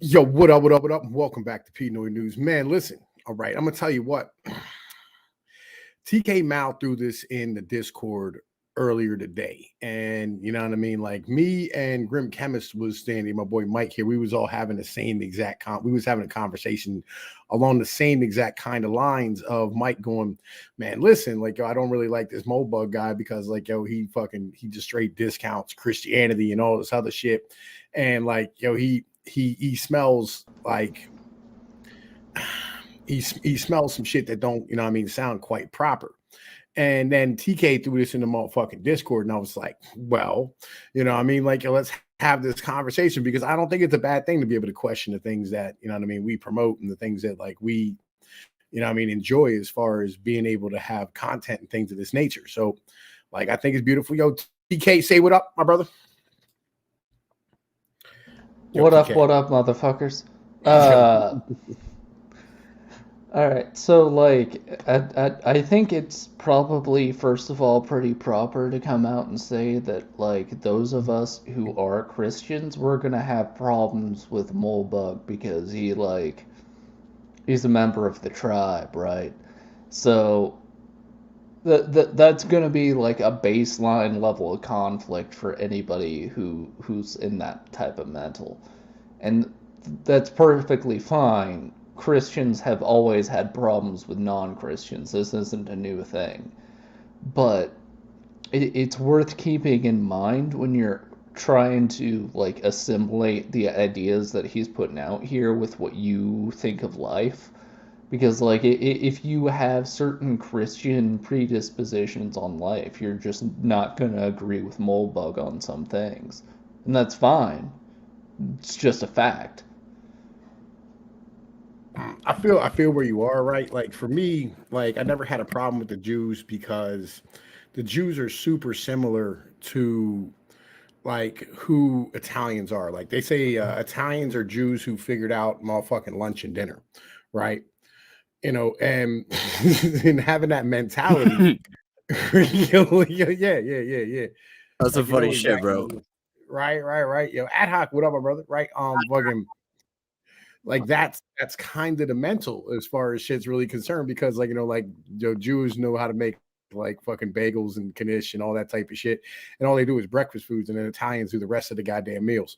Yo, what up, what up, what up? Welcome back to P Noy News. Man, listen, all right, I'm gonna tell you what. Tkmao threw this in the Discord earlier today. And you know what I mean? Like me and Grim Chemist was standing, my boy Mike here. We was all having the same exact we was having a conversation along the same exact kind of lines of Mike going, man, listen, like yo, I don't really like this Moldbug guy because like yo, he just straight discounts Christianity and all this other shit. And like yo, he smells like he smells some shit that don't, you know what I mean, sound quite proper. And then TK threw this in the motherfucking Discord, and I was like, well, you know what I mean? Like, let's have this conversation because I don't think it's a bad thing to be able to question the things that, you know what I mean, we promote and the things that like we, you know what I mean, enjoy as far as being able to have content and things of this nature. So, like, I think it's beautiful. Yo, TK, say what up, my brother. Yo, what up, motherfuckers? All right, so like, I think it's probably first of all pretty proper to come out and say that like those of us who are Christians, we're gonna have problems with Moldbug because he's a member of the tribe, right? So that's gonna be like a baseline level of conflict for anybody who's in that type of mental, and that's perfectly fine. Christians have always had problems with non-Christians. This isn't a new thing. But it's worth keeping in mind when you're trying to like assimilate the ideas that he's putting out here with what you think of life. Because like if you have certain Christian predispositions on life, you're just not going to agree with Moldbug on some things. And that's fine. It's just a fact. I feel where you are, right? Like for me, like I never had a problem with the Jews because the Jews are super similar to like who Italians are. Like they say Italians are Jews who figured out motherfucking lunch and dinner, right? You know, and and having that mentality. Yeah. That's some Like you funny know shit, exactly. bro. Right. Yo, ad hoc, what up, my brother? Right. Fucking like that's kind of the mental as far as shit's really concerned because like you know like Jews know how to make like fucking bagels and knish and all that type of shit, and all they do is breakfast foods, and then Italians do the rest of the goddamn meals.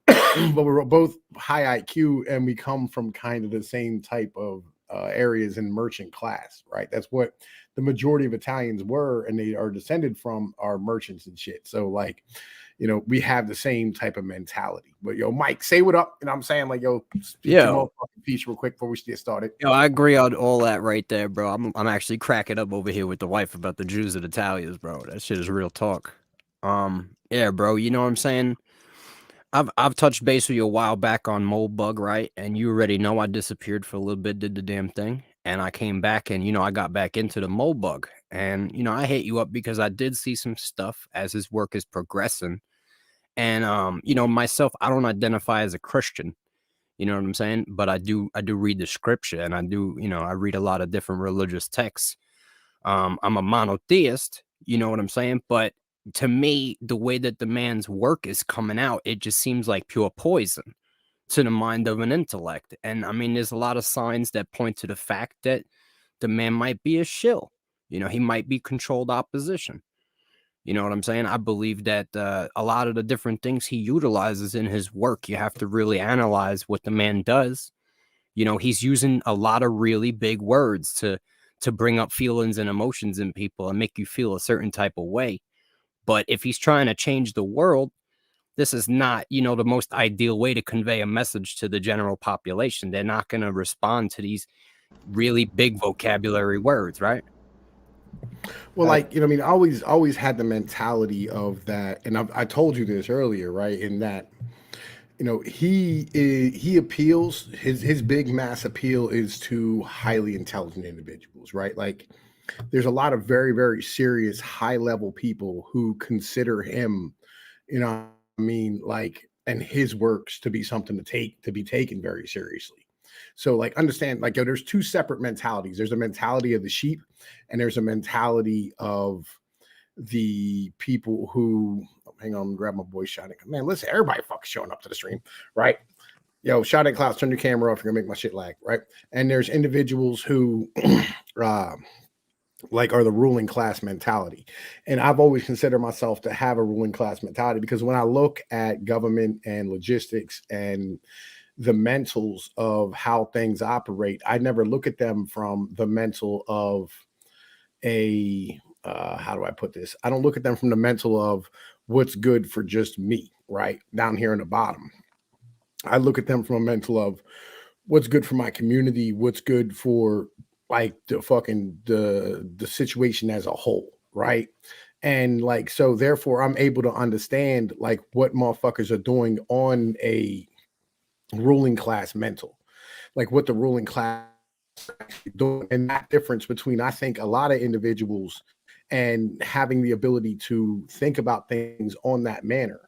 But we're both high IQ, and we come from kind of the same type of areas in merchant class, right? That's what the majority of Italians were, and they are descended from our merchants and shit. So like you know, we have the same type of mentality. But yo, Mike, say what up. You know what I'm saying? Like, yo, speak your motherfucking piece real quick before we get started. Yo, I agree on all that right there, bro. I'm actually cracking up over here with the wife about the Jews and Italians, bro. That shit is real talk. Yeah, bro, you know what I'm saying? I've touched base with you a while back on Moldbug, right? And you already know I disappeared for a little bit, did the damn thing. And I came back and, you know, I got back into the Moldbug. And, you know, I hit you up because I did see some stuff as his work is progressing. And you know, myself, I don't identify as a Christian. You know what I'm saying? But I do read the scripture, and I do, you know, I read a lot of different religious texts. I'm a monotheist, you know what I'm saying? But to me, the way that the man's work is coming out, it just seems like pure poison to the mind of an intellect. And I mean, there's a lot of signs that point to the fact that the man might be a shill. You know, he might be controlled opposition. You know what I'm saying? I believe that a lot of the different things he utilizes in his work, you have to really analyze what the man does. You know, he's using a lot of really big words to bring up feelings and emotions in people and make you feel a certain type of way. But if he's trying to change the world, this is not, you know, the most ideal way to convey a message to the general population. They're not going to respond to these really big vocabulary words, right? Well, like you know, I mean, always had the mentality of that, and I told you this earlier, right? In that, you know, he appeals his big mass appeal is to highly intelligent individuals, right? Like, there's a lot of very serious high level people who consider him, you know, I mean, like, and his works to be something to be taken very seriously. So like understand like yo, there's two separate mentalities. There's a mentality of the sheep and there's a mentality of the people who hang on, grab my boy shining. Man, listen, everybody fucking showing up to the stream, right? Yo, shout at Klaus, turn your camera off. You're gonna make my shit lag, right? And there's individuals who like are the ruling class mentality. And I've always considered myself to have a ruling class mentality because when I look at government and logistics and the mentals of how things operate, I never look at them from the mental of a how do I put this? I don't look at them from the mental of what's good for just me, right? Down here in the bottom. I look at them from a mental of what's good for my community, what's good for like the situation as a whole, right? And like so therefore I'm able to understand like what motherfuckers are doing on a ruling class mental, like what the ruling class is actually doing, and that difference between I think a lot of individuals and having the ability to think about things on that manner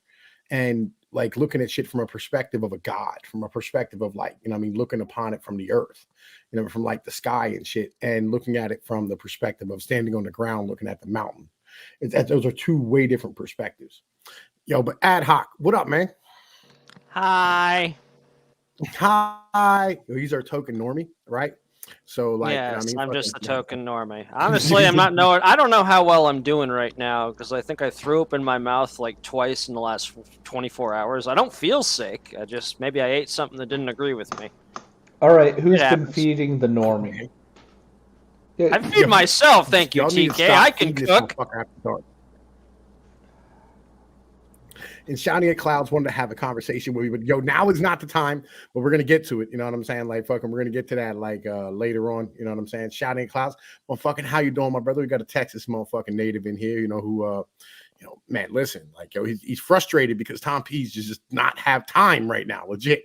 and like looking at shit from a perspective of a god, from a perspective of like, I mean, looking upon it from the earth, from like the sky and shit, and looking at it from the perspective of standing on the ground, looking at the mountain. Those are two way different perspectives. Yo, but ad hoc, what up, man? Hi. Hi. He's our token normie, right? So like, yes, I'm just a fucking, token normie. Honestly, I'm not knowing. I don't know how well I'm doing right now because I think I threw up in my mouth like twice in the last 24 hours. I don't feel sick. I just maybe I ate something that didn't agree with me. All right, who's It been happens. feeding the normie? I feed myself, thank you, Y'all need to TK. stop I can feeding this cook. motherfucker after dark. And Shiny at Clouds wanted to have a conversation where we would, yo, now is not the time, but we're gonna get to it. You know what I'm saying? Like, fucking, we're gonna get to that like later on. You know what I'm saying? Shiny at Clouds, well, fucking, how you doing, my brother? We got a Texas motherfucking native in here, who man, listen, like, yo, he's frustrated because Tom P's just not have time right now, legit.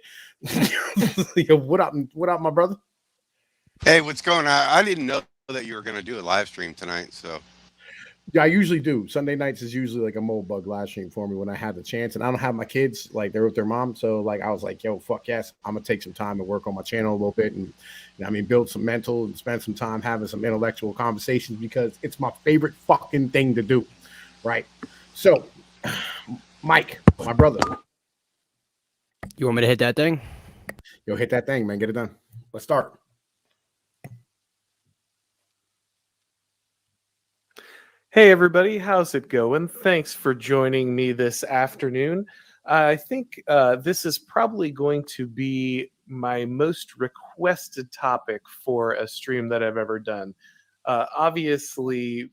Yo, what up, my brother? Hey, what's going on? I didn't know that you were going to do a live stream tonight. So, yeah, I usually do. Sunday nights is usually like a Moldbug live stream for me when I have the chance. And I don't have my kids, like they're with their mom. So like I was like, yo, fuck yes, I'm gonna take some time to work on my channel a little bit and build some mental and spend some time having some intellectual conversations because it's my favorite fucking thing to do. Right. So Mike, my brother. You want me to hit that thing? Yo, hit that thing, man. Get it done. Let's start. Hey everybody, how's it going? Thanks for joining me this afternoon. I think this is probably going to be my most requested topic for a stream that I've ever done. Obviously,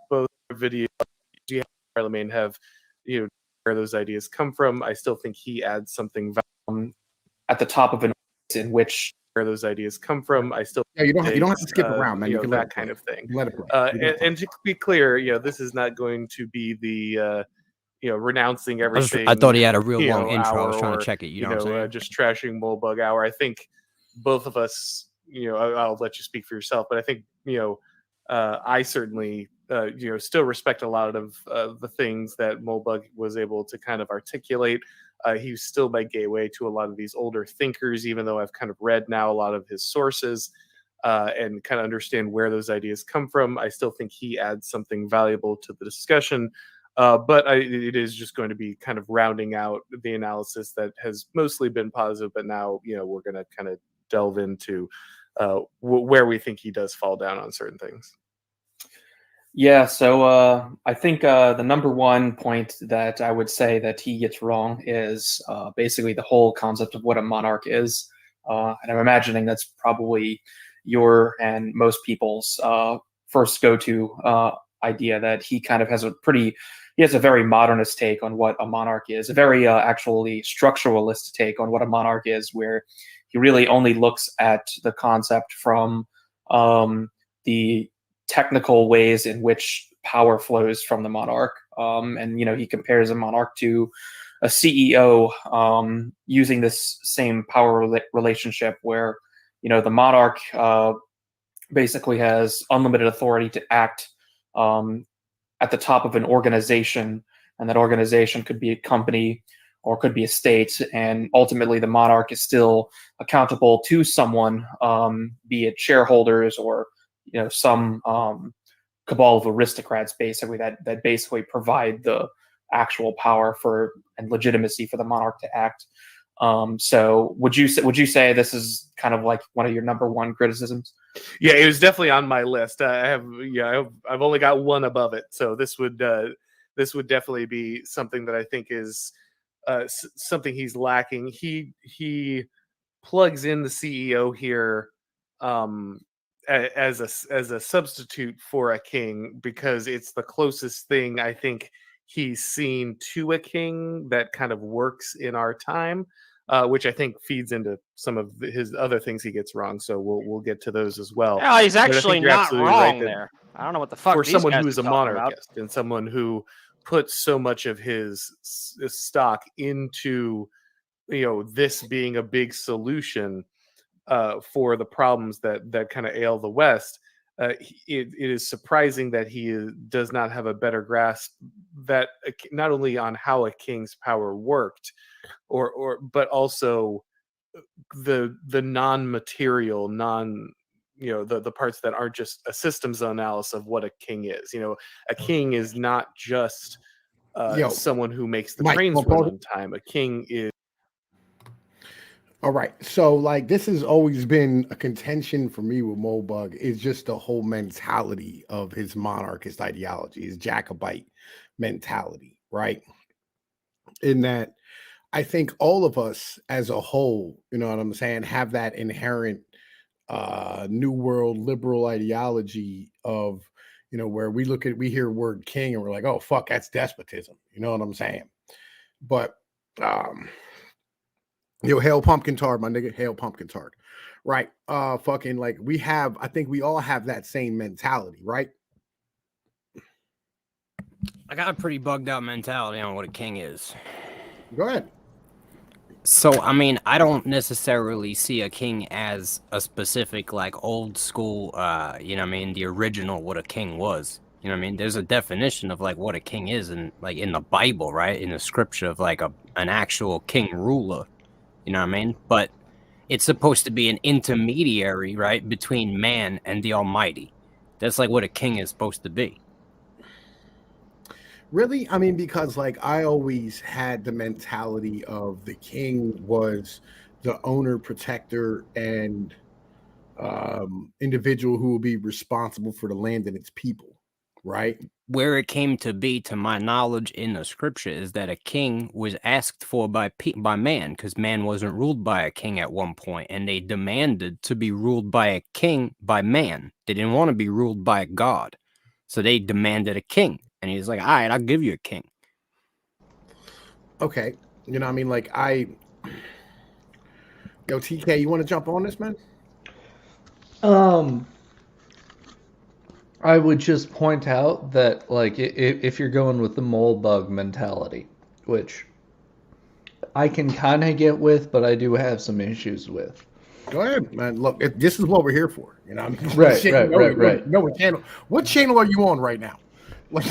both videos Charlemagne have, where those ideas come from. I still think he adds something at the top of an in which where those ideas come from. I still you don't have to skip around, man. You can that kind of thing. Let it play. And to be clear, this is not going to be the renouncing everything. I thought he had a real long intro. I was trying to check it. You know what I'm saying? Just trashing Moldbug hour. I think both of us, I'll let you speak for yourself, but I think I certainly still respect a lot of the things that Moldbug was able to kind of articulate. He's still my gateway to a lot of these older thinkers, even though I've kind of read now a lot of his sources and kind of understand where those ideas come from. I still think he adds something valuable to the discussion, but it is just going to be kind of rounding out the analysis that has mostly been positive, but now, we're going to kind of delve into where we think he does fall down on certain things. Yeah, so I think the number one point that I would say that he gets wrong is basically the whole concept of what a monarch is. And I'm imagining that's probably your and most people's first go-to idea, that he kind of has he has a very modernist take on what a monarch is, a very actually structuralist take on what a monarch is, where he really only looks at the concept from the technical ways in which power flows from the monarch. And, he compares a monarch to a CEO using this same power relationship where, the monarch basically has unlimited authority to act at the top of an organization, and that organization could be a company or could be a state, and ultimately the monarch is still accountable to someone, be it shareholders or some cabal of aristocrats, basically that basically provide the actual power for and legitimacy for the monarch to act. So would you say this is kind of like one of your number one criticisms? Yeah, it was definitely on my list. I've only got one above it, so this would definitely be something that I think is something he's lacking. He plugs in the CEO here as a substitute for a king because it's the closest thing I think he's seen to a king that kind of works in our time, which I think feeds into some of his other things he gets wrong. So we'll get to those as well. Yeah, he's But I think actually you're not absolutely wrong right that there. I don't know what the fuck for these someone guys who is are a talking about. monarchist and someone who puts so much of his stock into this being a big solution for the problems that kind of ail the West. It is surprising that he does not have a better grasp that not only on how a king's power worked, but also the non-material, the parts that aren't just a systems analysis of what a king is. A king is not just someone who makes the Mike, trains well, run Paul- on time. A king is. All right. So like this has always been a contention for me with Moldbug is just the whole mentality of his monarchist ideology, his Jacobite mentality, right? In that I think all of us as a whole, you know what I'm saying, have that inherent new world liberal ideology of, where we hear word king and we're like, oh fuck, that's despotism. You know what I'm saying? But hail pumpkin tart, my nigga, hail pumpkin tart. Right. Fucking like I think we all have that same mentality, right? I got a pretty bugged out mentality on what a king is. Go ahead. So, I mean, I don't necessarily see a king as a specific, like, old school, the original what a king was. You know what I mean? There's a definition of, like, what a king is in the Bible, right? In the scripture of, like, an actual king ruler. You know what I mean? But it's supposed to be an intermediary, right, between man and the Almighty. That's, like, what a king is supposed to be. Really? I mean, because like I always had the mentality of the king was the owner, protector, and individual who will be responsible for the land and its people, right? Where it came to be, to my knowledge in the scripture, is that a king was asked for by man, because man wasn't ruled by a king at one point, and they demanded to be ruled by a king by man. They didn't want to be ruled by a god, so they demanded a king, and he's like, all right, I'll give you a king. Okay. You know what I mean? Like Yo, TK, you want to jump on this, man? I would just point out that, like, if you're going with the Moldbug mentality, which I can kind of get with, but I do have some issues with. Go ahead, man. Look, this is what we're here for. You know what I mean? Right. No, what channel are you on right now? Like,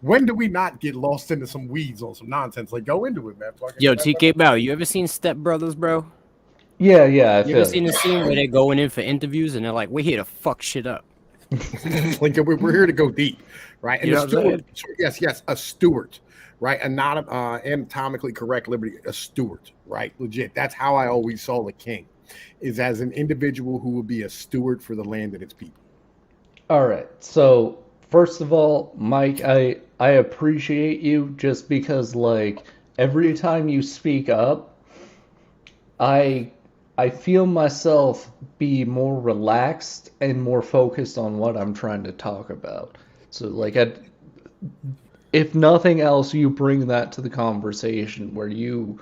when do we not get lost into some weeds on some nonsense? Like, go into it, man. Yo, Tkmao, you ever seen Step Brothers, bro? Yeah, You I ever feel seen the scene where they're going in for interviews and they're like, we're here to fuck shit up? Like, we're here to go deep, right? And You a know what I'm steward, yes, a steward, right? And not anatomically correct liberty, a steward, right? Legit. That's how I always saw the king, is as an individual who would be a steward for the land and its people. All right. So, first of all, Mike, I appreciate you just because, like, every time you speak up, I feel myself be more relaxed and more focused on what I'm trying to talk about. So, like, if nothing else, you bring that to the conversation where you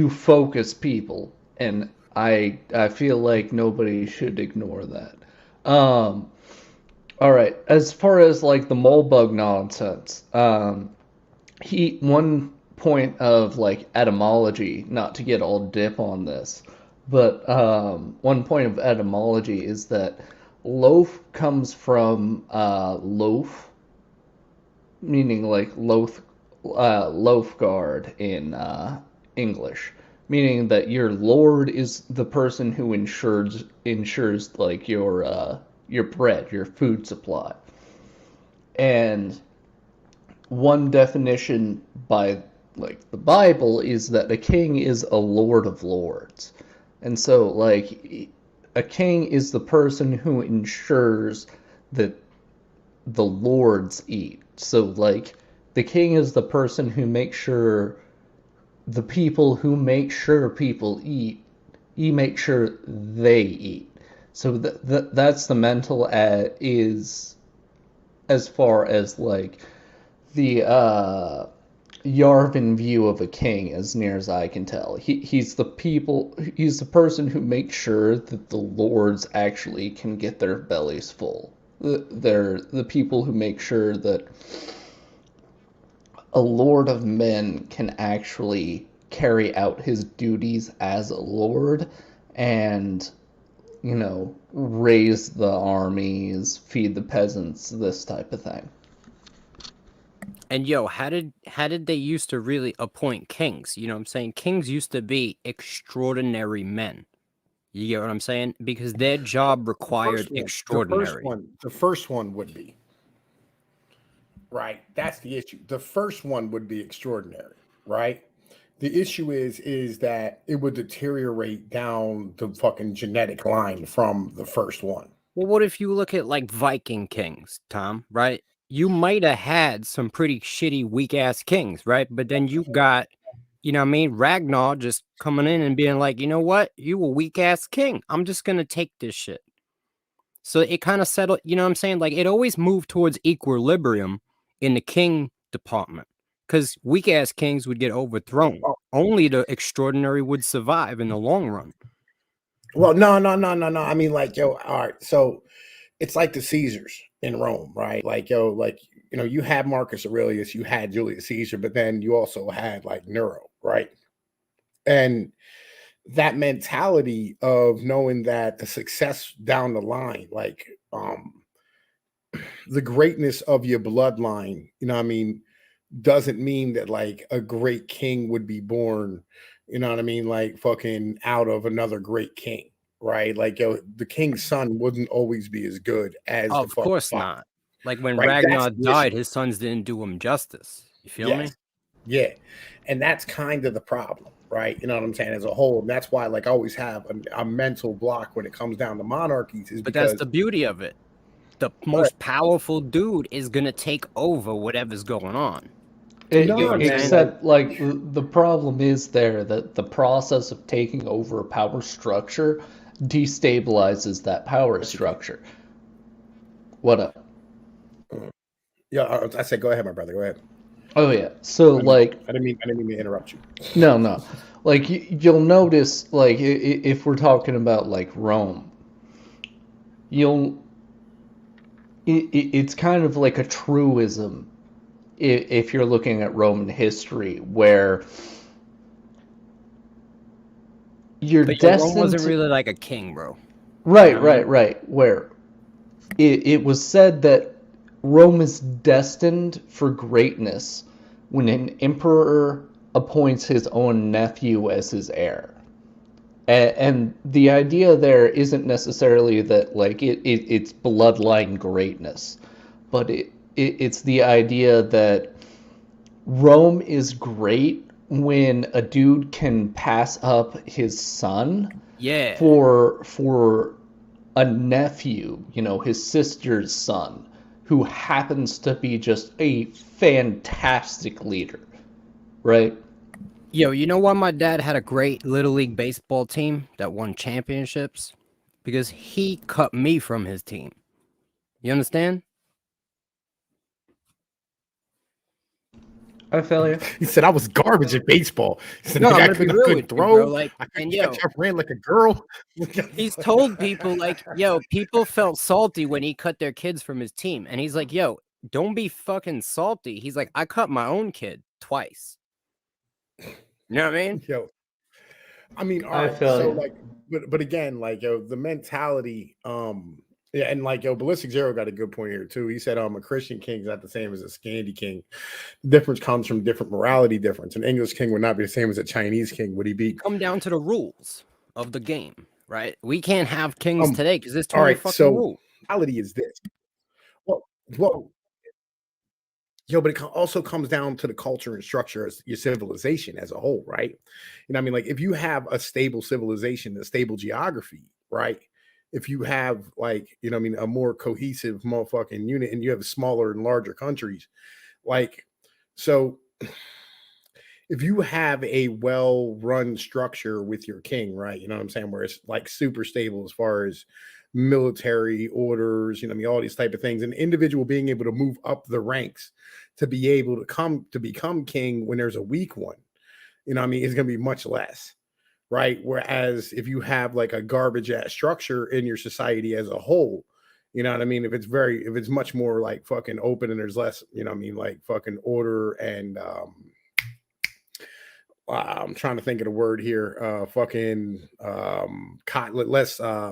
focus people, and I feel like nobody should ignore that. All right, as far as like the Moldbug nonsense, one point of like etymology, not to get all dip on this, but one point of etymology is that loaf comes from loaf, meaning like loaf guard in English, meaning that your lord is the person who ensures like your bread, your food supply. And one definition by like the Bible is that a king is a lord of lords. And so like a king is the person who ensures that the lords eat. So like the king is the person who makes sure the people who make sure people eat, he makes sure they eat. So that's the mental is as far as like the Yarvin view of a king, as near as I can tell. He's the person who makes sure that the lords actually can get their bellies full. They're the people who make sure that a lord of men can actually carry out his duties as a lord and, you know, raise the armies, feed the peasants, this type of thing. And yo, how did they used to really appoint kings? You know what I'm saying? Kings used to be extraordinary men. You get what I'm saying? Because their job required extraordinary. The first one would be. Right. That's the issue. The first one would be extraordinary, right? The issue is that it would deteriorate down the fucking genetic line from the first one. Well, what if you look at like Viking kings, Tom, right? You might have had some pretty shitty, weak ass kings, right? But then you got, you know what I mean, Ragnar just coming in and being like, you know what? You a weak ass king. I'm just going to take this shit. So it kind of settled, you know what I'm saying? Like it always moved towards equilibrium in the king department because weak ass kings would get overthrown. Only the extraordinary would survive in the long run. Well, no. I mean, like, yo, all right. So it's like the Caesars in Rome, right? Like, yo, like, you know, you had Marcus Aurelius, you had Julius Caesar, but then you also had like Nero, right? And that mentality of knowing that the success down the line, like the greatness of your bloodline, you know what I mean, doesn't mean that like a great king would be born, you know what I mean, like fucking out of another great king, right? Like, yo, the king's son wouldn't always be as good as the Of course father. not. Like when Right, Ragnar that's the died, issue. his sons didn't do him justice. You feel me? Yes. Yeah. And that's kind of the problem, right? You know what I'm saying? As a whole. And that's why, like, I always have a mental block when it comes down to monarchies, is But that's because the beauty of it. The most powerful dude is gonna take over whatever's going on. Except, like, the problem is there that the process of taking over a power structure destabilizes that power structure. What up? Yeah, I said, go ahead, my brother. Go ahead. Oh yeah. So I didn't mean to interrupt you. No. Like you'll notice, like if we're talking about like Rome, it's kind of like a truism if you're looking at Roman history where you're destined. Rome wasn't really like a king, bro. Right. Where it was said that Rome is destined for greatness when an emperor appoints his own nephew as his heir. And the idea there isn't necessarily that like it's bloodline greatness, but it's the idea that Rome is great when a dude can pass up his son for a nephew, you know, his sister's son, who happens to be just a fantastic leader, right? Yo, you know why my dad had a great Little League baseball team that won championships? Because he cut me from his team. You understand? I feel you. He said I was garbage at baseball. He said, No, I'm I gonna be couldn't real with you, bro. throw. Like, I couldn't and yo, catch. I ran like a girl. he's told people like, yo, people felt salty when he cut their kids from his team, and he's like, yo, don't be fucking salty. He's like, I cut my own kid twice. You know what I mean? Yo, I mean, all I right. feel So you. like, but again, like, yo, the mentality, yeah, and like, yo, Ballistic Zero got a good point here too. He said, a Christian king is not the same as a Scandi king. The difference comes from different morality difference. An English king would not be the same as a Chinese king. Would he be? Come down to the rules of the game, right? We can't have kings today because there's too all many right. fucking So rules. reality is this. Well, but it also comes down to the culture and structure of your civilization as a whole, right? You know what I mean? Like if you have a stable civilization, a stable geography, right? If you have like, you know what I mean, a more cohesive motherfucking unit and you have smaller and larger countries, like, so if you have a well-run structure with your king, right? You know what I'm saying? Where it's like super stable as far as military orders, you know what I mean, all these type of things, an individual being able to move up the ranks to be able to come to become king when there's a weak one, you know what I mean, is going to be much less, right? Whereas if you have like a garbage ass structure in your society as a whole, you know what I mean, if it's much more like fucking open and there's less, you know what I mean, like fucking order and I'm trying to think of the word here. Less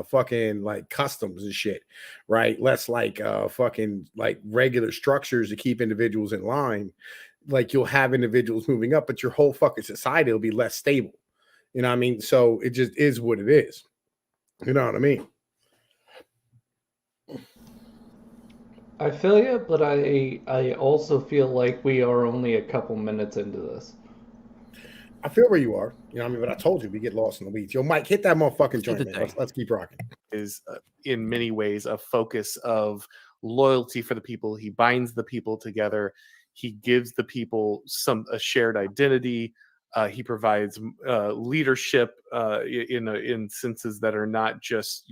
fucking like customs and shit, right? Less like fucking like regular structures to keep individuals in line. Like you'll have individuals moving up, but your whole fucking society will be less stable. You know what I mean? So it just is what it is. You know what I mean? I feel you, but I also feel like we are only a couple minutes into this. I feel where you are, you know what I mean, but I told you we get lost in the weeds. Yo, Mike, hit that motherfucking joint, man. Let's keep rocking. Is in many ways a focus of loyalty for the people. He binds the people together. He gives the people a shared identity. He provides leadership in instances that are not just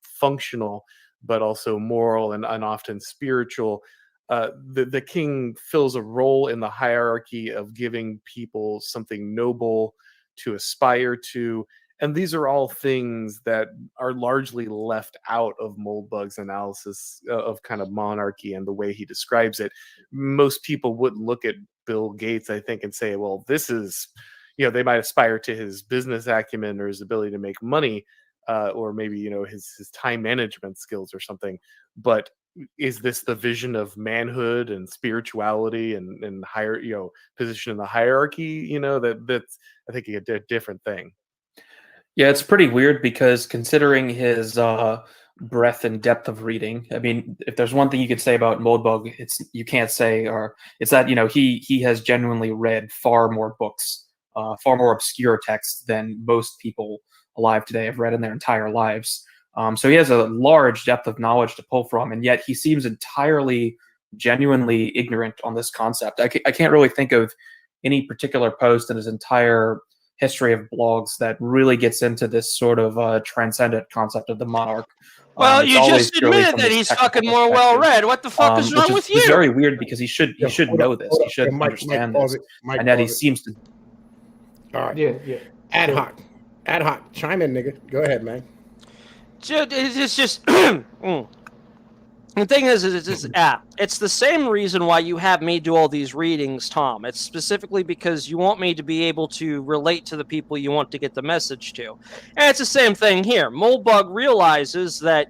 functional, but also moral and often spiritual. The king fills a role in the hierarchy of giving people something noble to aspire to. And these are all things that are largely left out of Moldbug's analysis of kind of monarchy and the way he describes it. Most people wouldn't look at Bill Gates, I think, and say, well, this is, they might aspire to his business acumen or his ability to make money, or maybe, his time management skills or something. But is this the vision of manhood and spirituality and higher, position in the hierarchy? That's, I think, a different thing. Yeah, it's pretty weird because considering his breadth and depth of reading, I mean, if there's one thing you could say about Moldbug, it's that he has genuinely read far more books, far more obscure texts than most people alive today have read in their entire lives. So he has a large depth of knowledge to pull from, and yet he seems entirely, genuinely ignorant on this concept. I can't really think of any particular post in his entire history of blogs that really gets into this sort of transcendent concept of the monarch. Well, you just admitted that he's fucking more well-read. What the fuck is wrong with you? It's very weird because he should know this. He should understand this. And yet he seems to... All right. Yeah. Ad hoc. Chime in, nigga. Go ahead, man. It's just the thing is it's the same reason why you have me do all these readings, Tom. It's specifically because you want me to be able to relate to the people you want to get the message to. And it's the same thing here. Moldbug realizes that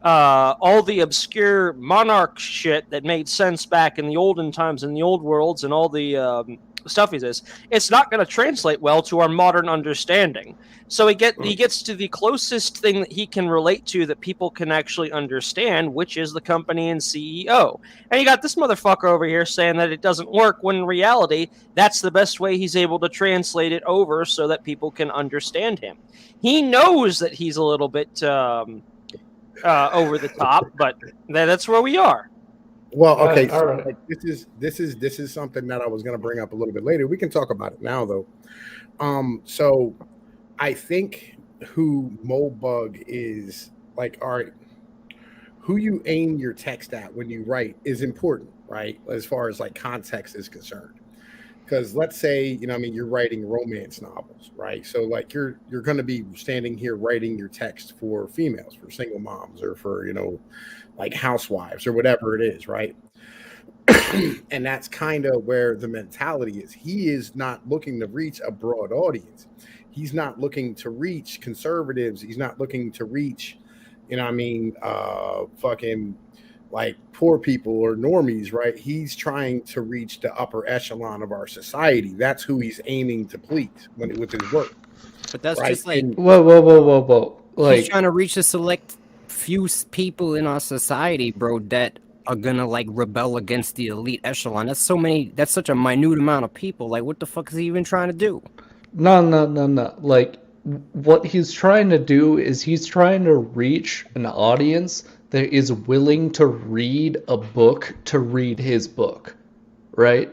all the obscure monarch shit that made sense back in the olden times in the old worlds and all the stuff he says, it's not going to translate well to our modern understanding. So he gets to the closest thing that he can relate to that people can actually understand, which is the company and CEO. And you got this motherfucker over here saying that it doesn't work, when in reality, that's the best way he's able to translate it over so that people can understand him. He knows that he's a little bit over the top, but that's where we are. Well, okay. All right. Like, this is something that I was going to bring up a little bit later. We can talk about it now, though. So I think who Moldbug is, like, all right, who you aim your text at when you write is important, right? As far as like context is concerned. Because let's say, you're writing romance novels, right? So like you're going to be standing here writing your text for females, for single moms, or for, like housewives or whatever it is, right? And that's kind of where the mentality is. He is not looking to reach a broad audience. He's not looking to reach conservatives. He's not looking to reach, fucking like poor people or normies, right? He's trying to reach the upper echelon of our society. That's who he's aiming to please with his work. But that's right? just like Whoa. Like, he's trying to reach a select few people in our society, bro, that are gonna like rebel against the elite echelon. That's so many. That's such a minute amount of people. Like, what the fuck is he even trying to do? No. Like, what he's trying to do is he's trying to reach an audience that is willing to read a book to read his book, right?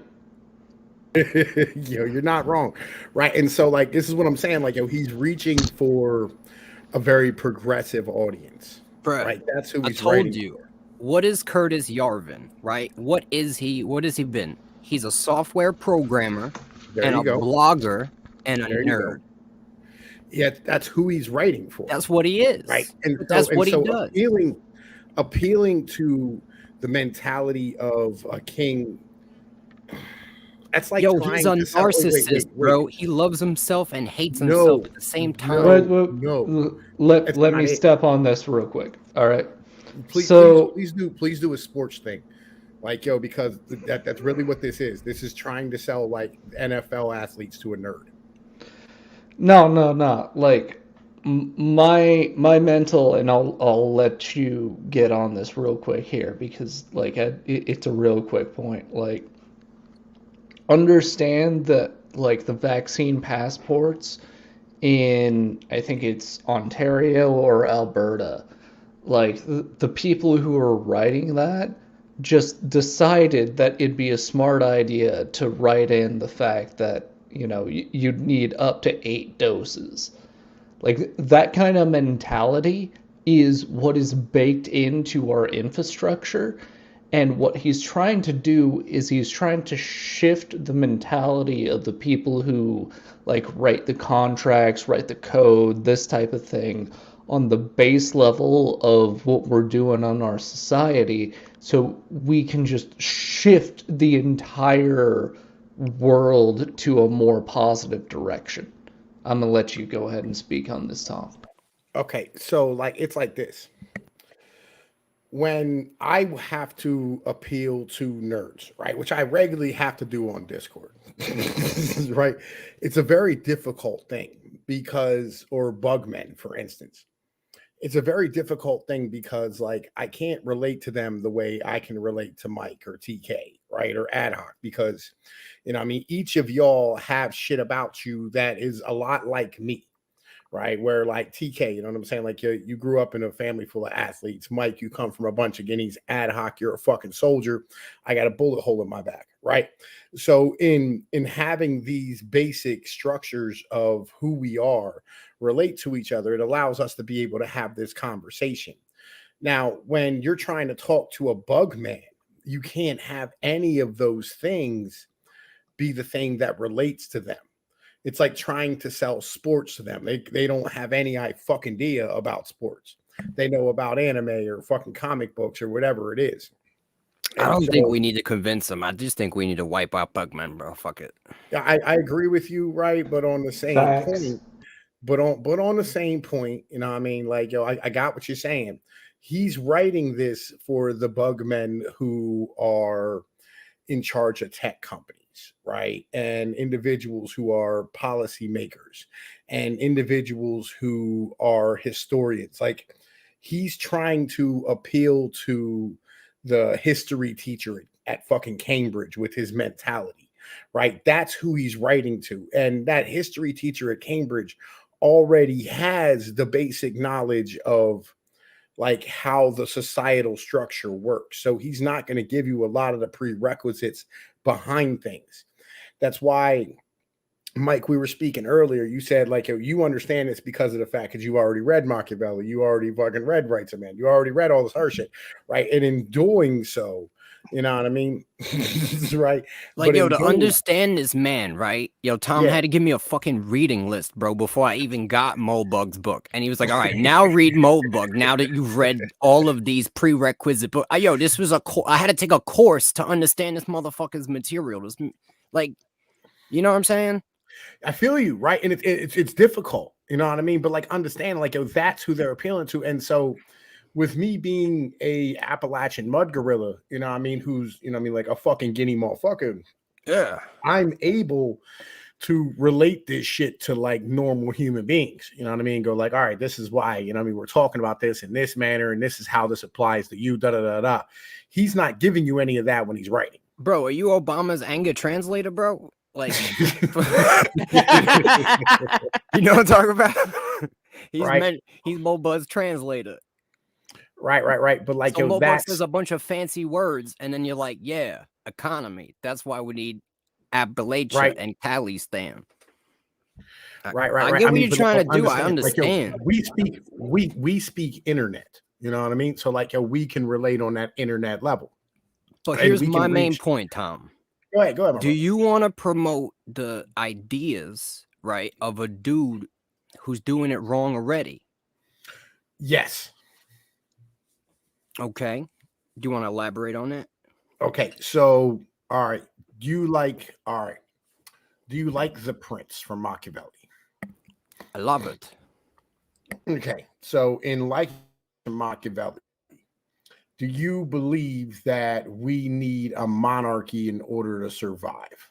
Yo, you're not wrong, right? And so, like, this is what I'm saying. Like, yo, he's reaching for a very progressive audience, Bruh, right? That's who I he's told writing you. for. What is Curtis Yarvin, right? What is he? What has he been? He's a software programmer There and you a go. blogger and a There you go. nerd. Yeah, that's who he's writing for. That's what he is. Right. And that's what he does. Appealing to the mentality of a king. That's like Yo, trying he's a to sell- narcissist, wait. bro. He loves himself and hates No, himself at the same time. no, Let that's me not it. step on this real quick. All right. Please do a sports thing. Like, yo, because that's really what this is. This is trying to sell like NFL athletes to a nerd. No. Like, my mental, and I'll let you get on this real quick here because like it's a real quick point. Like, understand that like the vaccine passports in, I think it's Ontario or Alberta, like the people who are writing that just decided that it'd be a smart idea to write in the fact that, you know, you'd need up to 8 doses. Like, that kind of mentality is what is baked into our infrastructure. And what he's trying to do is he's trying to shift the mentality of the people who like write the contracts, write the code, this type of thing, on the base level of what we're doing on our society, so we can just shift the entire world to a more positive direction. I'm gonna let you go ahead and speak on this, Tom. Okay, so like it's like this. When I have to appeal to nerds, right, which I regularly have to do on Discord, right, it's a very difficult thing because, or bugmen, for instance, it's a very difficult thing because, like, I can't relate to them the way I can relate to Mike or TK, right, or Ad Hoc, because, you know, I mean, each of y'all have shit about you that is a lot like me. Right, where like TK, you know what I'm saying? Like you grew up in a family full of athletes. Mike, you come from a bunch of guineas. Ad Hoc, you're a fucking soldier. I got a bullet hole in my back, right? So in having these basic structures of who we are relate to each other, it allows us to be able to have this conversation. Now, when you're trying to talk to a bug man, you can't have any of those things be the thing that relates to them. It's like trying to sell sports to them. They don't have any fucking idea about sports. They know about anime or fucking comic books or whatever it is. I don't think we need to convince them. I just think we need to wipe out Bugman, bro. Fuck it. I agree with you, right? But on the same point, but on the same point, you know what I mean? Like, yo, I got what you're saying. He's writing this for the bugmen who are in charge of tech companies, right? And individuals who are policymakers and individuals who are historians. Like, he's trying to appeal to the history teacher at fucking Cambridge with his mentality, right? That's who he's writing to. And that history teacher at Cambridge already has the basic knowledge of like how the societal structure works. So he's not going to give you a lot of the prerequisites behind things. That's why, Mike, we were speaking earlier. You said like you understand this because of the fact that you already read Machiavelli, you already fucking read Rights of Man, you already read all this her shit, right? And in doing so, you know what I mean, right? Like, yo, to understand this man, right? Yo, Tom had to give me a fucking reading list, bro, before I even got Moldbug's book. And he was like, all right, now read Moldbug, now that you've read all of these prerequisite books. Yo, this was I had to take a course to understand this motherfucker's material. This, like, you know what I'm saying? I feel you, right? And it's difficult, you know what I mean? But like, understand, like, yo, that's who they're appealing to. And so with me being a Appalachian mud gorilla, you know what I mean, who's, you know what I mean, like a fucking guinea motherfucker, yeah, I'm able to relate this shit to like normal human beings. You know what I mean? Go like, all right, this is why, you know what I mean? We're talking about this in this manner, and this is how this applies to you, da da da da. He's not giving you any of that when he's writing. Bro, are you Obama's anger translator, bro? Like, you know what I'm talking about? He's Moldbug's translator. Right. But like, so yo, Moldbug says a bunch of fancy words, and then you're like, yeah, economy. That's why we need Appalachia and Khalistan. Right. I get what you're trying to do. I understand. Like, yo, we speak internet. You know what I mean? So like, yo, we can relate on that internet level. But here's my main point, Tom. Go ahead. Do you want to promote the ideas, right, of a dude who's doing it wrong already? Yes. Okay. Do you want to elaborate on that? Okay. So, all right. Do you like The Prince from Machiavelli? I love it. Okay. So in like Machiavelli, do you believe that we need a monarchy in order to survive?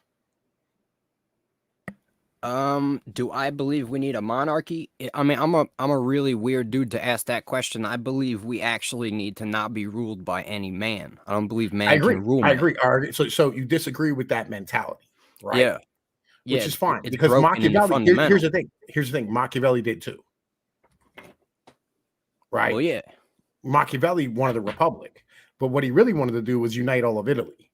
Do I believe we need a monarchy? I mean, I'm a really weird dude to ask that question. I believe we actually need to not be ruled by any man. I don't believe man can rule man. I agree. All right. So you disagree with that mentality, right? Yeah. Which is fine because Machiavelli. Here's the thing. Here's the thing. Machiavelli did too. Right. Well, yeah. Machiavelli wanted a republic, but what he really wanted to do was unite all of Italy.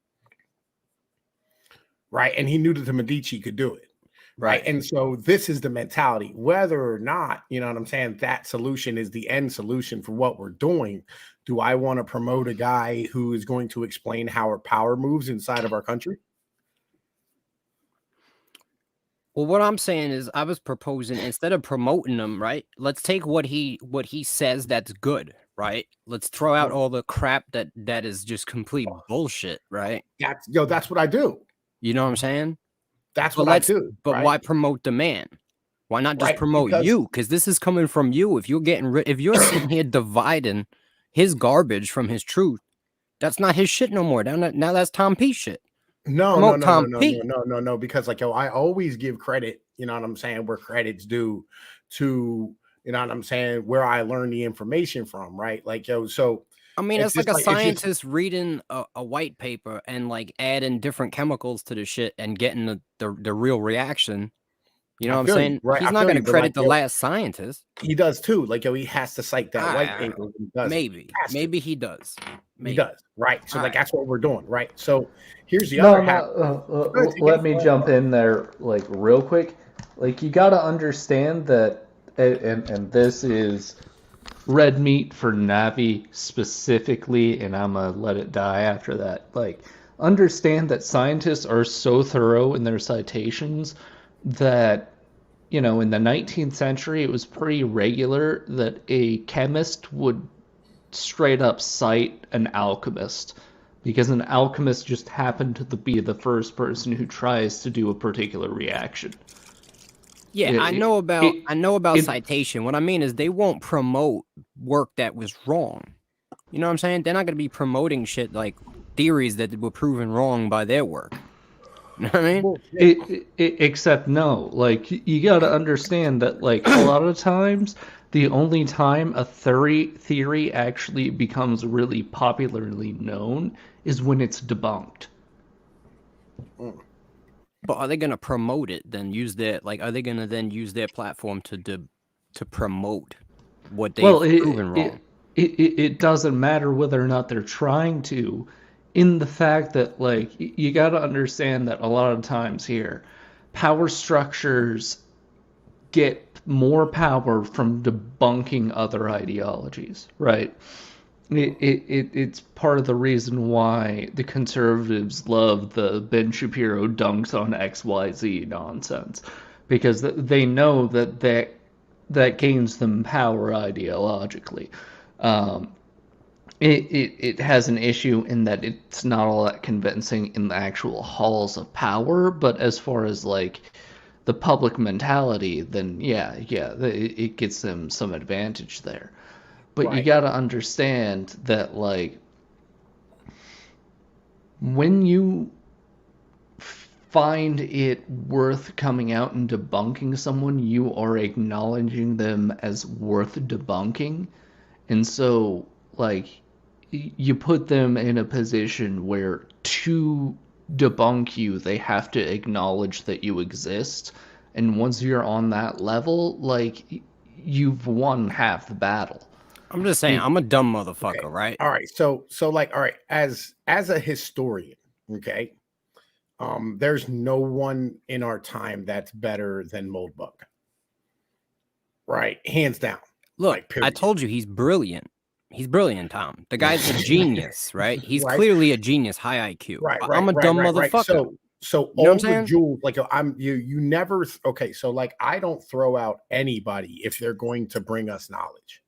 Right. And he knew that the Medici could do it. Right. And so this is the mentality, whether or not, you know what I'm saying, that solution is the end solution for what we're doing. Do I want to promote a guy who is going to explain how our power moves inside of our country? Well, what I'm saying is I was proposing instead of promoting them, right? Let's take what he says that's good, right? Let's throw out all the crap that is just complete bullshit, right? That's what I do. You know what I'm saying? That's what I do. But why promote the man? Why not just promote you? Because this is coming from you. If you're if you're sitting here dividing his garbage from his truth, that's not his shit no more. Now that's Tom P shit. No. Because like, yo, I always give credit, you know what I'm saying, where credit's due to, you know what I'm saying, where I learned the information from, right? Like, yo, so I mean, it's like a scientist reading a white paper and like adding different chemicals to the shit and getting the real reaction. You know what I'm saying? Right. He's not going to credit the last scientist. He does too. Like, yo, he has to cite that white paper. Maybe he does. He does. Right. So like, that's what we're doing. Right. So here's the other half. Let me jump in there like real quick. Like, you got to understand that, and this is red meat for Navi specifically, and I'm gonna let it die after that. Like, understand that scientists are so thorough in their citations that, you know, in the 19th century, it was pretty regular that a chemist would straight up cite an alchemist, because an alchemist just happened to be the first person who tries to do a particular reaction. Yeah, I know about citation. What I mean is they won't promote work that was wrong. You know what I'm saying? They're not going to be promoting shit like theories that were proven wrong by their work. You know what I mean? Except no, like, you got to understand that, like, a lot of times the only time a theory actually becomes really popularly known is when it's debunked. But are they going to promote it? Then use their are they going to then use their platform to promote what they've proven wrong? It doesn't matter whether or not they're trying to, in the fact that, like, you got to understand that a lot of times here, power structures get more power from debunking other ideologies, right? It's part of the reason why the conservatives love the Ben Shapiro dunks on XYZ nonsense, because they know that gains them power ideologically. It has an issue in that it's not all that convincing in the actual halls of power, but as far as like the public mentality, then yeah, it gets them some advantage there. But you got to understand that, like, when you find it worth coming out and debunking someone, you are acknowledging them as worth debunking. And so, like, you put them in a position where to debunk you, they have to acknowledge that you exist. And once you're on that level, like, you've won half the battle. I'm just saying, I'm a dumb motherfucker, Okay. right? All right. So like, all right, as a historian, okay, there's no one in our time that's better than Moldbug. Right, hands down. Look, Like, I period. told you he's brilliant. He's brilliant, Tom. The guy's a genius, right? He's Right. clearly a genius, high IQ. Right, But right, I'm a right, dumb right, right. motherfucker. So You know what all I'm the saying? jewels, like you never okay. So like I don't throw out anybody if they're going to bring us knowledge.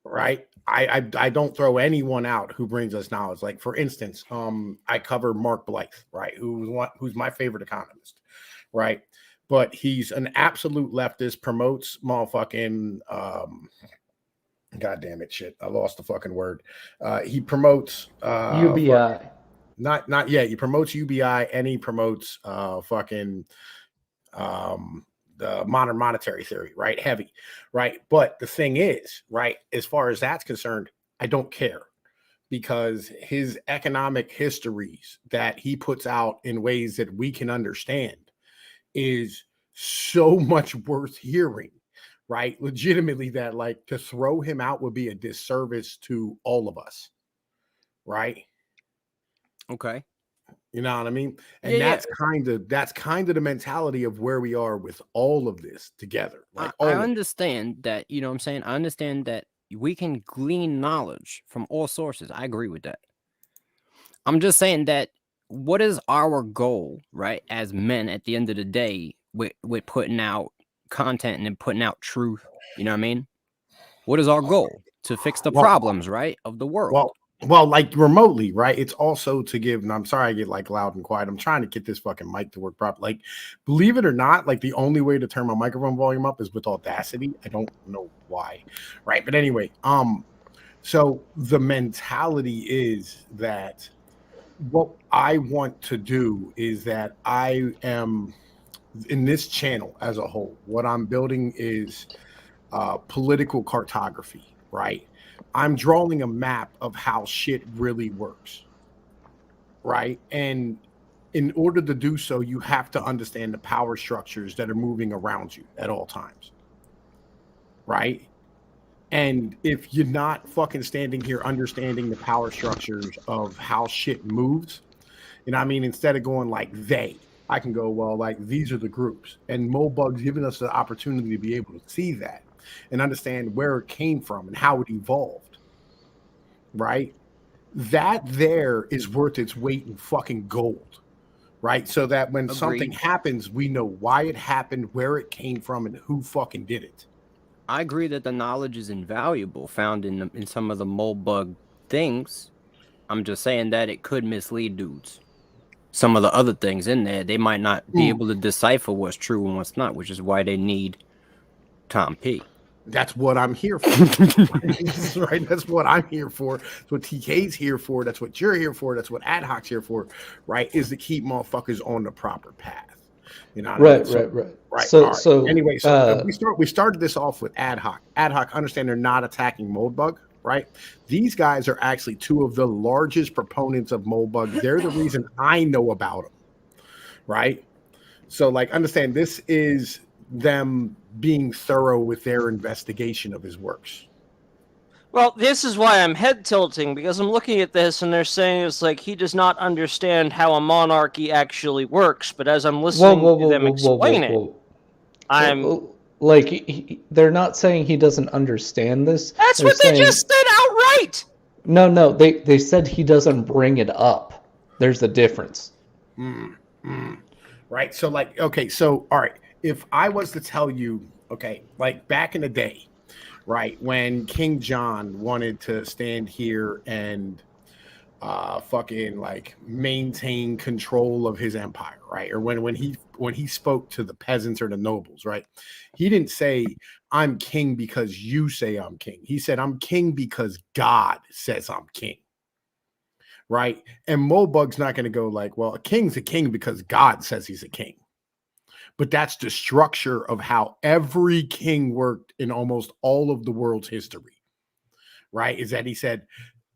Right. I don't throw anyone out who brings us knowledge. Like for instance, I cover Mark Blythe, right? Who's my favorite economist, right? But he's an absolute leftist, promotes motherfucking God damn it, shit. I lost the fucking word. He promotes UBI. Not yet. He promotes UBI and he promotes fucking the modern monetary theory, right? Heavy, right? But the thing is, right, as far as that's concerned, I don't care because his economic histories that he puts out in ways that we can understand is so much worth hearing, right? Legitimately, that like to throw him out would be a disservice to all of us, right? Okay. You know what I mean? And Yeah, that's kind of the mentality of where we are with all of this together. Like I all of it. understand that, you know what I'm saying? I understand that we can glean knowledge from all sources. I agree with that. I'm just saying that what is our goal, right, as men at the end of the day with putting out content and then putting out truth, you know what I mean? What is our goal? To fix the Well- problems, right, of the world. Well, like remotely, right? It's also to give, and I'm sorry I get like loud and quiet. I'm trying to get this fucking mic to work properly. Like, believe it or not, like the only way to turn my microphone volume up is with Audacity. I don't know why, right? But anyway, so the mentality is that what I want to do is that I am in this channel as a whole. What I'm building is political cartography, right? I'm drawing a map of how shit really works, right? And in order to do so, you have to understand the power structures that are moving around you at all times, right? And if you're not fucking standing here understanding the power structures of how shit moves, you know what I mean? Instead of going like I can go, well, like these are the groups. And Moldbug's giving us the opportunity to be able to see that and understand where it came from and how it evolved, right? That there is worth its weight in fucking gold, right? So that when something Agreed. happens, we know why it happened, where it came from, and who fucking did it. I agree that the knowledge is invaluable found in some of the Moldbug things. I'm just saying that it could mislead dudes. Some of the other things in there, they might not be able to decipher what's true and what's not, which is why they need Tom P. That's what I'm here for. Right? That's what I'm here for. That's what TK's here for. That's what you're here for. That's what Ad Hoc's here for, right? Is to keep motherfuckers on the proper path. You know what I mean? Right. So anyway, we started this off with Ad Hoc. Ad Hoc, understand they're not attacking Moldbug, right? These guys are actually two of the largest proponents of Moldbug. They're the reason I know about them, right? So, like, understand this is them being thorough with their investigation of his works. Well, this is why I'm head tilting, because I'm looking at this and they're saying it's like he does not understand how a monarchy actually works. But as I'm listening to them explain it, I'm like they're not saying he doesn't understand this. That's what they just said outright. No, they said he doesn't bring it up. There's a difference. Right. So, like, okay, so all right, if I was to tell you, okay, like back in the day, right, when King John wanted to stand here and fucking like maintain control of his empire, right? Or when he spoke to the peasants or the nobles, right? He didn't say, I'm king because you say I'm king. He said, I'm king because God says I'm king. right? And Moldbug's not going to go like, well, a king's a king because God says he's a king. But that's the structure of how every king worked in almost all of the world's history, right? Is that he said,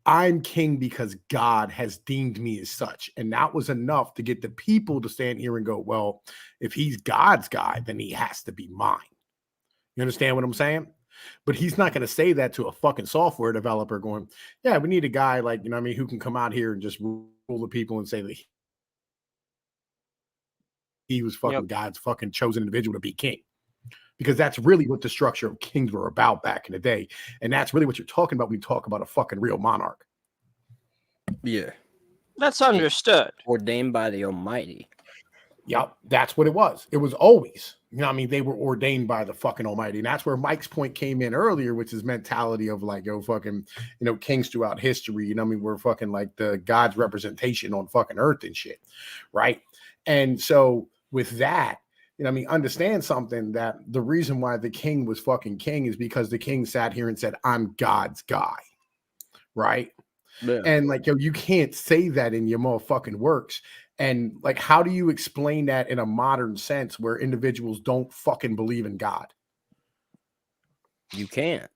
I'm king because God has deemed me as such. And that was enough to get the people to stand here and go, well, if he's God's guy, then he has to be mine. You understand what I'm saying? But he's not going to say that to a fucking software developer going, yeah, we need a guy like, you know what I mean, who can come out here and just rule the people and say that he was fucking God's fucking chosen individual to be king. Because that's really what the structure of kings were about back in the day. And that's really what you're talking about when you talk about a fucking real monarch. Yeah. That's understood. Ordained by the Almighty. Yep, that's what it was. It was always, you know what I mean? They were ordained by the fucking Almighty. And that's where Mike's point came in earlier, which is mentality of like, yo, fucking, you know, kings throughout history. You know what I mean? We're fucking like the God's representation on fucking earth and shit. Right. And so with that, you know what I mean, understand something, that the reason why the king was fucking king is because the king sat here and said, I'm God's guy. Right. Yeah. And like, yo, you can't say that in your motherfucking works. And like, how do you explain that in a modern sense where individuals don't fucking believe in God? You can't.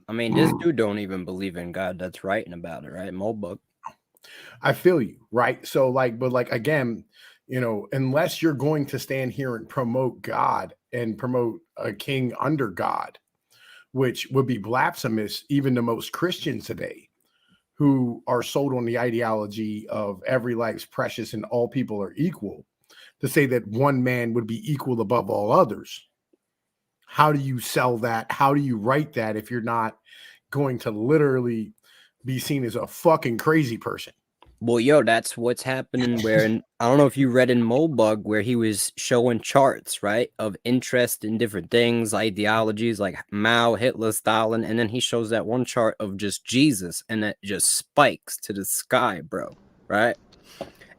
I mean, this dude don't even believe in God that's writing about it, right? Moldbug. I feel you, right? So like, but like, again, you know, unless you're going to stand here and promote God and promote a king under God, which would be blasphemous, even the most Christians today, who are sold on the ideology of every life's precious and all people are equal, to say that one man would be equal above all others. How do you sell that? How do you write that if you're not going to literally be seen as a fucking crazy person? Well, yo, that's what's happening where, and I don't know if you read in Moldbug where he was showing charts, right, of interest in different things, ideologies like Mao, Hitler, Stalin, and then he shows that one chart of just Jesus, and it just spikes to the sky, bro, right?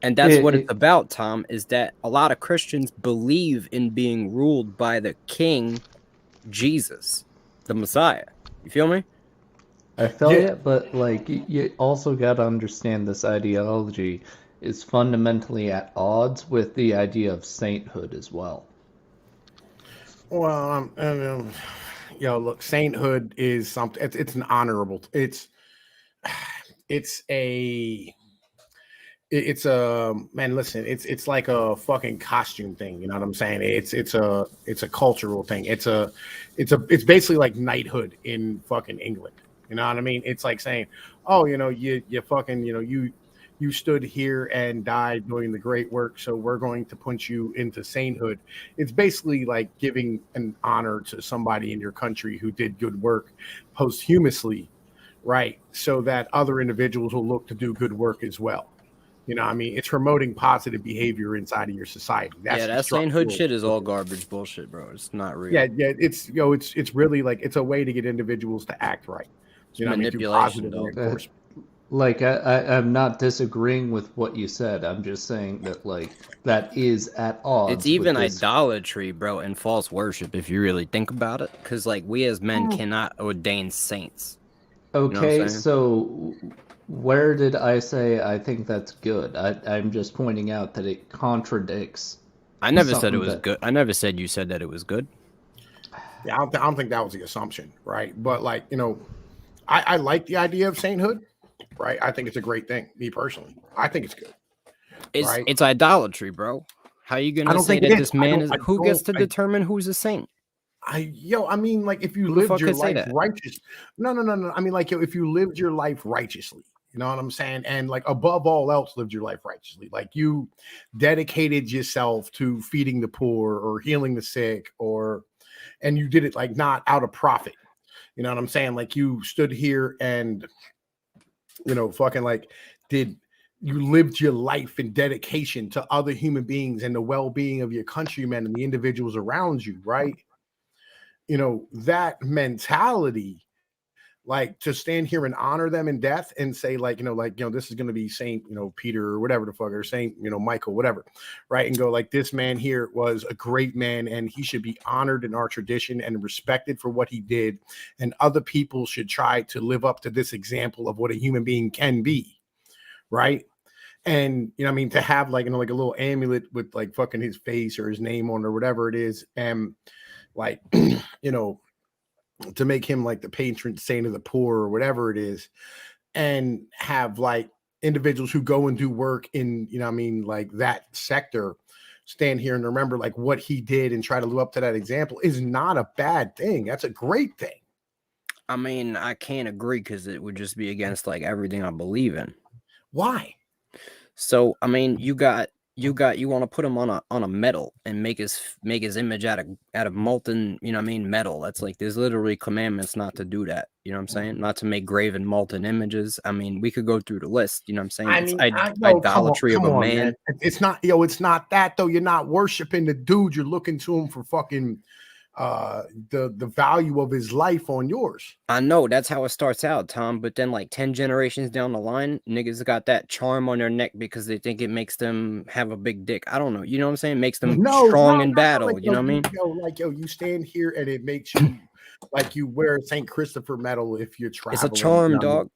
And that's what it's about, Tom, is that a lot of Christians believe in being ruled by the King Jesus, the Messiah. You feel me? I feel it, but like you also got to understand this ideology is fundamentally at odds with the idea of sainthood as well. Well, yo, look, sainthood is something. It's an honorable. It's a man. Listen, it's like a fucking costume thing. You know what I'm saying? It's a cultural thing. It's basically like knighthood in fucking England. You know what I mean? It's like saying, oh, you know, you fucking, you know, you stood here and died doing the great work, so we're going to put you into sainthood. It's basically like giving an honor to somebody in your country who did good work posthumously, right? So that other individuals will look to do good work as well. You know what I mean? It's promoting positive behavior inside of your society. That's that sainthood shit is all garbage bullshit, bro. It's not real. Yeah, it's it's really like it's a way to get individuals to act right. You know, manipulation, like I'm not disagreeing with what you said. I'm just saying that like that is at odds. It's even idolatry, bro, and false worship if you really think about it. Because like we as men cannot ordain saints. Okay, you know so where did I say I think that's good? I'm just pointing out that it contradicts. I never said it was good. I never said you said that it was good. Yeah, I don't think that was the assumption, right? But like, you know, I like the idea of sainthood, right? I think it's a great thing. Me personally, I think it's good. It's idolatry, bro. How are you gonna say that this man is? Who gets to determine who's a saint? I mean, like if you lived your life righteous, no. I mean, like if you lived your life righteously, you know what I'm saying, and like above all else, lived your life righteously. Like you dedicated yourself to feeding the poor or healing the sick, and you did it like not out of profit. You know what I'm saying? Like you stood here and, you know, fucking like you lived your life in dedication to other human beings and the well-being of your countrymen and the individuals around you, right? You know, that mentality, like to stand here and honor them in death and say like, this is going to be Saint, you know, Peter or whatever the fuck, or Saint, you know, Michael, whatever. Right. And go like, this man here was a great man and he should be honored in our tradition and respected for what he did. And other people should try to live up to this example of what a human being can be. right? And you know, what I mean, to have like, you know, like a little amulet with like fucking his face or his name on or whatever it is, and like, you know, to make him like the patron saint of the poor or whatever it is, and have like individuals who go and do work in, you know, what I mean, like that sector, stand here and remember like what he did and try to live up to that example is not a bad thing. That's a great thing. I mean, I can't agree because it would just be against like everything I believe in. Why? So I mean, you want to put him on a metal and make his image out of molten, you know what I mean, metal. That's like, there's literally commandments not to do that. You know what I'm saying? Not to make graven molten images. I mean, we could go through the list. You know what I'm saying? I It's mean, idolatry come of a on, man. It's not, yo, it's not that though. You're not worshiping the dude. You're looking to him for fucking the value of his life on yours. I know that's how it starts out, Tom, but then like 10 generations down the line, niggas got that charm on their neck because they think it makes them have a big dick. I don't know. You know what I'm saying? It makes them strong in battle. Like, you know what I mean? You stand here and it makes you like you wear a St. Christopher medal if you're traveling. It's a charm, dog.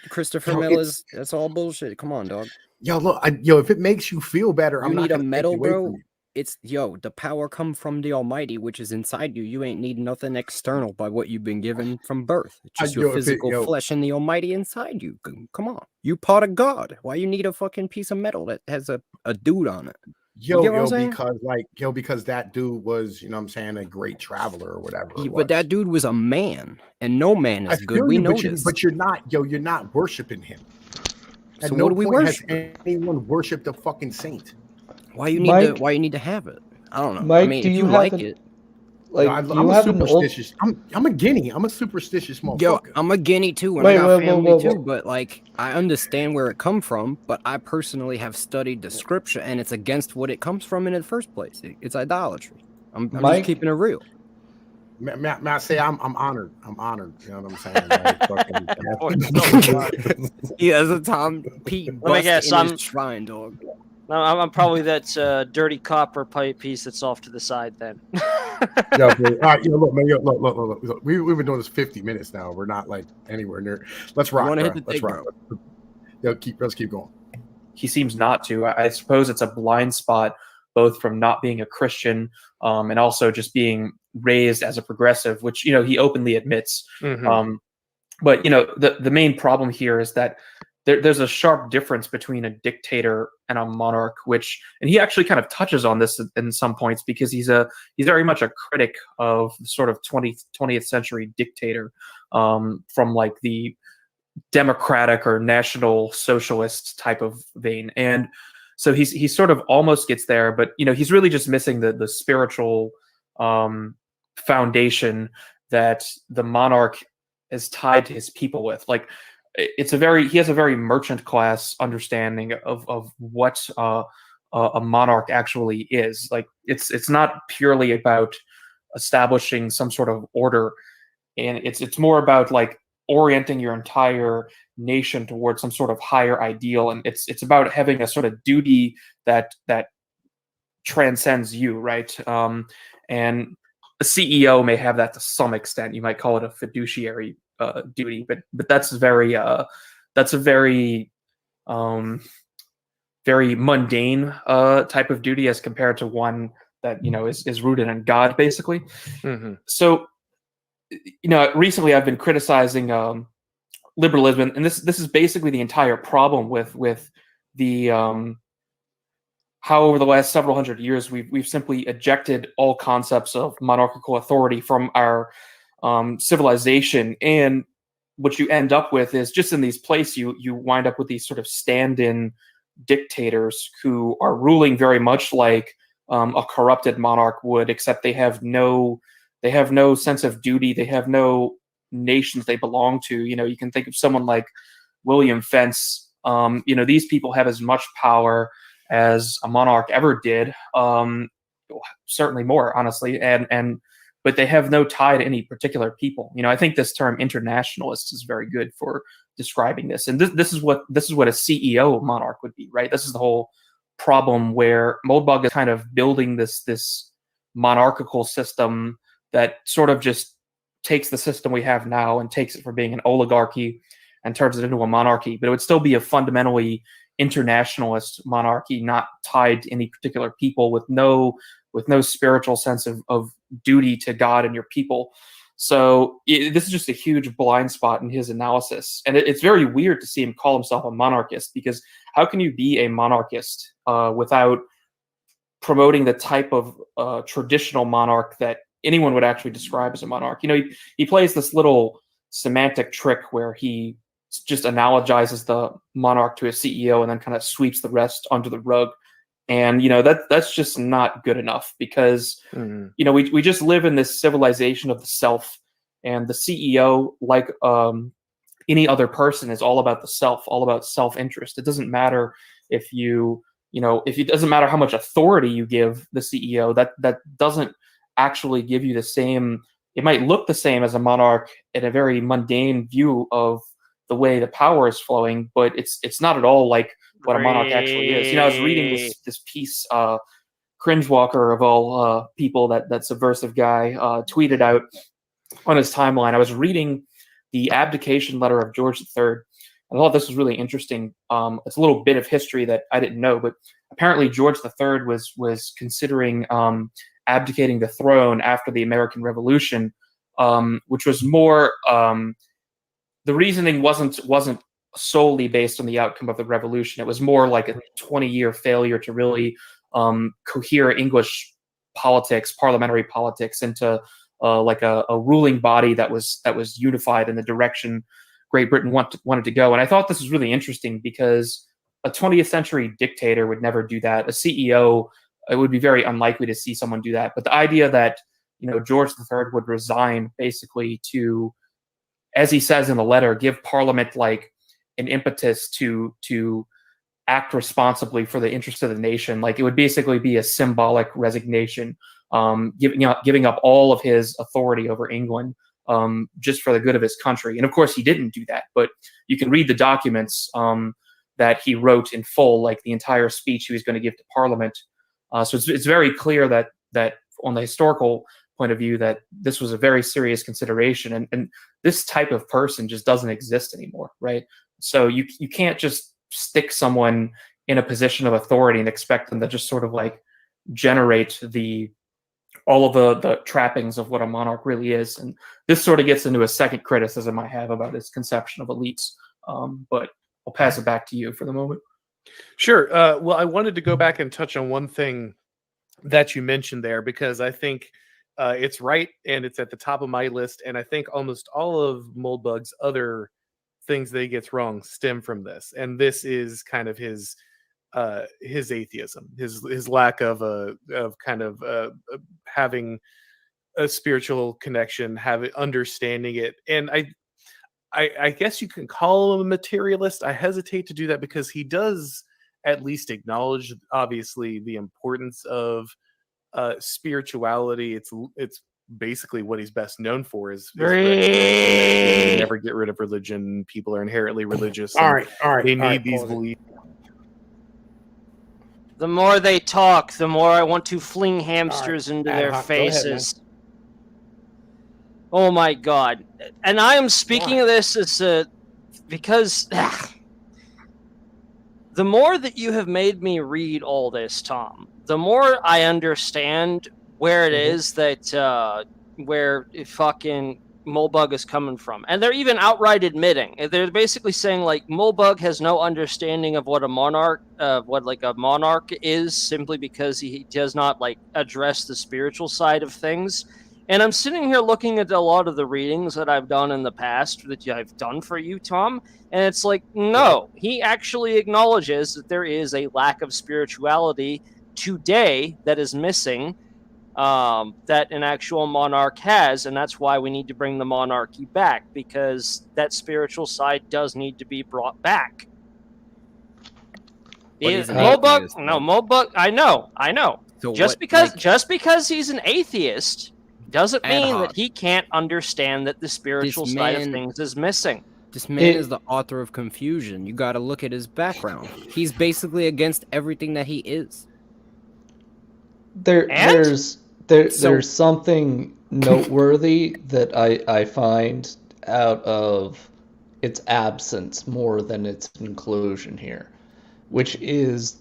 Christopher medal that's all bullshit. Come on, dog. Yo, look, if it makes you feel better, You I'm need not a medal, bro. You. It's the power come from the Almighty, which is inside you. You ain't need nothing external by what you've been given from birth. It's just your physical flesh and the Almighty inside you. Come on, you part of God. Why you need a fucking piece of metal that has a dude on it? Because that dude was, you know what I'm saying, a great traveler or whatever. But that dude was a man, and no man is good. We know this. But you're not worshiping him. So what do we worship? Has anyone worshipped a fucking saint? Why you need to have it? I don't know. Mike, I mean, if you like it. Like, I'm a superstitious. I'm a guinea. I'm a superstitious motherfucker. Yo, I'm a guinea too, and I got family too. But like, I understand where it come from. But I personally have studied the scripture, and it's against what it comes from in the first place. It's idolatry. I'm just keeping it real. May I say I'm honored. I'm honored. You know what I'm saying? Yeah, as a Tom Pete. Let me guess. I'm shrine dog. I'm probably that dirty copper pipe piece that's off to the side then. All right, look, man, look. We've been doing this 50 minutes now. We're not like anywhere near. Let's rock. Let's rock. Let's keep going. He seems not to. I suppose it's a blind spot, both from not being a Christian and also just being raised as a progressive, which he openly admits. Mm-hmm. But the main problem here is that there's a sharp difference between a dictator and a monarch, and he actually kind of touches on this in some points because he's very much a critic of sort of 20th century dictator from like the democratic or national socialist type of vein. And so he sort of almost gets there, but he's really just missing the spiritual foundation that the monarch is tied to his people with. Like, he has a very merchant class understanding of what a monarch actually is. Like, it's not purely about establishing some sort of order, and it's more about like orienting your entire nation towards some sort of higher ideal, and it's about having a sort of duty that transcends you, right? And a CEO may have that to some extent. You might call it a fiduciary duty, but that's a very very mundane type of duty as compared to one that is rooted in God, basically. Mm-hmm. So recently I've been criticizing liberalism, and this is basically the entire problem with the how over the last several hundred years we've simply ejected all concepts of monarchical authority from our civilization. And what you end up with is just in these places you wind up with these sort of stand-in dictators who are ruling very much like a corrupted monarch would, except they have no sense of duty. They have no nations they belong to. You can think of someone like William Fence. These people have as much power as a monarch ever did, certainly more, honestly, but they have no tie to any particular people. I think this term internationalist is very good for describing this. And this is what a CEO monarch would be, right? This is the whole problem where Moldbug is kind of building this monarchical system that sort of just takes the system we have now and takes it from being an oligarchy and turns it into a monarchy, but it would still be a fundamentally internationalist monarchy, not tied to any particular people, with no spiritual sense of duty to God and your people. So this is just a huge blind spot in his analysis, and it's very weird to see him call himself a monarchist, because how can you be a monarchist without promoting the type of traditional monarch that anyone would actually describe as a monarch? You know, he plays this little semantic trick where he just analogizes the monarch to a CEO and then kind of sweeps the rest under the rug. And, you know, that's just not good enough, because, you know, we just live in this civilization of the self, and the CEO, like any other person, is all about the self, all about self-interest. It doesn't matter if it doesn't matter how much authority you give the CEO, that doesn't actually give you the same, it might look the same as a monarch in a very mundane view of the way the power is flowing, but it's not at all like what a monarch actually is. You know, I was reading this piece, Cringewalker of all people, that subversive guy, tweeted out on his timeline. I was reading the abdication letter of George III. I thought this was really interesting. It's a little bit of history that I didn't know, but apparently George III was considering abdicating the throne after the American Revolution, which was more, the reasoning wasn't solely based on the outcome of the revolution. It was more like a 20-year failure to really cohere English politics, parliamentary politics, into like a ruling body that was unified in the direction Great Britain wanted to go. And I thought this was really interesting, because a 20th century dictator would never do that. A CEO, it would be very unlikely to see someone do that. But the idea that, you know, George III would resign basically to, as he says in the letter, give Parliament like an impetus to act responsibly for the interest of the nation. Like, it would basically be a symbolic resignation, giving up all of his authority over England, just for the good of his country. And of course, he didn't do that. But you can read the documents that he wrote in full, like the entire speech he was going to give to Parliament. So it's very clear that on the historical point of view, that this was a very serious consideration, and this type of person just doesn't exist anymore, right? So you can't just stick someone in a position of authority and expect them to just sort of like generate all of the trappings of what a monarch really is. And this sort of gets into a second criticism I have about his conception of elites. But I'll pass it back to you for the moment. Sure. Well, I wanted to go back and touch on one thing that you mentioned there, because I think it's right, and it's at the top of my list. And I think almost all of Moldbug's other things that he gets wrong stem from this. And this is kind of his atheism, his lack of having a spiritual connection, understanding it. And I guess you can call him a materialist. I hesitate to do that, because he does at least acknowledge, obviously, the importance of spirituality. It's basically what he's best known for, is never get rid of religion. People are inherently religious. All right. They need these beliefs. The more they talk, the more I want to fling hamsters into their faces. Oh my God. And I am speaking of this as because the more that you have made me read all this, Tom, the more I understand where it is that where fucking Moldbug is coming from. And they're even outright admitting. They're basically saying, like, Moldbug has no understanding of what a monarch is, simply because he does not, like, address the spiritual side of things. And I'm sitting here looking at a lot of the readings that I've done in the past, that I've done for you, Tom, and it's like, no, he actually acknowledges that there is a lack of spirituality today that is missing, that an actual monarch has, and that's why we need to bring the monarchy back, because that spiritual side does need to be brought back. Moldbug, I know. So just because he's an atheist doesn't mean that he can't understand that the spiritual side of things is missing. This man is the author of confusion. You got to look at his background. He's basically against everything that he is. There's something noteworthy that I find out of its absence more than its inclusion here, which is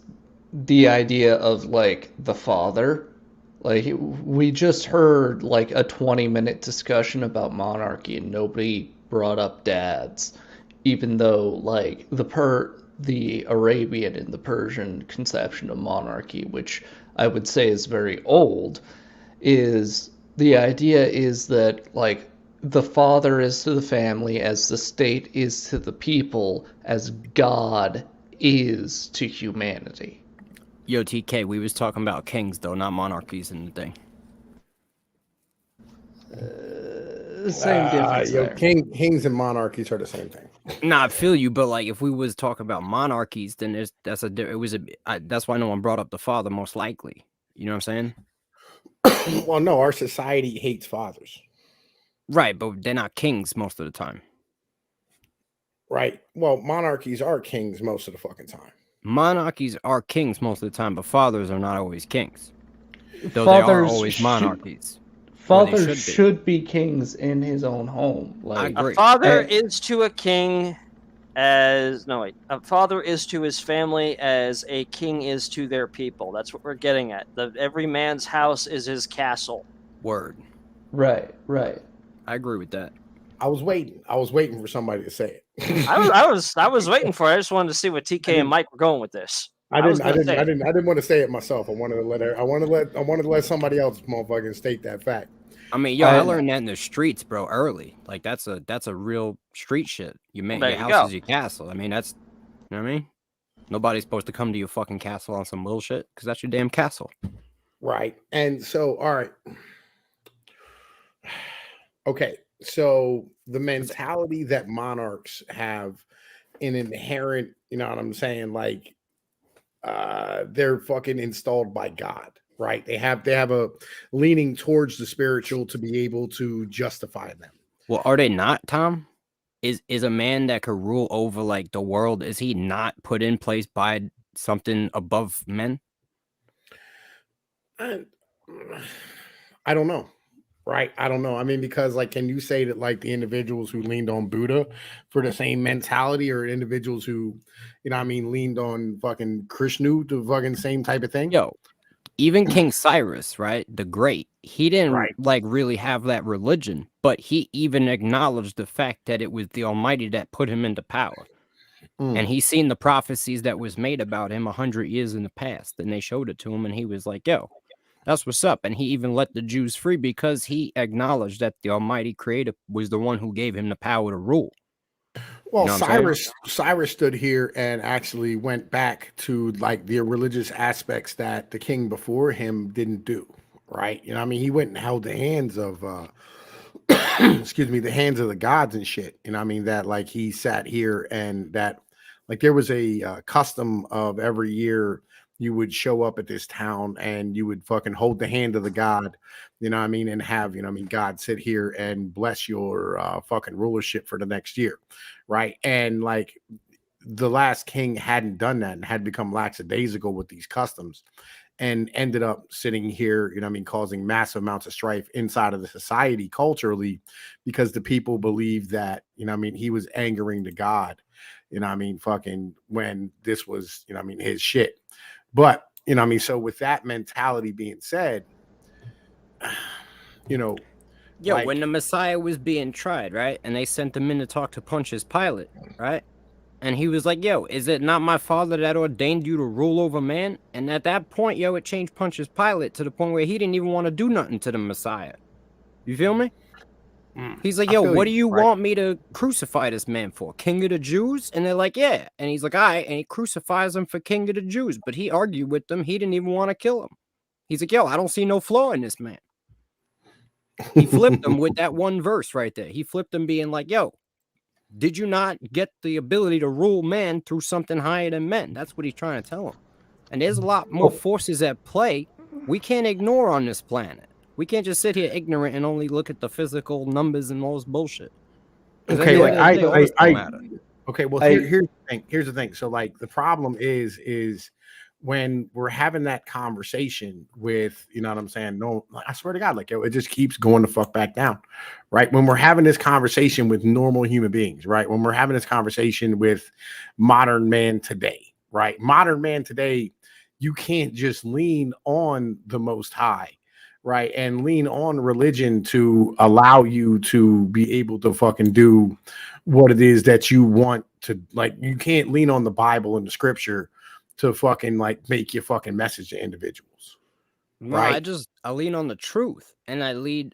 the idea of like the father. Like we just heard like a 20-minute discussion about monarchy and nobody brought up dads, even though like the Arabian and the Persian conception of monarchy, which I would say is very old, is the idea is that like the father is to the family as the state is to the people, as God is to humanity. Yo, TK, we was talking about kings though, not monarchies in the thing. Same difference Yo, there. kings and monarchies are the same thing. Nah, I feel you, but like if we was talking about monarchies, then that's why no one brought up the father most likely. You know what I'm saying? Well, no, our society hates fathers. Right, but they're not kings most of the time. Right. Well, monarchies are kings most of the fucking time. Monarchies are kings most of the time, but fathers are not always kings. Though they are always monarchies. Fathers should be kings in his own home. I Like agree. A father is to a king as a father is to his family as a king is to their people. That's what we're getting at. Every man's house is his castle. Word. Right. I agree with that. I was waiting for somebody to say it. I was waiting for it. I just wanted to see what TK and Mike were going with this. I didn't want to say it myself. I wanted to let somebody else motherfucking state that fact. I mean, yo, I learned that in the streets, bro, early. Like that's a real street shit. Your house is your castle. I mean, that's, you know what I mean? Nobody's supposed to come to your fucking castle on some bullshit because that's your damn castle. Right. And so, all right. Okay. So the mentality that monarchs have an inherent, you know what I'm saying? Like, they're fucking installed by God, right? They have a leaning towards the spiritual to be able to justify them. Well, are they not, Tom? Is a man that could rule over like the world, is he not put in place by something above men? I don't know. Right. I don't know. I mean, because like, can you say that like the individuals who leaned on Buddha for the same mentality, or individuals who, you know what I mean, leaned on fucking Krishna, the fucking same type of thing? Yo, even King Cyrus, right? The Great, he didn't like really have that religion, but he even acknowledged the fact that it was the Almighty that put him into power. And he seen the prophecies that was made about him 100 years in the past, and they showed it to him, and he was like, yo, that's what's up. And he even let the Jews free because he acknowledged that the Almighty Creator was the one who gave him the power to rule. Well, you know Cyrus stood here and actually went back to like the religious aspects that the king before him didn't do, right? You know what I mean? He went and held the hands of excuse me, the hands of the gods and shit. You know what I mean? That like he sat here and that like there was a custom of every year you would show up at this town and you would fucking hold the hand of the god, you know what I mean, and have, you know what I mean, God sit here and bless your fucking rulership for the next year, right? And like the last king hadn't done that and had become lackadaisical with these customs and ended up sitting here, you know what I mean, causing massive amounts of strife inside of the society culturally because the people believed that, you know what I mean, he was angering the god, you know what I mean, fucking when this was, you know what I mean, his shit. But, you know what I mean? So with that mentality being said, you know. Yo, like, when the Messiah was being tried, right? And they sent him in to talk to Pontius Pilate, right? And he was like, yo, is it not my father that ordained you to rule over man? And at that point, yo, it changed Pontius Pilate to the point where he didn't even want to do nothing to the Messiah. You feel me? He's like, yo, what do you want me to crucify this man for? King of the Jews? And they're like, yeah. And he's like, all right. And he crucifies him for king of the Jews. But he argued with them. He didn't even want to kill him. He's like, yo, I don't see no flaw in this man. He flipped him with that one verse right there. He flipped him being like, yo, did you not get the ability to rule man through something higher than men? That's what he's trying to tell him. And there's a lot more forces at play we can't ignore on this planet. We can't just sit here ignorant and only look at the physical numbers and all this bullshit. Okay, like okay, well, here's the thing. So like the problem is when we're having that conversation with, you know what I'm saying? No, I swear to God, like it just keeps going the fuck back down, right? When we're having this conversation with normal human beings, right? When we're having this conversation with modern man today, right? Modern man today, you can't just lean on the Most High, right? And lean on religion to allow you to be able to fucking do what it is that you want to. Like, you can't lean on the Bible and the scripture to fucking like make your fucking message to individuals. No, Right. I lean on the truth, and I lean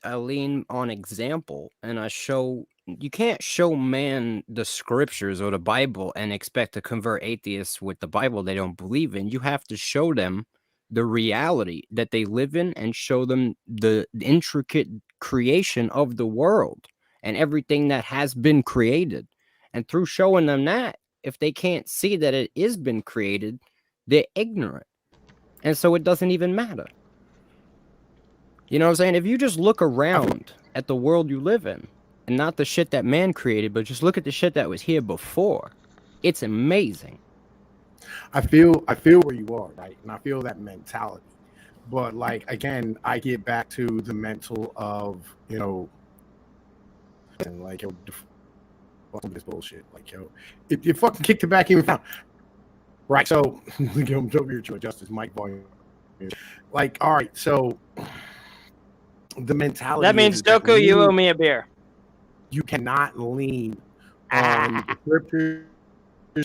on example, and I show you can't show man the scriptures or the Bible and expect to convert atheists with the Bible they don't believe in. You have to show them the reality that they live in and show them the intricate creation of the world and everything that has been created. And through showing them that, if they can't see that it is been created, they're ignorant. And so it doesn't even matter. You know what I'm saying? If you just look around at the world you live in, and not the shit that man created, but just look at the shit that was here before, it's amazing. I feel where you are, right? And I feel that mentality. But like, again, I get back to the mental of, you know, and like, yo, this bullshit. Like, yo, if you fucking kicked it back even down. Right. So I'm joking to adjust his mic volume. Like, all right, so the mentality That means, Doku, you owe me a beer. You cannot lean on the scriptures,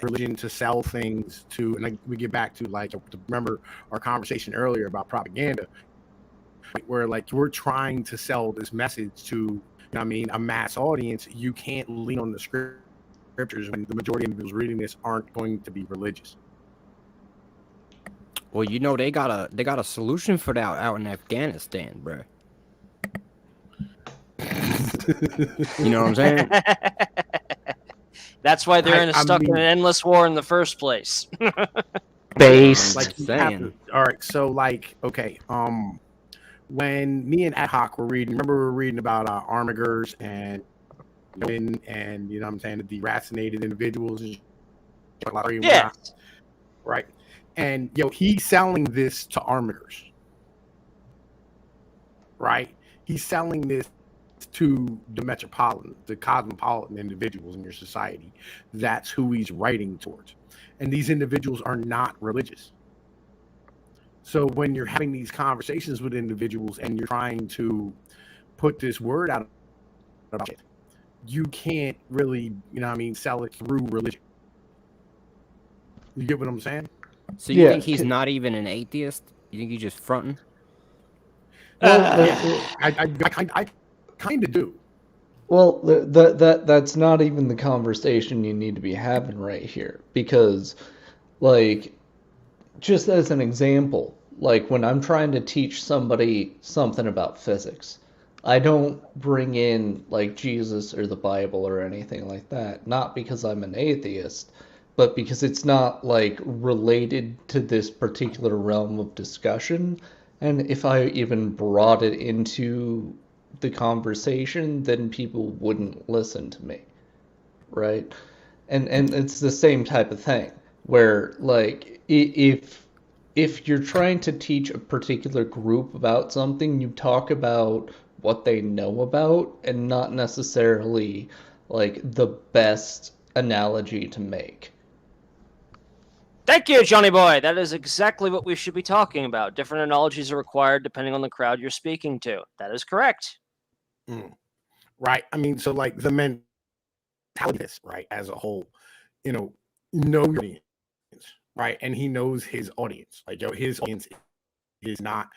religion to sell things to, and like we get back to like, remember our conversation earlier about propaganda, where like we're trying to sell this message to, you know, I mean, a mass audience. You can't lean on the scriptures when the majority of individuals reading this aren't going to be religious. Well, you know, they got a solution for that out in Afghanistan, bro. You know what I'm saying? That's why they're stuck in an endless war in the first place. Based. Like, all right, so like, okay, when me and Ad Hoc were reading, remember we were reading about armigers and you know what I'm saying, the deracinated individuals. Yeah. Right. And yo, he's selling this to armigers. Right? He's selling this to the cosmopolitan individuals in your society. That's who he's writing towards. And these individuals are not religious. So when you're having these conversations with individuals and you're trying to put this word out about it, you can't really, you know what I mean, sell it through religion. You get what I'm saying? So you think he's not even an atheist? You think he's just fronting? Well, I kind of do. Well, that's not even the conversation you need to be having right here, because, like, just as an example, like when I'm trying to teach somebody something about physics, I don't bring in like Jesus or the Bible or anything like that, not because I'm an atheist, but because it's not like related to this particular realm of discussion. And if I even brought it into the conversation, then people wouldn't listen to me, right? And it's the same type of thing where, like, if you're trying to teach a particular group about something, you talk about what they know about and not necessarily like the best analogy to make. Thank you, Johnny boy. That is exactly what we should be talking about. Different analogies are required depending on the crowd you're speaking to. That is correct. Right. I mean, so like the mentality, right, as a whole, you know your audience, right? And he knows his audience. Like, yo, his audience is not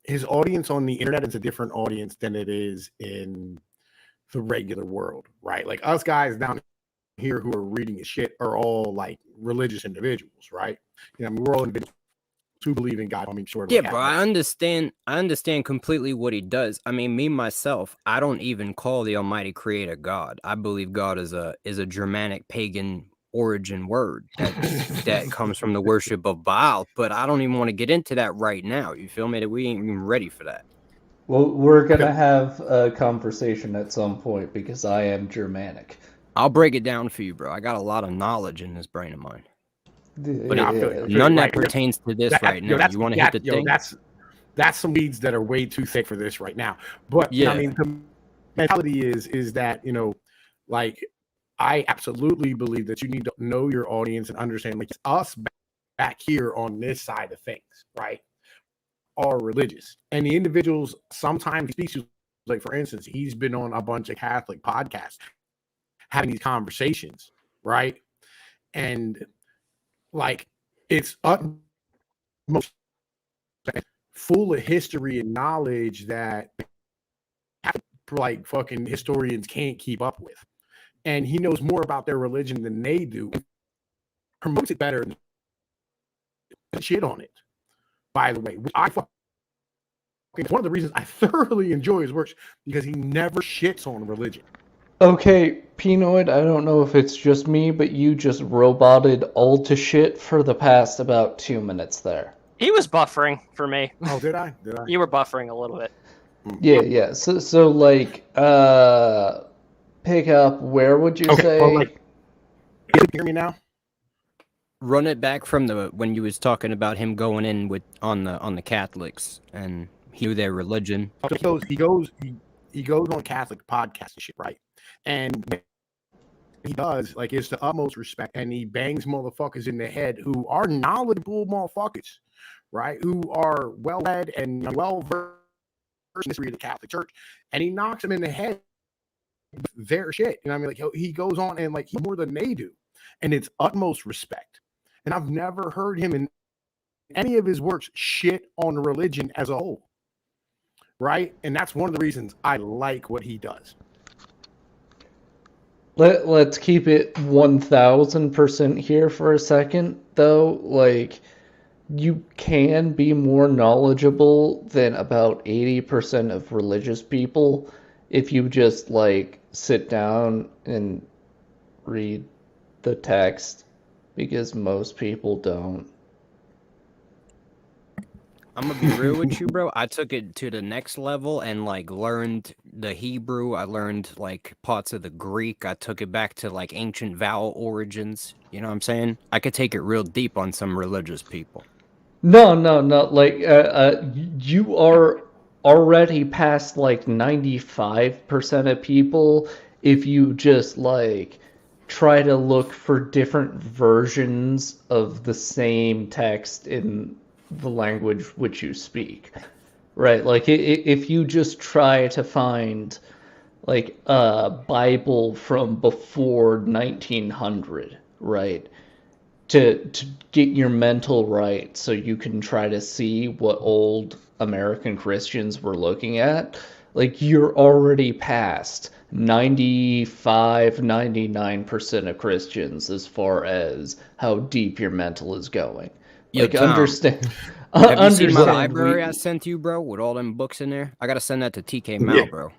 his audience on the internet is a different audience than it is in the regular world, right? Like us guys down here who are reading his shit are all like religious individuals, right? You know, I mean, we're all individuals who believe in God. I mean, sure. Yeah, bro, I understand completely what he does. I mean, me myself, I don't even call the Almighty Creator God. I believe God is a Germanic pagan origin word that comes from the worship of Baal. But I don't even want to get into that right now. You feel me? That we ain't even ready for that. Well, we're gonna have a conversation at some point because I am Germanic. I'll break it down for you, bro. I got a lot of knowledge in this brain of mine. But none that pertains to this right now. You want to hit the thing? That's some weeds that are way too thick for this right now. But yeah, I mean, mentality is that, you know, like, I absolutely believe that you need to know your audience and understand, like, us back here on this side of things, right, are religious. And the individuals sometimes he speaks to, like, for instance, he's been on a bunch of Catholic podcasts having these conversations, right? And like, it's utmost full of history and knowledge that like fucking historians can't keep up with. And he knows more about their religion than they do. Promotes it better than shit on it. By the way, it's one of the reasons I thoroughly enjoy his works, because he never shits on religion. Okay, Pinoid, I don't know if it's just me, but you just roboted all to shit for the past about 2 minutes there. He was buffering for me. Oh, did I? You were buffering a little bit. Yeah. So like, pick up. Where would you say? Well, like, can you hear me now? Run it back from the when you was talking about him going in with on the Catholics and he knew their religion. He goes on Catholic podcasts and shit, right? And he does, like, it's the utmost respect, and he bangs motherfuckers in the head who are knowledgeable motherfuckers, right? Who are well read and well versed in the history of the Catholic Church, and he knocks them in the head with their shit. You know what I mean? Like, he goes on and, like, he's more than they do, and it's utmost respect. And I've never heard him in any of his works shit on religion as a whole, right? And that's one of the reasons I like what he does. Let's keep it 1000% here for a second, though. Like, you can be more knowledgeable than about 80% of religious people if you just, like, sit down and read the text, because most people don't. I'm gonna be real with you, bro. I took it to the next level and like learned the Hebrew. I learned like parts of the Greek. I took it back to like ancient vowel origins. You know what I'm saying? I could take it real deep on some religious people. No. Like, you are already past like 95% of people if you just like try to look for different versions of the same text in the language which you speak, right? Like, if you just try to find like a Bible from before 1900, right, to get your mental right, so you can try to see what old American Christians were looking at, like, you're already past 99% of Christians as far as how deep your mental is going. Yo, Like, Tom, understand. Have you seen my understand library I sent you, bro, with all them books in there? I gotta send that to Tkmao, Yeah. bro.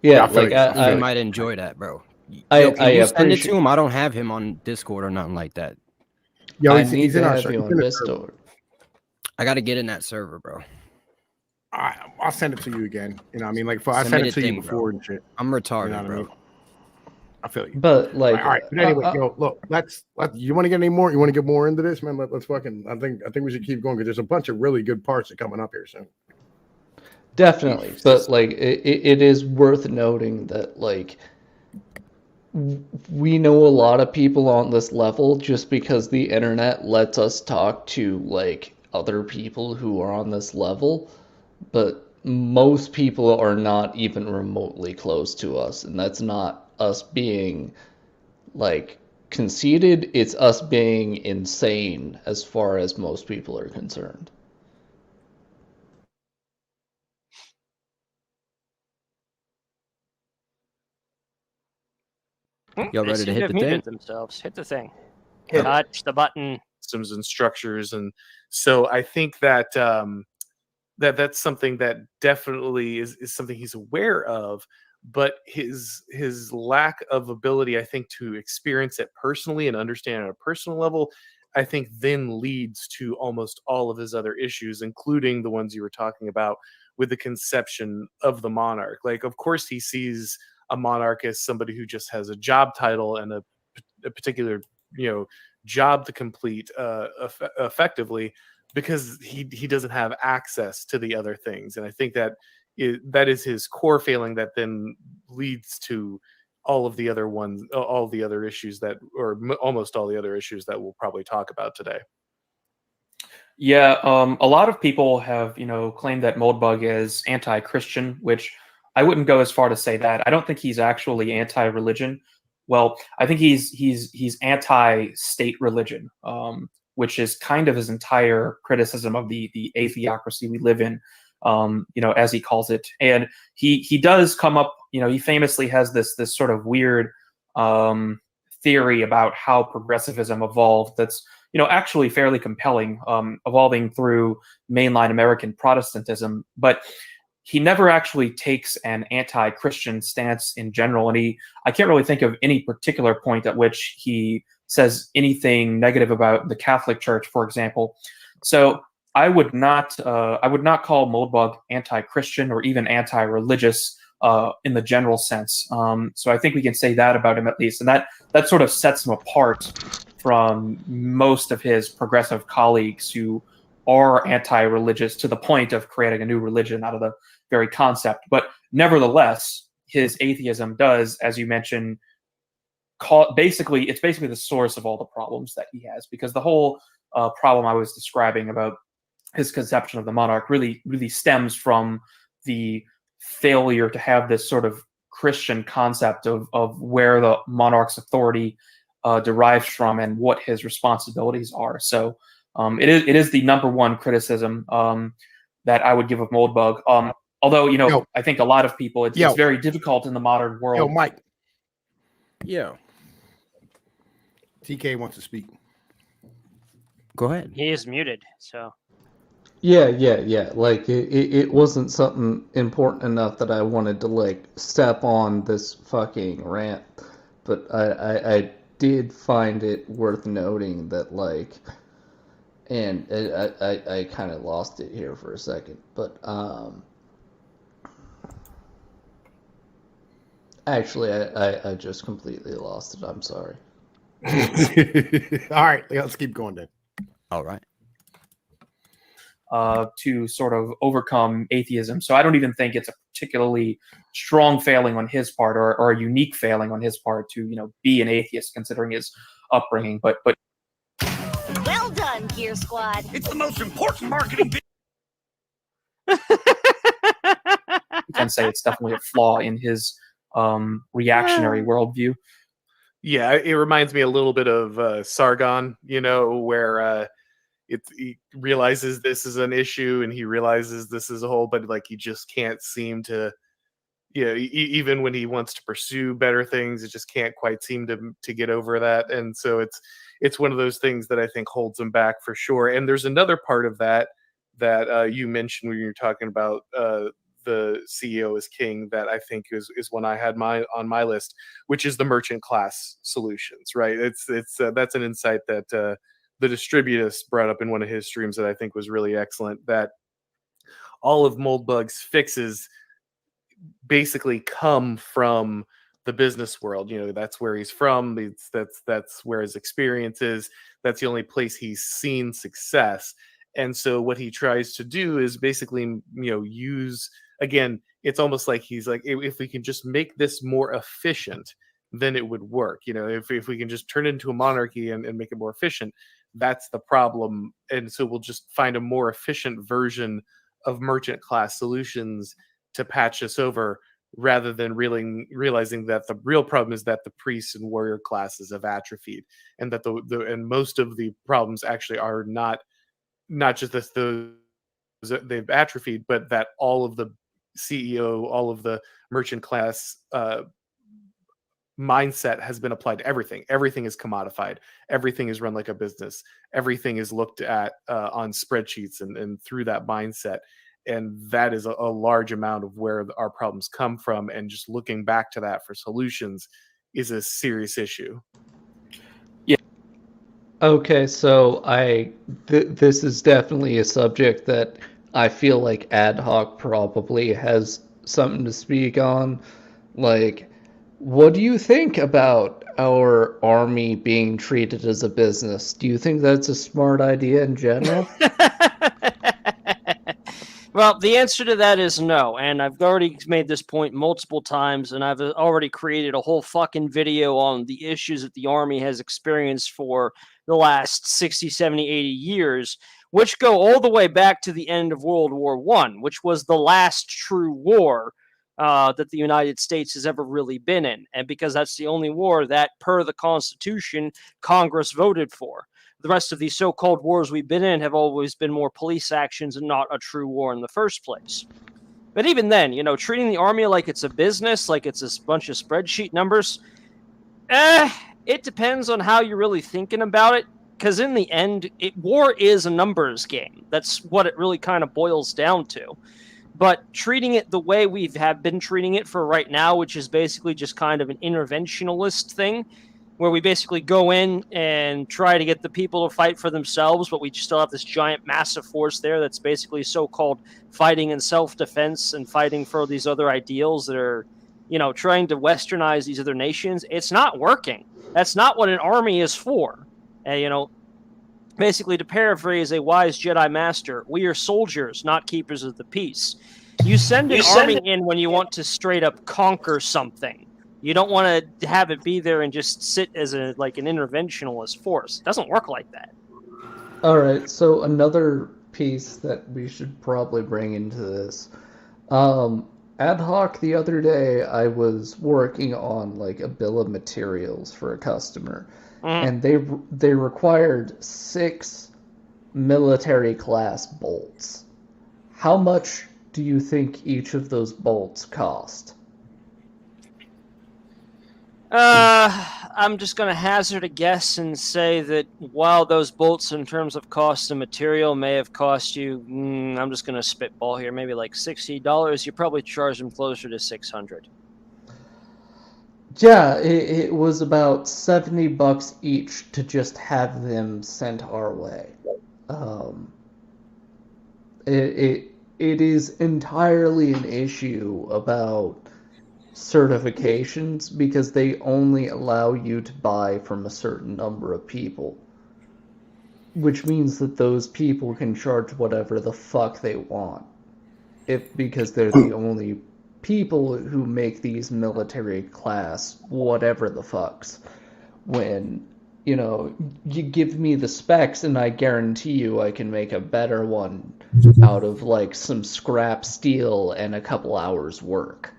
Yeah, I feel like you. I He feel might enjoy that, bro. I Yo, can you send it to appreciate. him? I don't have him on Discord or nothing like that. Yo, I he's need in to our have server. you He's on in the Discord. I gotta get in that server, bro. I'll send it to you again. You know what I mean? Like, I Send sent me it the to you thing, before bro. and shit. I'm retarded, You know what bro. I mean? I feel you. But like, All right. But anyway, yo, look, let's you want to get any more? You want to get more into this, man? Let's fucking. I think we should keep going, because there's a bunch of really good parts that coming up here soon. definitely. But like, it is worth noting that like we know a lot of people on this level just because the internet lets us talk to like other people who are on this level, but most people are not even remotely close to us, and that's not us being like conceited, it's us being insane as far as most people are concerned. Y'all They ready to seem hit have the muted thing? themselves. Hit the thing. Yeah. Touch the button. Systems and structures, and so I think that that's something that definitely is something he's aware of, but his lack of ability, I think, to experience it personally and understand at a personal level, I think then leads to almost all of his other issues, including the ones you were talking about with the conception of the monarch. Like, of course, he sees a monarch as somebody who just has a job title and a particular, job to complete effectively, because he doesn't have access to the other things. And I think that that is his core failing that then leads to all of the other ones, all the other issues that, or almost all the other issues that we'll probably talk about today. Yeah, a lot of people have, claimed that Moldbug is anti-Christian, which I wouldn't go as far to say that. I don't think he's actually anti-religion. Well, I think he's anti-state religion, which is kind of his entire criticism of the atheocracy we live in, as he calls it. And he does come up, he famously has this sort of weird theory about how progressivism evolved. That's actually fairly compelling, evolving through mainline American Protestantism, but he never actually takes an anti-Christian stance in general, and I can't really think of any particular point at which he says anything negative about the Catholic Church, for example. So I would not call Moldbug anti-Christian or even anti-religious in the general sense. So I think we can say that about him at least, and that sort of sets him apart from most of his progressive colleagues who are anti-religious to the point of creating a new religion out of the very concept. But nevertheless, his atheism does, as you mentioned, it's basically the source of all the problems that he has, because the whole problem I was describing about his conception of the monarch really stems from the failure to have this sort of Christian concept of where the monarch's authority derives from and what his responsibilities are. So it is the number one criticism that I would give of Moldbug. Although I think a lot of people, it's very difficult in the modern world. Yo, Mike. Yeah. TK wants to speak. Go ahead. He is muted, so. Yeah. Like it wasn't something important enough that I wanted to like step on this fucking rant, but I did find it worth noting that like, and I kind of lost it here for a second, but actually I just completely lost it. I'm sorry. All right, let's keep going then. All right. To sort of overcome atheism. So I don't even think it's a particularly strong failing on his part or a unique failing on his part to, be an atheist considering his upbringing. But well done, Gear Squad. It's the most important marketing. You can say it's definitely a flaw in his reactionary worldview. Yeah, it reminds me a little bit of Sargon, where he realizes this is an issue and he realizes this is a whole, but like he just can't seem to, even when he wants to pursue better things, it just can't quite seem to get over that. And so it's one of those things that I think holds him back for sure. And there's another part of that you mentioned when you're talking about the CEO is king that I think is one I had on my list, which is the merchant class solutions, right? It's that's an insight that the Distributus brought up in one of his streams that I think was really excellent, that all of Moldbug's fixes basically come from the business world. That's where he's from. That's where his experience is. That's the only place he's seen success. And so what he tries to do is basically, use, again, it's almost like he's like, if we can just make this more efficient, then it would work. If we can just turn it into a monarchy and make it more efficient, that's the problem. And so we'll just find a more efficient version of merchant class solutions to patch us over, rather than realizing that the real problem is that the priests and warrior classes have atrophied, and that and most of the problems actually are not just those they've atrophied, but that all of the CEO, all of the merchant class mindset has been applied to everything. Everything is commodified. Everything is run like a business. Everything is looked at on spreadsheets and through that mindset. And that is a large amount of where our problems come from. And just looking back to that for solutions is a serious issue. Yeah. Okay, so this is definitely a subject that I feel like Ad Hoc probably has something to speak on. Like, what do you think about our army being treated as a business? Do you think that's a smart idea in general? Well, the answer to that is no, and I've already made this point multiple times, and I've already created a whole fucking video on the issues that the Army has experienced for the last 60, 70, 80 years, which go all the way back to the end of World War One, which was the last true war that the United States has ever really been in, and because that's the only war that, per the Constitution, Congress voted for. The rest of these so-called wars we've been in have always been more police actions and not a true war in the first place. But even then, treating the Army like it's a business, like it's a bunch of spreadsheet numbers, it depends on how you're really thinking about it. Because in the end, war is a numbers game. That's what it really kind of boils down to. But treating it the way we have been treating it for right now, which is basically just kind of an interventionalist thing, where we basically go in and try to get the people to fight for themselves, but we still have this giant massive force there that's basically so-called fighting in self-defense and fighting for these other ideals that are, trying to westernize these other nations. It's not working. That's not what an army is for. Basically, to paraphrase a wise Jedi master, we are soldiers, not keepers of the peace. You send an army in when you want to straight up conquer something. You don't want to have it be there and just sit as an interventionalist force. It doesn't work like that. All right, so another piece that we should probably bring into this. Ad hoc the other day, I was working on a bill of materials for a customer, and they required 6 military class bolts. How much do you think each of those bolts cost? I'm just going to hazard a guess and say that while those bolts in terms of cost and material may have cost you, I'm just going to spitball here, maybe like $60, you probably charge them closer to $600. Yeah, it was about $70 each to just have them sent our way. It is entirely an issue about certifications because they only allow you to buy from a certain number of people, which means that those people can charge whatever the fuck they want, because they're the only people who make these military class whatever the fucks. When you give me the specs and I guarantee you I can make a better one out of some scrap steel and a couple hours work.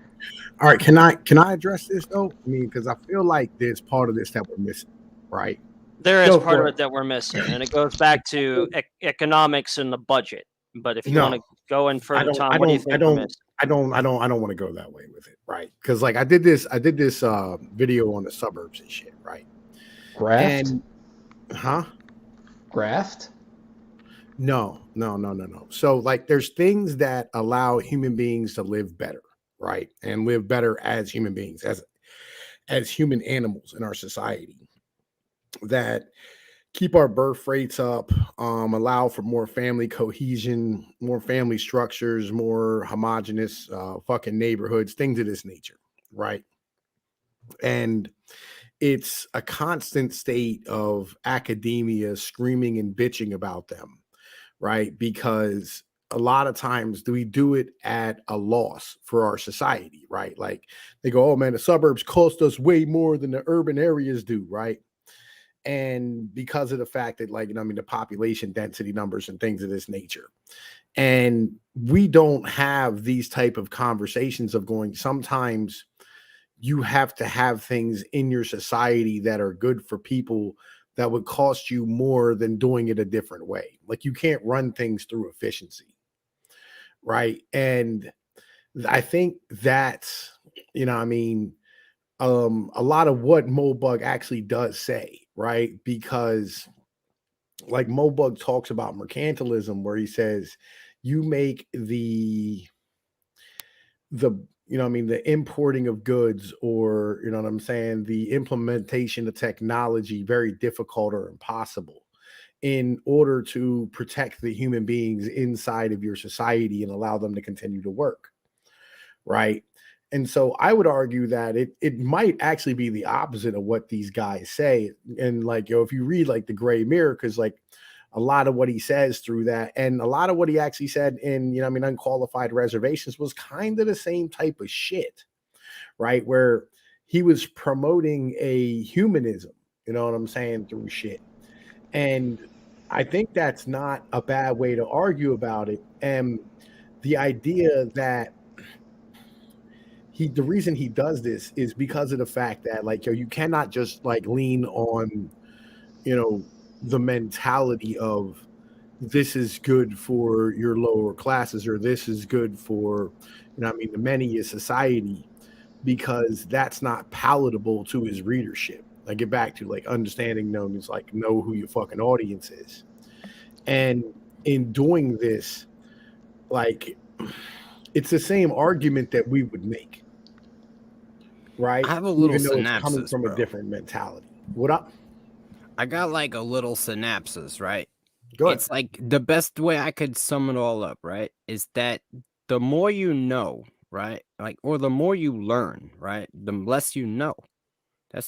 All right, can I address this though? I mean, because I feel like there's part of this that we're missing, right? There is part of it that we're missing, and it goes back to economics and the budget. But if you want to go in further, Tom, what do you think we're missing? I don't want to go that way with it, right? Because I did this video on the suburbs and shit, right? Graft? Graft? No. So there's things that allow human beings to live better, right? And live better as human beings, as human animals in our society, that keep our birth rates up, allow for more family cohesion, more family structures, more homogenous fucking neighborhoods, things of this nature, right? And it's a constant state of academia screaming and bitching about them, right? Because a lot of times we do it at a loss for our society, right? They go, oh man, the suburbs cost us way more than the urban areas do, right? And because of the fact that the population density numbers and things of this nature. And we don't have these type of conversations of going, sometimes you have to have things in your society that are good for people that would cost you more than doing it a different way. You can't run things through efficiency. Right. And I think that's, a lot of what Moldbug actually does say, right? Because Moldbug talks about mercantilism, where he says you make the importing of goods, or, the implementation of technology very difficult or impossible in order to protect the human beings inside of your society and allow them to continue to work. Right. And so I would argue that it might actually be the opposite of what these guys say. And if you read the Gray Mirror, because a lot of what he says through that, and a lot of what he actually said in, unqualified reservations was kind of the same type of shit, right? Where he was promoting a humanism, you know what I'm saying, through shit. And I think that's not a bad way to argue about it. And the idea that the reason he does this is because of the fact that, like, you cannot just like lean on, the mentality of this is good for your lower classes, or this is good for, the many of society, because that's not palatable to his readership. I get back to like understanding known is like know who your fucking audience is. And in doing this, like, it's the same argument that we would make, right? I have a little Even though it's coming synopsis, from bro. a different mentality. What up? I got like a little synopsis, right? Go ahead. It's like the best way I could sum it all up, right? Is that the more you know, right? Like, or the more you learn, right? The less you know.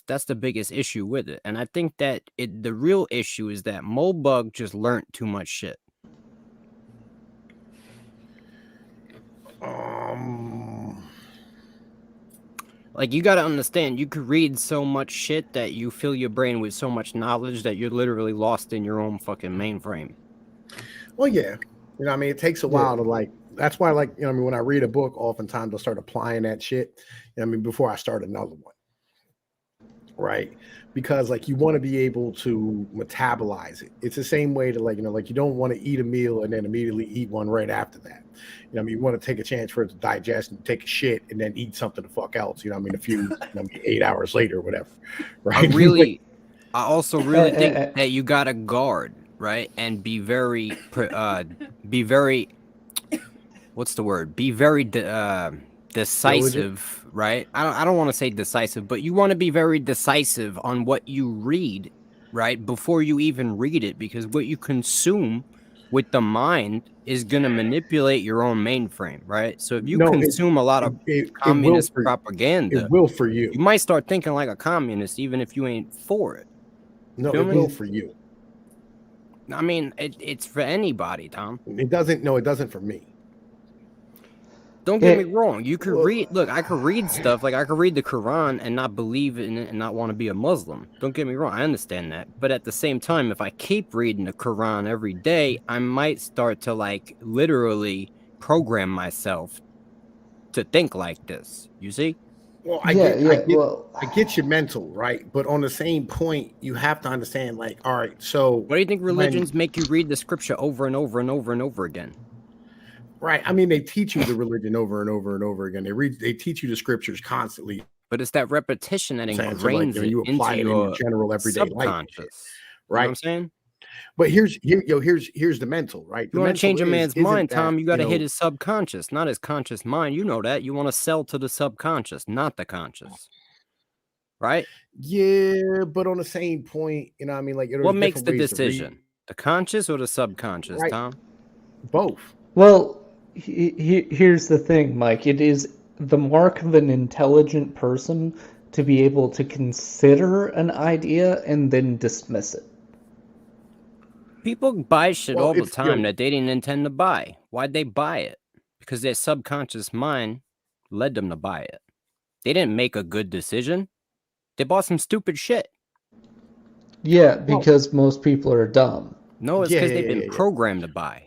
That's the biggest issue with it. And I think that the real issue is that Moldbug just learned too much shit. Like, you got to understand, you could read so much shit that you fill your brain with so much knowledge that you're literally lost in your own fucking mainframe. Well, yeah. It takes a while to like, that's why, like, when I read a book, oftentimes I'll start applying that shit, before I start another one. Right? Because like you want to be able to metabolize it. It's the same way to like, like you don't want to eat a meal and then immediately eat one right after that. You want to take a chance for it to digest and take a shit and then eat something the fuck else. A few 8 hours later or whatever. Right. I also really think that you gotta guard, right? And be very what's the word? Be very decisive, right? I don't want to say decisive, but you want to be very decisive on what you read, right? Before you even read it, because what you consume with the mind is going to manipulate your own mainframe, right? So if you consume a lot of communist propaganda, it will for you. You might start thinking like a communist, even if you ain't for it. No, it will for you. I mean, it's for anybody, Tom. It doesn't for me. Don't get me wrong. You could read. Look, I could read stuff. Like, I could read the Quran and not believe in it and not want to be a Muslim. Don't get me wrong. I understand that. But at the same time, if I keep reading the Quran every day, I might start to, like, literally program myself to think like this. You see? Well, I get your mental, right? But on the same point, you have to understand, like, all right, so what do you think religions make you read the scripture over and over and over and over again? Right. I mean, they teach you the religion over and over and over again. They teach you the scriptures constantly. But it's that repetition that ingrains you apply into it in your general everyday life, right? You know what I'm saying? But here's the mental, right? You want to change a man's mind, Tom, you got to hit his subconscious, not his conscious mind. You know that. You want to sell to the subconscious, not the conscious. Right? Yeah, but on the same point, I mean, like, what makes the decision? The conscious or the subconscious, right. Tom? Both. Well, here's the thing, Mike. It is the mark of an intelligent person to be able to consider an idea and then dismiss it. People buy shit all the time that they didn't intend to buy. Why'd they buy it? Because their subconscious mind led them to buy it. They didn't make a good decision. They bought some stupid shit. Yeah, because most people are dumb. No, it's because they've been programmed to buy.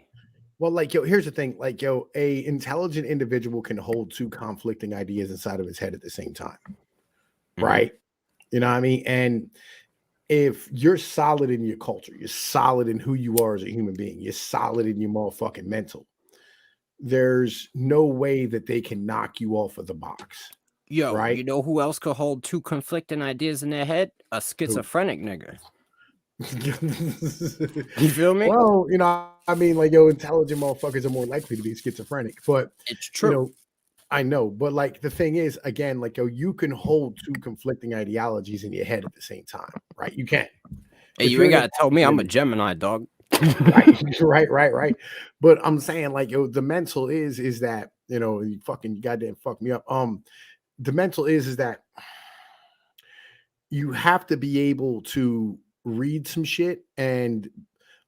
Well, like, here's the thing. Like, a intelligent individual can hold two conflicting ideas inside of his head at the same time. Mm-hmm. Right? You know what I mean? And if you're solid in your culture, you're solid in who you are as a human being, you're solid in your motherfucking mental, there's no way that they can knock you off of the box. Yo, right? You know who else could hold two conflicting ideas in their head? A schizophrenic nigga. You feel me? Well, I mean, like, intelligent motherfuckers are more likely to be schizophrenic, but it's true. I know, but like the thing is, again, like, you can hold two conflicting ideologies in your head at the same time, right? You can. Hey, you ain't gotta tell me I'm a Gemini, dog. right. But I'm saying, like, the mental is that, you fucking goddamn fuck me up. The mental is that you have to be able to read some shit and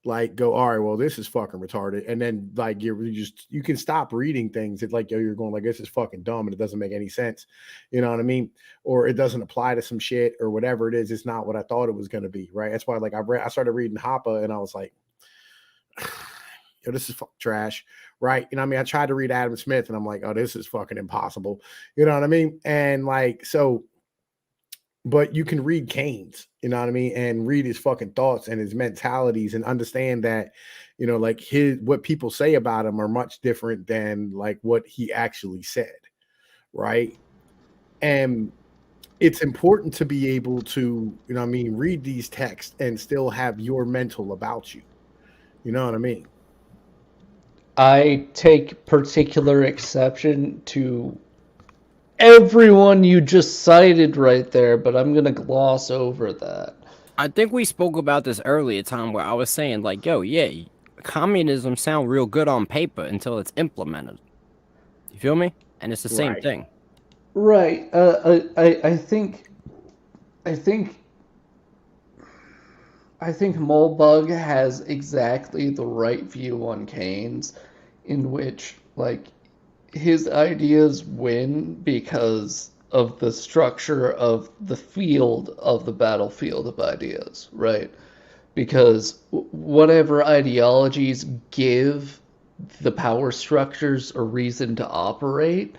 like go, all right, well, this is fucking retarded, and then like you can stop reading things. It's like, yo, you're going like, this is fucking dumb and it doesn't make any sense, you know what I mean? Or it doesn't apply to some shit or whatever it is. It's not what I thought it was going to be, right? That's why like I started reading Hoppa and I was like, yo, this is trash, right? You know what I mean? I tried to read Adam Smith and I'm like, oh, this is fucking impossible, you know what I mean? And like, so, but you can read Keynes, you know what I mean, and read his fucking thoughts and his mentalities and understand that, you know, like what people say about him are much different than like what he actually said, right? And it's important to be able to, you know what I mean, read these texts and still have your mental about you. You know what I mean? I take particular exception to everyone you just cited right there, but I'm gonna gloss over that. I think we spoke about this earlier, Tom, where I was saying like, yo, yeah, communism sound real good on paper until it's implemented. You feel me? And it's the same thing. Right. I think Moldbug has exactly the right view on Keynes, in which like his ideas win because of the structure of the field of the battlefield of ideas, right? Because whatever ideologies give the power structures a reason to operate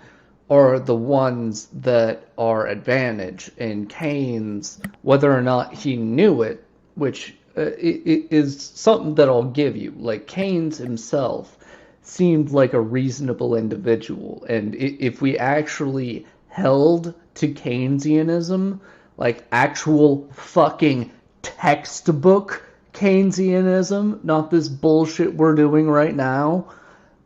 are the ones that are advantage. And Keynes, whether or not he knew it, which is something that I'll give you, like Keynes himself seemed like a reasonable individual. And if we actually held to Keynesianism, like actual fucking textbook Keynesianism, not this bullshit we're doing right now,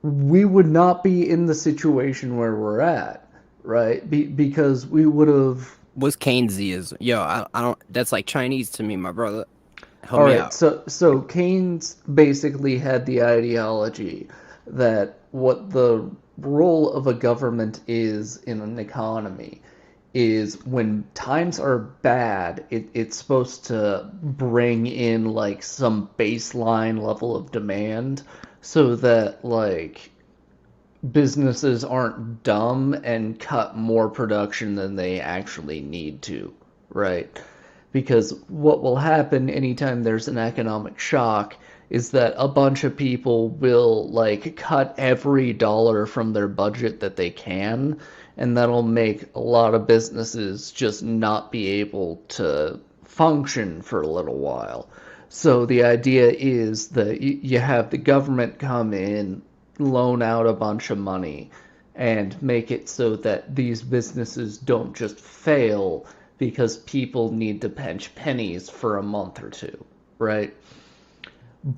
we would not be in the situation where we're at, right? Because we would have... What's Keynesianism? Yo, I don't... That's like Chinese to me, my brother. Help All me right, out. so Keynes basically had the ideology that what the role of a government is in an economy is when times are bad, it's supposed to bring in like some baseline level of demand so that like businesses aren't dumb and cut more production than they actually need to, right? Because what will happen anytime there's an economic shock is that a bunch of people will like cut every dollar from their budget that they can, and that'll make a lot of businesses just not be able to function for a little while. So the idea is that you have the government come in, loan out a bunch of money, and make it so that these businesses don't just fail because people need to pinch pennies for a month or two, right?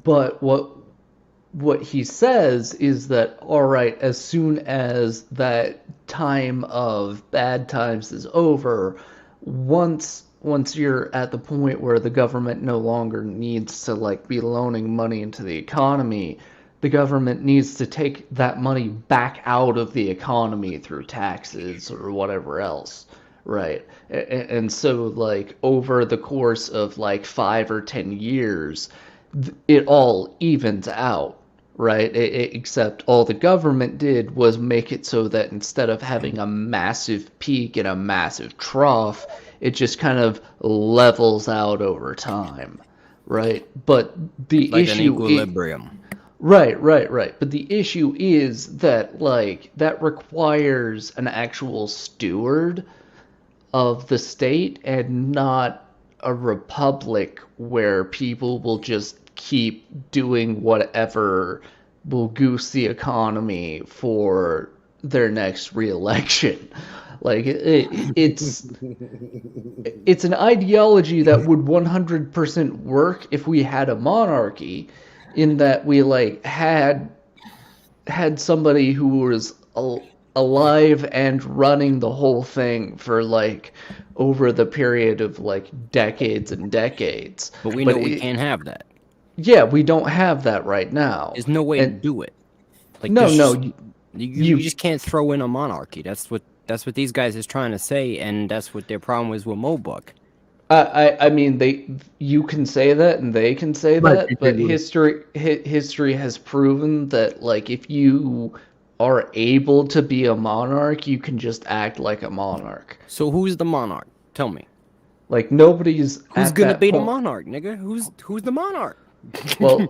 But what he says is that, all right, as soon as that time of bad times is over, once you're at the point where the government no longer needs to like be loaning money into the economy, the government needs to take that money back out of the economy through taxes or whatever else, right? And so like over the course of like 5 or 10 years, it all evens out, right? Except all the government did was make it so that instead of having a massive peak and a massive trough, it just kind of levels out over time, right? But the like issue an equilibrium. Right. But the issue is that like that requires an actual steward of the state and not a republic where people will just keep doing whatever will goose the economy for their next re-election. Like it's an ideology that would 100% work if we had a monarchy, in that we like had somebody who was alive and running the whole thing for like over the period of like decades and decades. But we know we can't have that. Yeah, we don't have that right now. There's no way to do it. Like no, you just can't throw in a monarchy. That's what these guys is trying to say, and that's what their problem is with Moldbug. I mean, you can say that and they can say Right, that, but history has proven that, like, if you are able to be a monarch, you can just act like a monarch. So who's the monarch? Tell me. Like, nobody's Who's at gonna that be the point. monarch, nigga? Who's the monarch? Well, Who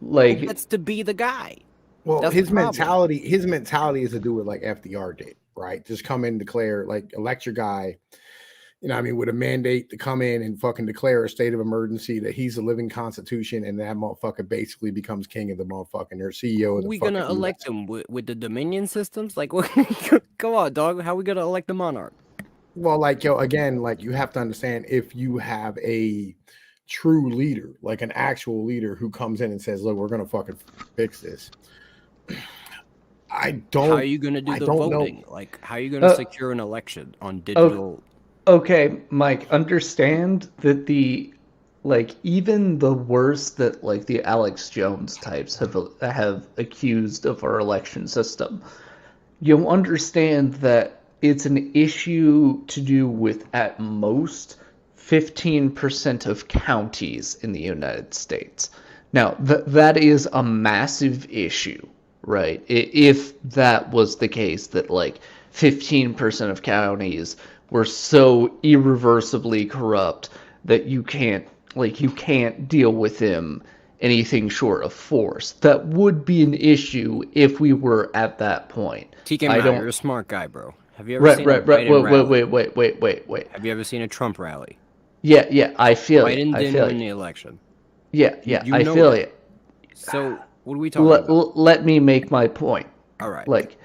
like, gets to be the guy? Well, That's the his problem. mentality is to do it like FDR did, right? Just come in, declare, like, elect your guy, you know what I mean, with a mandate to come in and fucking declare a state of emergency, that he's a living constitution, and that motherfucker basically becomes king of the motherfucking, or CEO of Who the we fucking gonna elect US. him with the Dominion systems? Like, what? Come on, dog. How we gonna elect the monarch? Well, like, yo, again, like, you have to understand, if you have a true leader, like an actual leader who comes in and says, look, we're gonna fucking fix this. How are you gonna do I the don't know. voting? Like, how are you gonna secure an election on digital? Okay, Mike, understand that even the worst that, like, the Alex Jones types have accused of our election system, you'll understand that it's an issue to do with, at most, 15% of counties in the United States. Now, that is a massive issue, right? If that was the case, that, like, 15% of counties were so irreversibly corrupt that you can't deal with them anything short of force. That would be an issue if we were at that point. Tkmao, you're a smart guy, bro. Have you ever seen a Biden rally? Wait. Have you ever seen a Trump rally? Yeah, I feel it. Biden I didn't feel win it. the election. Yeah, You I know feel that. it. So what are we talking about? Let me make my point. All right. Like,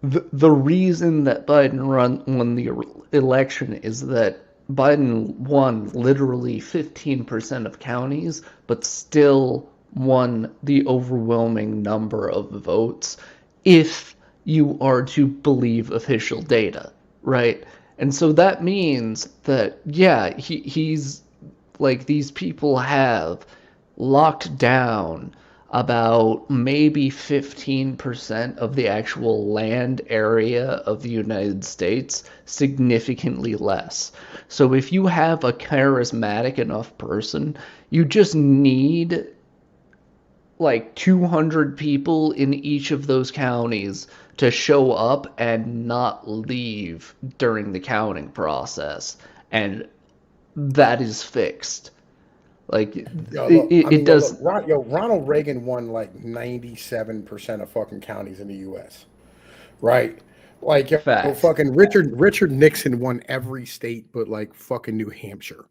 the reason that Biden won the election is that Biden won literally 15% of counties, but still won the overwhelming number of votes, if you are to believe official data, right? And so that means that, yeah, he's like, these people have locked down about maybe 15% of the actual land area of the United States, significantly less. So if you have a charismatic enough person, you just need like 200 people in each of those counties to show up and not leave during the counting process. And that is fixed. Like, it does. Ronald Reagan won like 97% of fucking counties in the US. Right? Like, Facts. fucking Richard Nixon won every state but like fucking New Hampshire.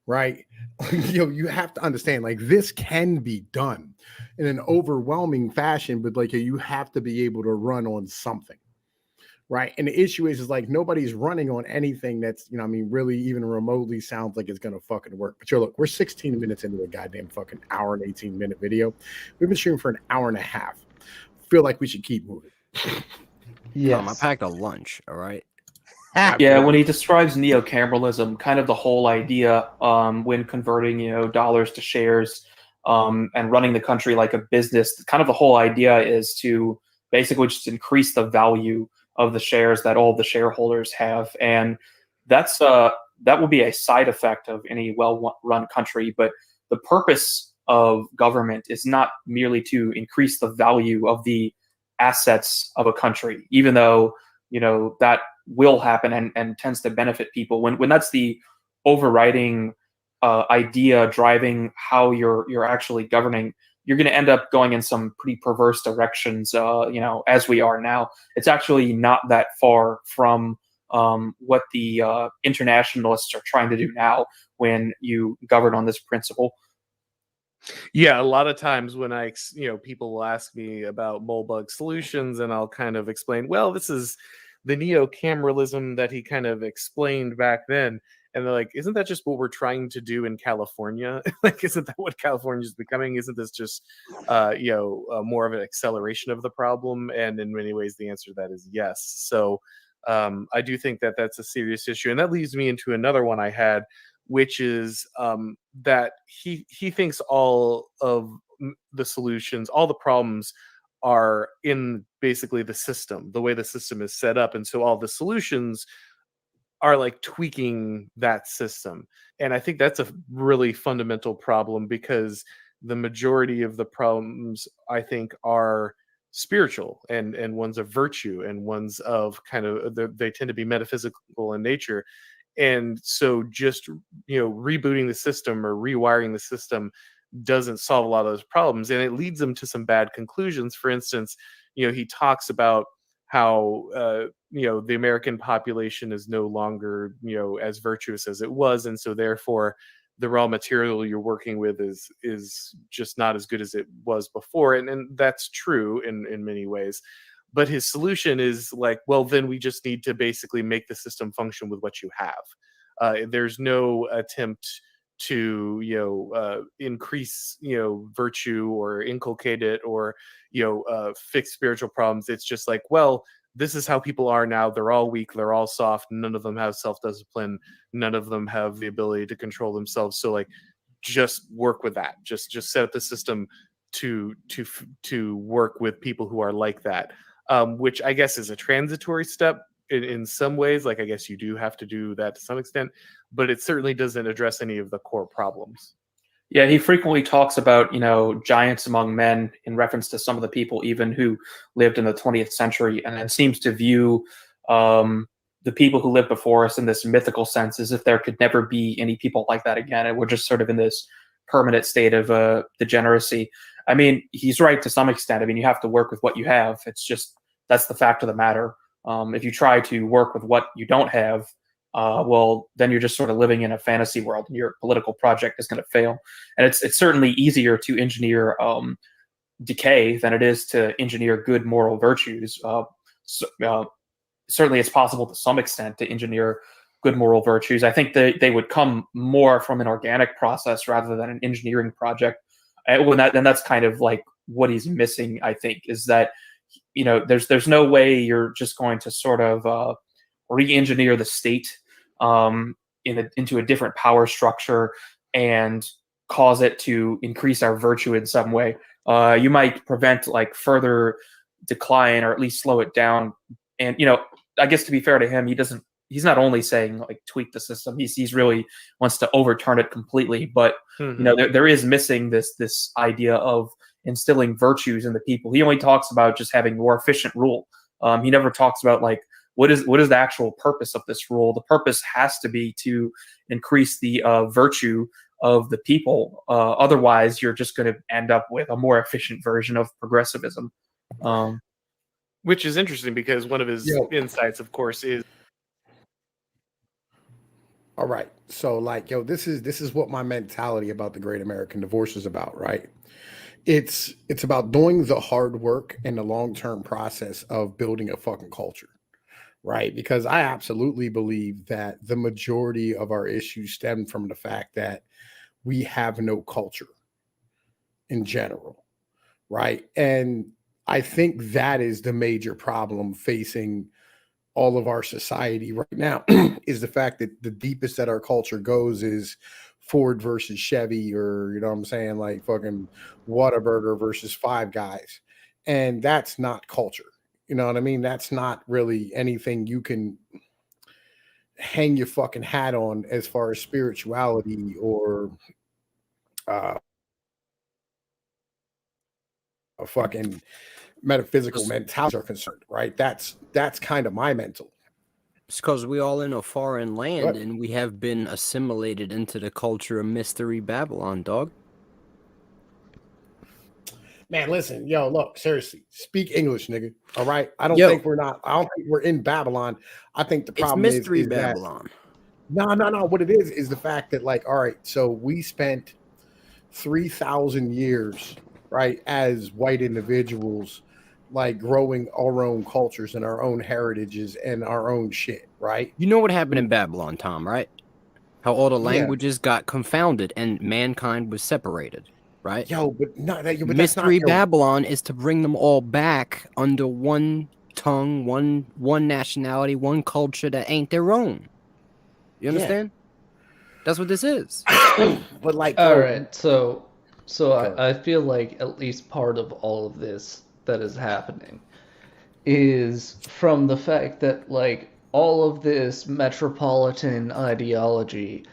Right? You have to understand, like, this can be done in an overwhelming fashion, but like, you have to be able to run on something. Right. And the issue is like, nobody's running on anything that's, you know, I mean, really even remotely sounds like it's going to fucking work. But look, we're 16 minutes into a goddamn fucking hour and 18-minute video. We've been streaming for an hour and a half. Feel like we should keep moving. Yes. I packed a lunch. All right. Yeah, when he describes neo-cameralism, kind of the whole idea when converting, dollars to shares and running the country like a business, kind of the whole idea is to basically just increase the value of the shares that all the shareholders have. And that's that will be a side effect of any well-run country. But the purpose of government is not merely to increase the value of the assets of a country, even though, that will happen and tends to benefit people. When that's the overriding idea driving how you're actually governing, you're going to end up going in some pretty perverse directions, as we are now. It's actually not that far from what the internationalists are trying to do now when you govern on this principle. Yeah, a lot of times when people will ask me about Moldbug solutions, and I'll kind of explain, well, this is the neo-cameralism that he kind of explained back then. And they're like, isn't that just what we're trying to do in California? Like, isn't that what California is becoming? Isn't this just, more of an acceleration of the problem? And in many ways, the answer to that is yes. So I do think that that's a serious issue. And that leads me into another one I had, which is that he thinks all of the solutions, all the problems are in basically the system, the way the system is set up. And so all the solutions are like tweaking that system. And I think that's a really fundamental problem, because the majority of the problems, I think, are spiritual and ones of virtue and ones of kind of they tend to be metaphysical in nature. And so just rebooting the system or rewiring the system doesn't solve a lot of those problems, and it leads them to some bad conclusions. For instance, he talks about how the American population is no longer as virtuous as it was, and so therefore the raw material you're working with is just not as good as it was before, and that's true in many ways. But his solution is like, well, then we just need to basically make the system function with what you have. There's no attempt to increase virtue or inculcate it or fix spiritual problems. It's just like, well, this is how people are now. They're all weak, they're all soft, none of them have self-discipline, none of them have the ability to control themselves. So like, just work with that. Just set up the system to work with people who are like that, which I guess is a transitory step in some ways. Like, I guess you do have to do that to some extent, but it certainly doesn't address any of the core problems. Yeah, he frequently talks about, giants among men in reference to some of the people even who lived in the 20th century, and then seems to view the people who lived before us in this mythical sense, as if there could never be any people like that again, and we're just sort of in this permanent state of degeneracy. I mean, he's right to some extent. I mean, you have to work with what you have. It's just, that's the fact of the matter. If you try to work with what you don't have, well, then you're just sort of living in a fantasy world, and your political project is going to fail. And it's certainly easier to engineer decay than it is to engineer good moral virtues. Certainly, it's possible to some extent to engineer good moral virtues. I think they would come more from an organic process rather than an engineering project. And that's kind of like what he's missing, I think, is that there's no way you're just going to sort of re-engineer the state into a different power structure and cause it to increase our virtue in some way. You might prevent like further decline, or at least slow it down. And I guess to be fair to him, he's not only saying like tweak the system, he's really wants to overturn it completely. But there is missing this idea of instilling virtues in the people. He only talks about just having more efficient rule. He never talks about like what is the actual purpose of this rule. The purpose has to be to increase the virtue of the people. Otherwise, you're just going to end up with a more efficient version of progressivism. Which is interesting, because one of his insights, of course, is all right. So like, this is what my mentality about the Great American Divorce is about, right? It's about doing the hard work and the long-term process of building a fucking culture, right? Because I absolutely believe that the majority of our issues stem from the fact that we have no culture in general, right? And I think that is the major problem facing all of our society right now is the fact that the deepest that our culture goes is Ford versus Chevy, or, what I'm saying, like fucking Whataburger versus Five Guys. And that's not culture. You know what I mean? That's not really anything you can hang your fucking hat on as far as spirituality or a fucking metaphysical mentality are concerned, right? That's kind of my mental. It's because we all in a foreign land and we have been assimilated into the culture of Mystery Babylon, dog. Man, listen, look, seriously, speak English, nigga. All right. I don't think we're in Babylon. I think the problem is Mystery Babylon. No. What it is the fact that, like, all right, so we spent 3,000 years, right, as white individuals, like growing our own cultures and our own heritages and our own shit, right? You know what happened in Babylon, Tom, right? How all the languages got confounded and mankind was separated, right? Mystery Babylon is to bring them all back under one tongue, one nationality, one culture that ain't their own. You understand? That's what this is. But like, all right, so I feel like at least part of all of this that is happening is from the fact that, like, all of this metropolitan ideology,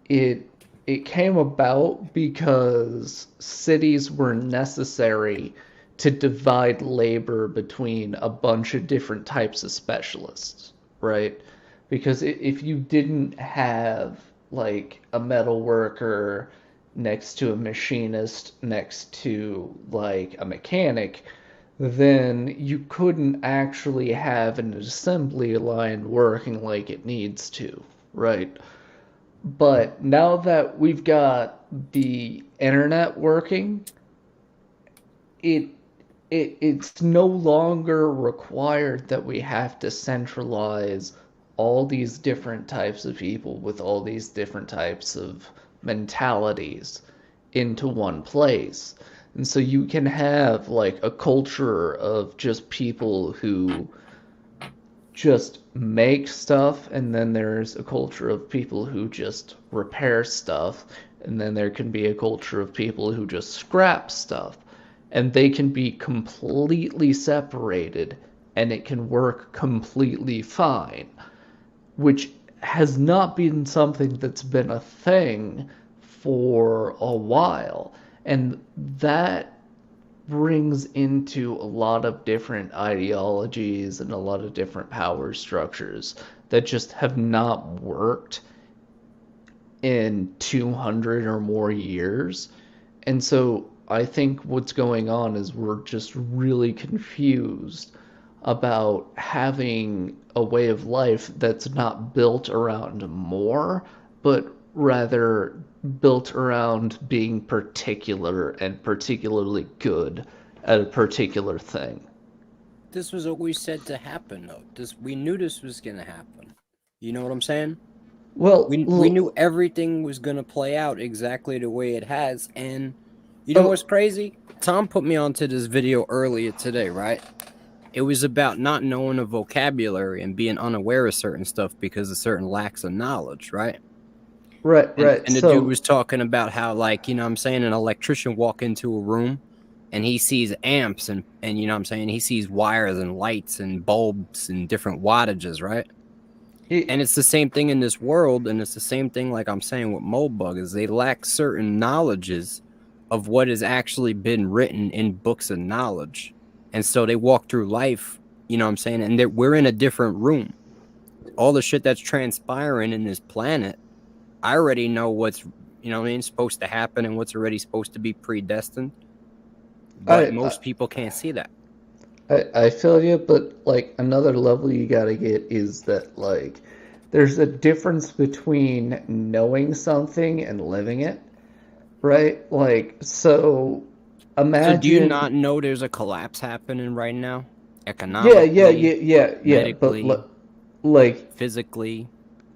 it came about because cities were necessary to divide labor between a bunch of different types of specialists, right? Because if you didn't have like a metal worker next to a machinist next to like a mechanic, then you couldn't actually have an assembly line working like it needs to, right? But now that we've got the internet working, it it's no longer required that we have to centralize all these different types of people with all these different types of mentalities into one place. And so you can have like a culture of just people who just make stuff, and then there's a culture of people who just repair stuff, and then there can be a culture of people who just scrap stuff, and they can be completely separated and it can work completely fine, which has not been something that's been a thing for a while. And that brings into a lot of different ideologies and a lot of different power structures that just have not worked in 200 or more years. And so I think what's going on is we're just really confused about having a way of life that's not built around more, but rather built around being particular and particularly good at a particular thing. This was always said to happen, though. We knew this was gonna happen. You know what I'm saying? Well, we knew everything was gonna play out exactly the way it has, and you know what's crazy? Tom put me onto this video earlier today, right? It was about not knowing a vocabulary and being unaware of certain stuff because of certain lacks of knowledge, right? Right. And the dude was talking about how, like, you know what I'm saying, an electrician walk into a room and he sees amps and you know what I'm saying, he sees wires and lights and bulbs and different wattages, right? And it's the same thing in this world, and it's the same thing, like I'm saying, with Moldbug, is they lack certain knowledges of what has actually been written in books of knowledge. And so they walk through life, you know what I'm saying, and we're in a different room. All the shit that's transpiring in this planet, I already know what's, you know what I mean, supposed to happen and what's already supposed to be predestined. But most people can't see that. I feel you, but like another level you gotta get is that like there's a difference between knowing something and living it, right? Like, so imagine. So do you not know there's a collapse happening right now? Economically, yeah. medically, But like physically,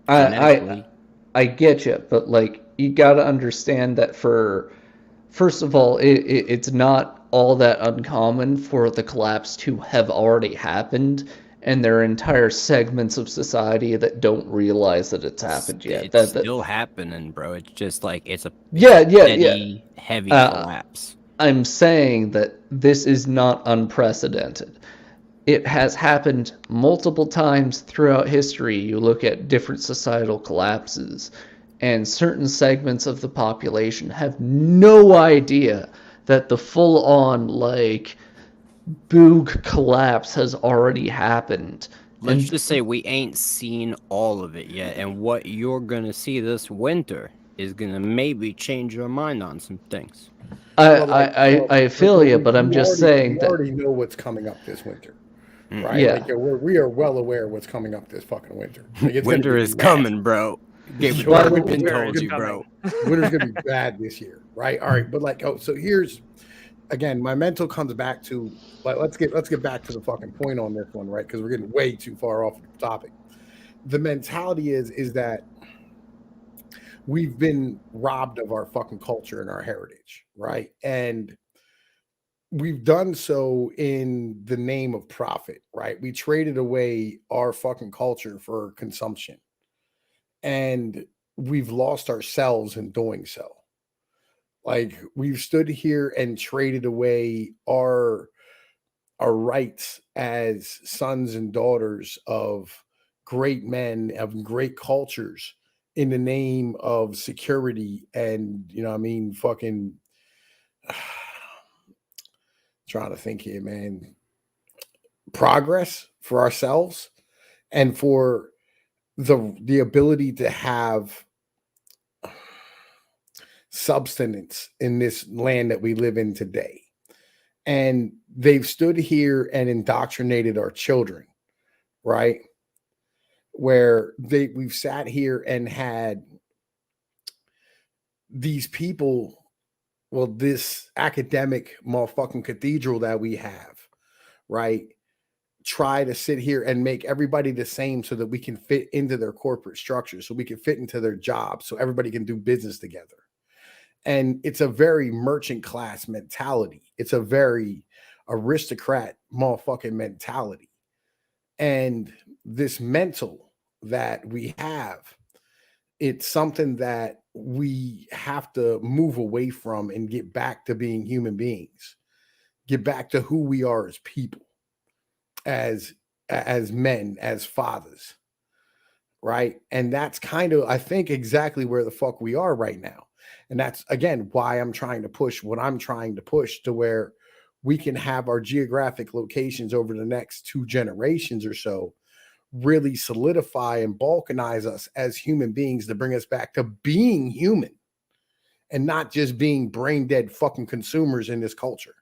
I get you, but like you gotta understand that first of all, it's not all that uncommon for the collapse to have already happened, and there are entire segments of society that don't realize that it's happened yet. It's still happening, bro. It's just like it's a steady, heavy collapse. I'm saying that this is not unprecedented. It has happened multiple times throughout history. You look at different societal collapses, and certain segments of the population have no idea that the full-on, like, boog collapse has already happened. Let's just say we ain't seen all of it yet, and what you're gonna see this winter is gonna maybe change your mind on some things. I feel you, but I'm just saying that we already know what's coming up this winter, right? Yeah. Like, we are well aware what's coming up this fucking winter. Like, Winter is coming, bro. We've been told you, bro. Winter's gonna be bad this year, right? All right, but like, so here's again, my mental comes back to, like, let's get back to the fucking point on this one, right? Because we're getting way too far off the topic. The mentality is that we've been robbed of our fucking culture and our heritage, right? And we've done so in the name of profit, right? We traded away our fucking culture for consumption, and we've lost ourselves in doing so. Like, we've stood here and traded away our rights as sons and daughters of great men, of great cultures in the name of security and, you know what I mean, fucking trying to think here, man. Progress for ourselves and for the ability to have substance in this land that we live in today. And they've stood here and indoctrinated our children, right? Where we've sat here and had these people, well, this academic motherfucking cathedral that we have, right? Try to sit here and make everybody the same so that we can fit into their corporate structure, so we can fit into their jobs, so everybody can do business together. And it's a very merchant class mentality. It's a very aristocrat motherfucking mentality. And this mental that we have, it's something that we have to move away from and get back to being human beings, get back to who we are as people, as men, as fathers, right? And that's kind of, I think, exactly where the fuck we are right now. And that's, again, why I'm trying to push what I'm trying to push, to where we can have our geographic locations over the next 2 generations or so really solidify and balkanize us as human beings, to bring us back to being human and not just being brain dead fucking consumers in this culture.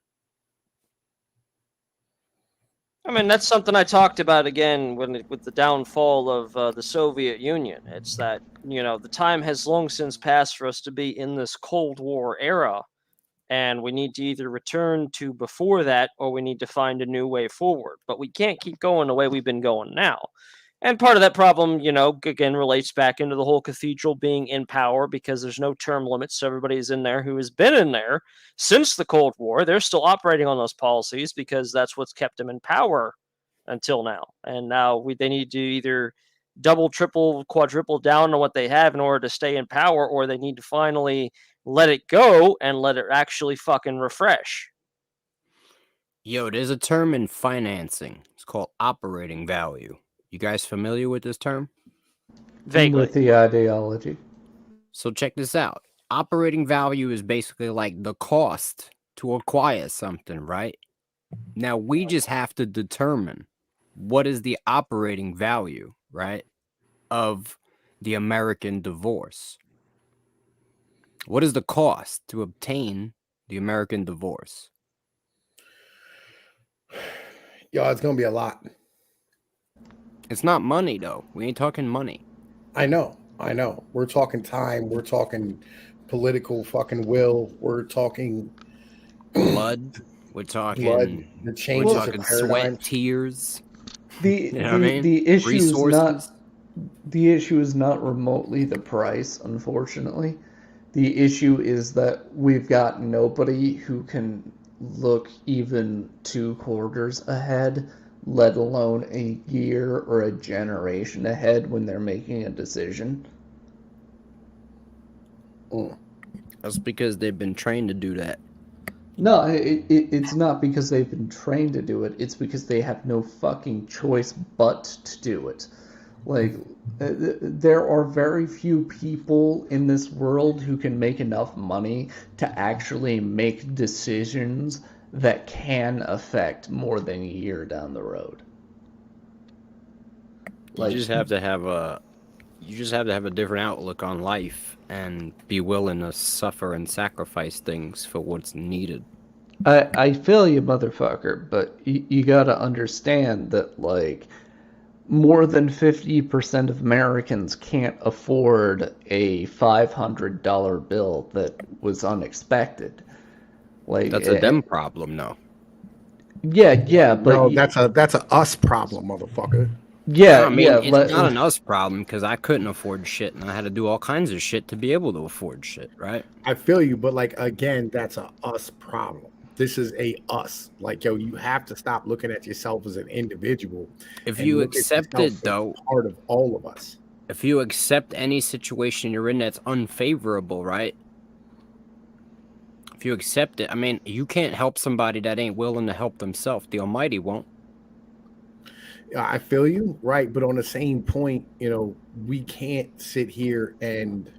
I mean, that's something I talked about again with the downfall of the Soviet Union. It's that, you know, the time has long since passed for us to be in this Cold War era, and we need to either return to before that or we need to find a new way forward. But we can't keep going the way we've been going now. And part of that problem, you know, again, relates back into the whole cathedral being in power, because there's no term limits. So everybody's in there who has been in there since the Cold War. They're still operating on those policies because that's what's kept them in power until now. And now they need to either double, triple, quadruple down on what they have in order to stay in power, or they need to finally let it go and let it actually fucking refresh. Yo, there's a term in financing. It's called operating value. You guys familiar with this term? Vaguely. With the ideology. So check this out. Operating value is basically like the cost to acquire something, right? Now we just have to determine what is the operating value, right, of the American divorce. What is the cost to obtain the American divorce? Yo, it's gonna be a lot. It's not money, though. We ain't talking money. I know. We're talking time. We're talking political fucking will. We're talking blood. We're talking blood. The changes we're talking of paradigm. sweat, tears. The You know what I mean? the issue is Resources. not the issue is not remotely the price, unfortunately. The issue is that we've got nobody who can look even 2 quarters ahead, let alone a year or a generation ahead when they're making a decision. That's because they've been trained to do that. No, it's not because they've been trained to do it. It's because they have no fucking choice but to do it. Like, there are very few people in this world who can make enough money to actually make decisions that can affect more than a year down the road. You just have to have a different outlook on life and be willing to suffer and sacrifice things for what's needed. I feel you, motherfucker, but you gotta understand that, like, more than 50% of Americans can't afford a $500 bill that was unexpected. Like, That's a them problem, no. Yeah, but no, that's a us problem, motherfucker. Yeah, I mean, yeah, it's not an us problem because I couldn't afford shit and I had to do all kinds of shit to be able to afford shit, right? I feel you, but like, again, that's a us problem. This is a us. Like, yo, you have to stop looking at yourself as an individual. If you accept it, though, part of all of us. If you accept any situation you're in that's unfavorable, right? If you accept it, I mean, you can't help somebody that ain't willing to help themselves. The Almighty won't. I feel you, right? But on the same point, we can't sit here and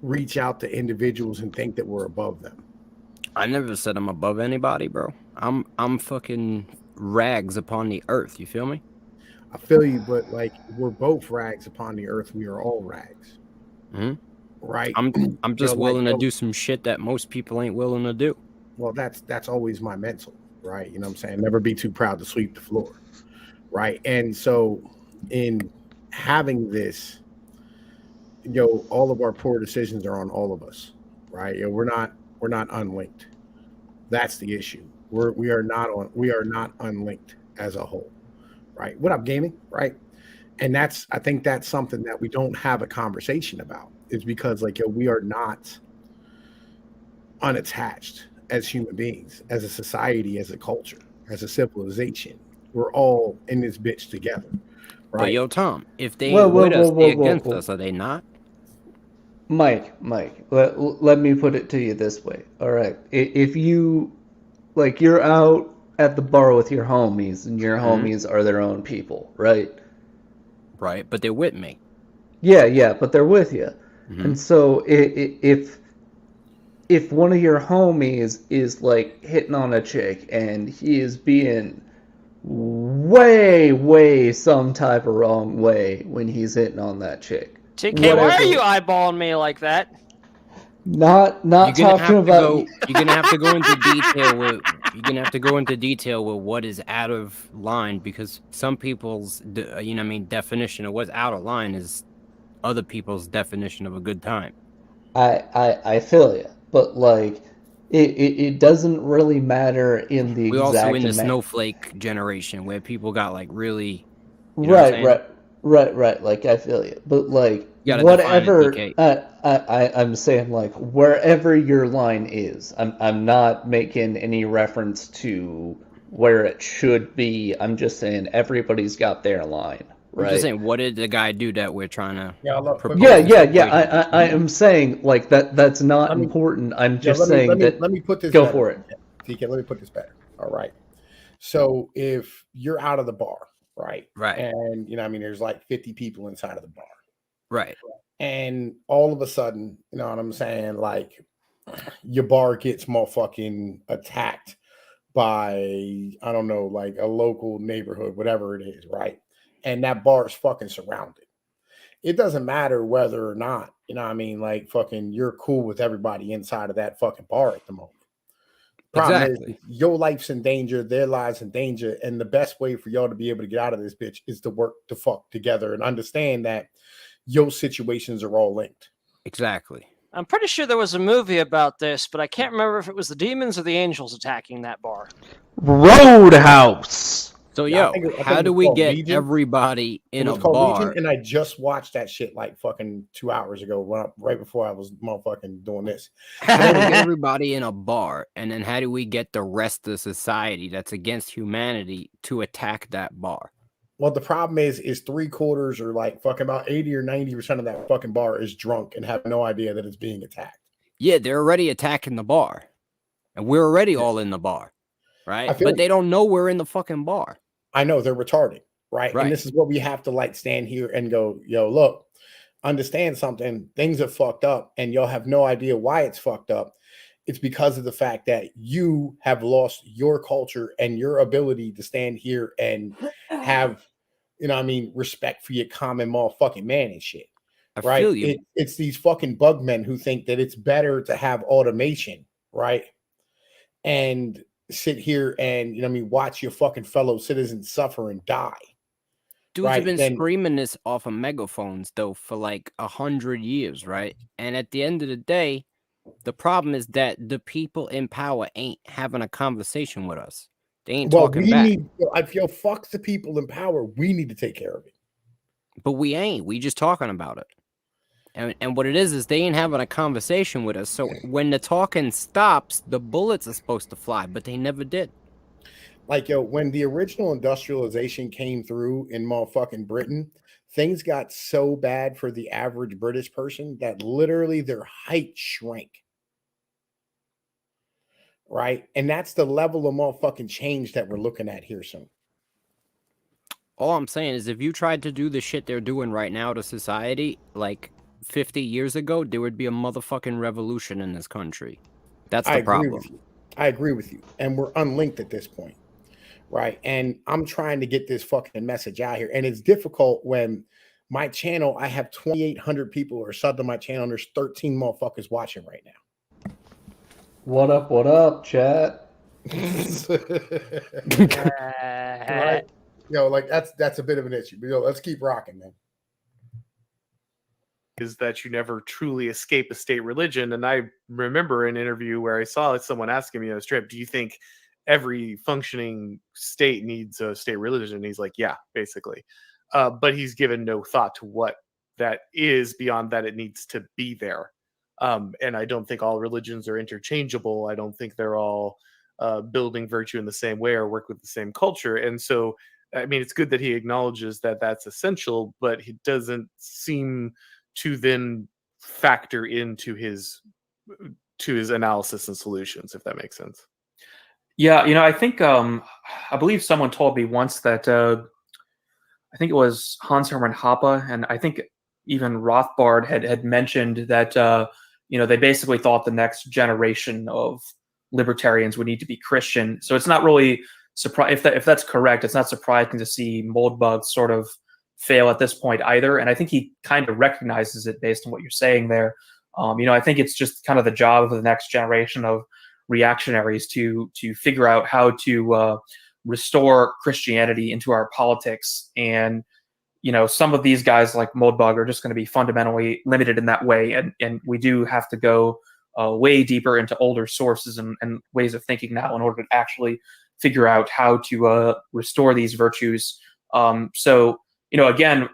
reach out to individuals and think that we're above them. I never said I'm above anybody, bro. I'm fucking rags upon the earth. You feel me? I feel you, but like we're both rags upon the earth. We are all rags, right? I'm just willing to do some shit that most people ain't willing to do. Well, that's always my mental, right? You know what I'm saying? Never be too proud to sweep the floor, right? And so, in having this, all of our poor decisions are on all of us, right? We're not unlinked. That's the issue. We are not unlinked as a whole, right? What up, gaming, right? And I think that's something that we don't have a conversation about. Is because we are not unattached as human beings, as a society, as a culture, as a civilization. We're all in this bitch together, right? But Tom, if they ain't with us, they against us, are they not? Mike, let me put it to you this way. All right. If you, you're out at the bar with your homies, and your homies are their own people, right? Right, but they're with me. Yeah, but they're with you. And so if one of your homies is hitting on a chick and he is being way some type of wrong way when he's hitting on that chick. TK, why are you eyeballing me like that? Not talking about. You're gonna have to go into detail with. You're gonna have to go into detail with what is out of line, because some people's, definition of what's out of line is other people's definition of a good time. I feel you, but it doesn't really matter in the we exact. We also in the snowflake generation where people got really. Right. I feel you, but whatever. I'm saying wherever your line is. I'm not making any reference to where it should be. I'm just saying everybody's got their line. Right. I'm just saying, what did the guy do that we're trying to? Yeah. I am saying that. That's not important. I'm just saying that. Let me put this. Go for it, TK. Let me put this better. All right. So if you're out of the bar, right, and there's 50 people inside of the bar, right, and all of a sudden, you know what I'm saying, your bar gets motherfucking attacked by, I don't know, a local neighborhood, whatever it is, right? And that bar is fucking surrounded. It doesn't matter whether or not, fucking you're cool with everybody inside of that fucking bar at the moment. Problem is, your life's in danger, their lives in danger, and the best way for y'all to be able to get out of this bitch is to work the fuck together and understand that your situations are all linked. Exactly. I'm pretty sure there was a movie about this, but I can't remember if it was the demons or the angels attacking that bar. Roadhouse. So how do we get Legion? Everybody in a bar? Legion, and I just watched that shit fucking 2 hours ago, right before I was motherfucking doing this. How do we get everybody in a bar, and then how do we get the rest of society that's against humanity to attack that bar? Well, the problem is 3/4 or fucking about 80 or 90% of that fucking bar is drunk and have no idea that it's being attacked. Yeah, they're already attacking the bar, and we're already all in the bar, right? But they don't know we're in the fucking bar. I know, they're retarded, right? And this is what we have to stand here and go, yo, look, understand something. Things are fucked up, and y'all have no idea why it's fucked up. It's because of the fact that you have lost your culture and your ability to stand here and have, respect for your common motherfucking man and shit. I feel you. It's these fucking bug men who think that it's better to have automation, right? And sit here and watch your fucking fellow citizens suffer and die. Dudes have been screaming this off of megaphones though for 100 years, right? And at the end of the day, the problem is that the people in power ain't having a conversation with us. They ain't talking back. I feel fuck the people in power. We need to take care of it. But we ain't. We just talking about it. And what it is they ain't having a conversation with us. So when the talking stops, the bullets are supposed to fly, but they never did. When the original industrialization came through in motherfucking Britain, things got so bad for the average British person that literally their height shrank. Right? And that's the level of motherfucking change that we're looking at here soon. All I'm saying is if you tried to do the shit they're doing right now to society, like 50 years ago, there would be a motherfucking revolution in this country. That's I the agree problem. with you. I agree with you. And we're unlinked at this point. Right. And I'm trying to get this fucking message out here. And it's difficult when my channel, I have 2,800 people who are subbed to my channel, and there's 13 motherfuckers watching right now. What up, chat? Right. Like that's a bit of an issue. But let's keep rocking, man. Is that you never truly escape a state religion. And I remember an interview where I saw someone asking me on a strip, do you think every functioning state needs a state religion? And he's like, yeah, basically. But he's given no thought to what that is beyond that it needs to be there. And I don't think all religions are interchangeable. I don't think they're all building virtue in the same way or work with the same culture. And so, I mean, it's good that he acknowledges that that's essential, but he doesn't seem to then factor into his analysis and solutions, if that makes sense. Yeah, I think I believe someone told me once that I think it was Hans Hermann Hoppe, and I think even Rothbard had mentioned that they basically thought the next generation of libertarians would need to be Christian. So it's not really if that's correct, it's not surprising to see Moldbug sort of fail at this point either. And I think he kind of recognizes it based on what you're saying there. I think it's just kind of the job of the next generation of reactionaries to figure out how to restore Christianity into our politics. And some of these guys like Moldbug are just going to be fundamentally limited in that way, and we do have to go way deeper into older sources and ways of thinking now in order to actually figure out how to restore these virtues. So again,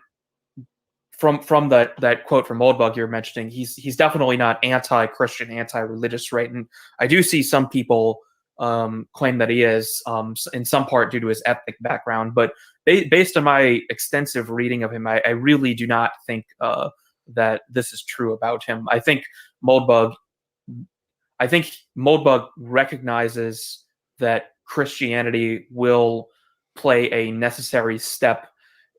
from that quote from Moldbug you're mentioning, he's definitely not anti-Christian, anti-religious, right? And I do see some people claim that he is, in some part due to his ethnic background. But based on my extensive reading of him, I really do not think that this is true about him. I think Moldbug recognizes that Christianity will play a necessary step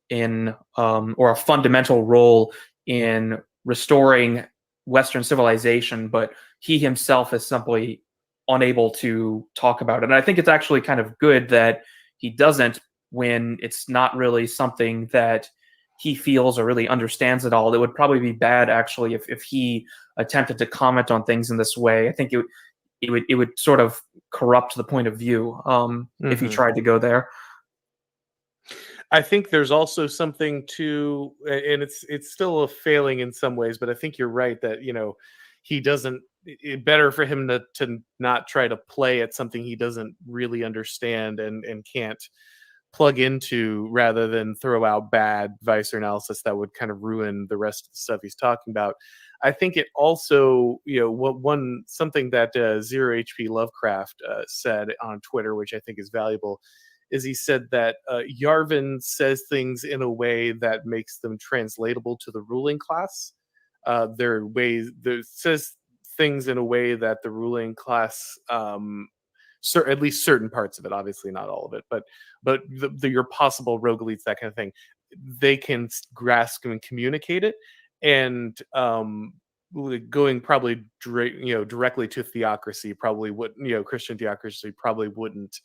in, or a fundamental role in restoring Western civilization, but he himself is simply unable to talk about it. And I think it's actually kind of good that he doesn't, when it's not really something that he feels or really understands at all. It would probably be bad, actually, if he attempted to comment on things in this way. I think it would sort of corrupt the point of view if he tried to go there. I think there's also something to, and it's still a failing in some ways, but I think you're right that he doesn't. It's better for him to not try to play at something he doesn't really understand and can't plug into, rather than throw out bad advice or analysis that would kind of ruin the rest of the stuff he's talking about. I think it also, something that Zero HP Lovecraft said on Twitter, which I think is valuable, is he said that Yarvin says things in a way that makes them translatable to the ruling class. There says things in a way that the ruling class, at least certain parts of it, obviously not all of it, but your possible rogue elites, that kind of thing, they can grasp and communicate it. And going probably directly to theocracy probably would, Christian theocracy probably wouldn't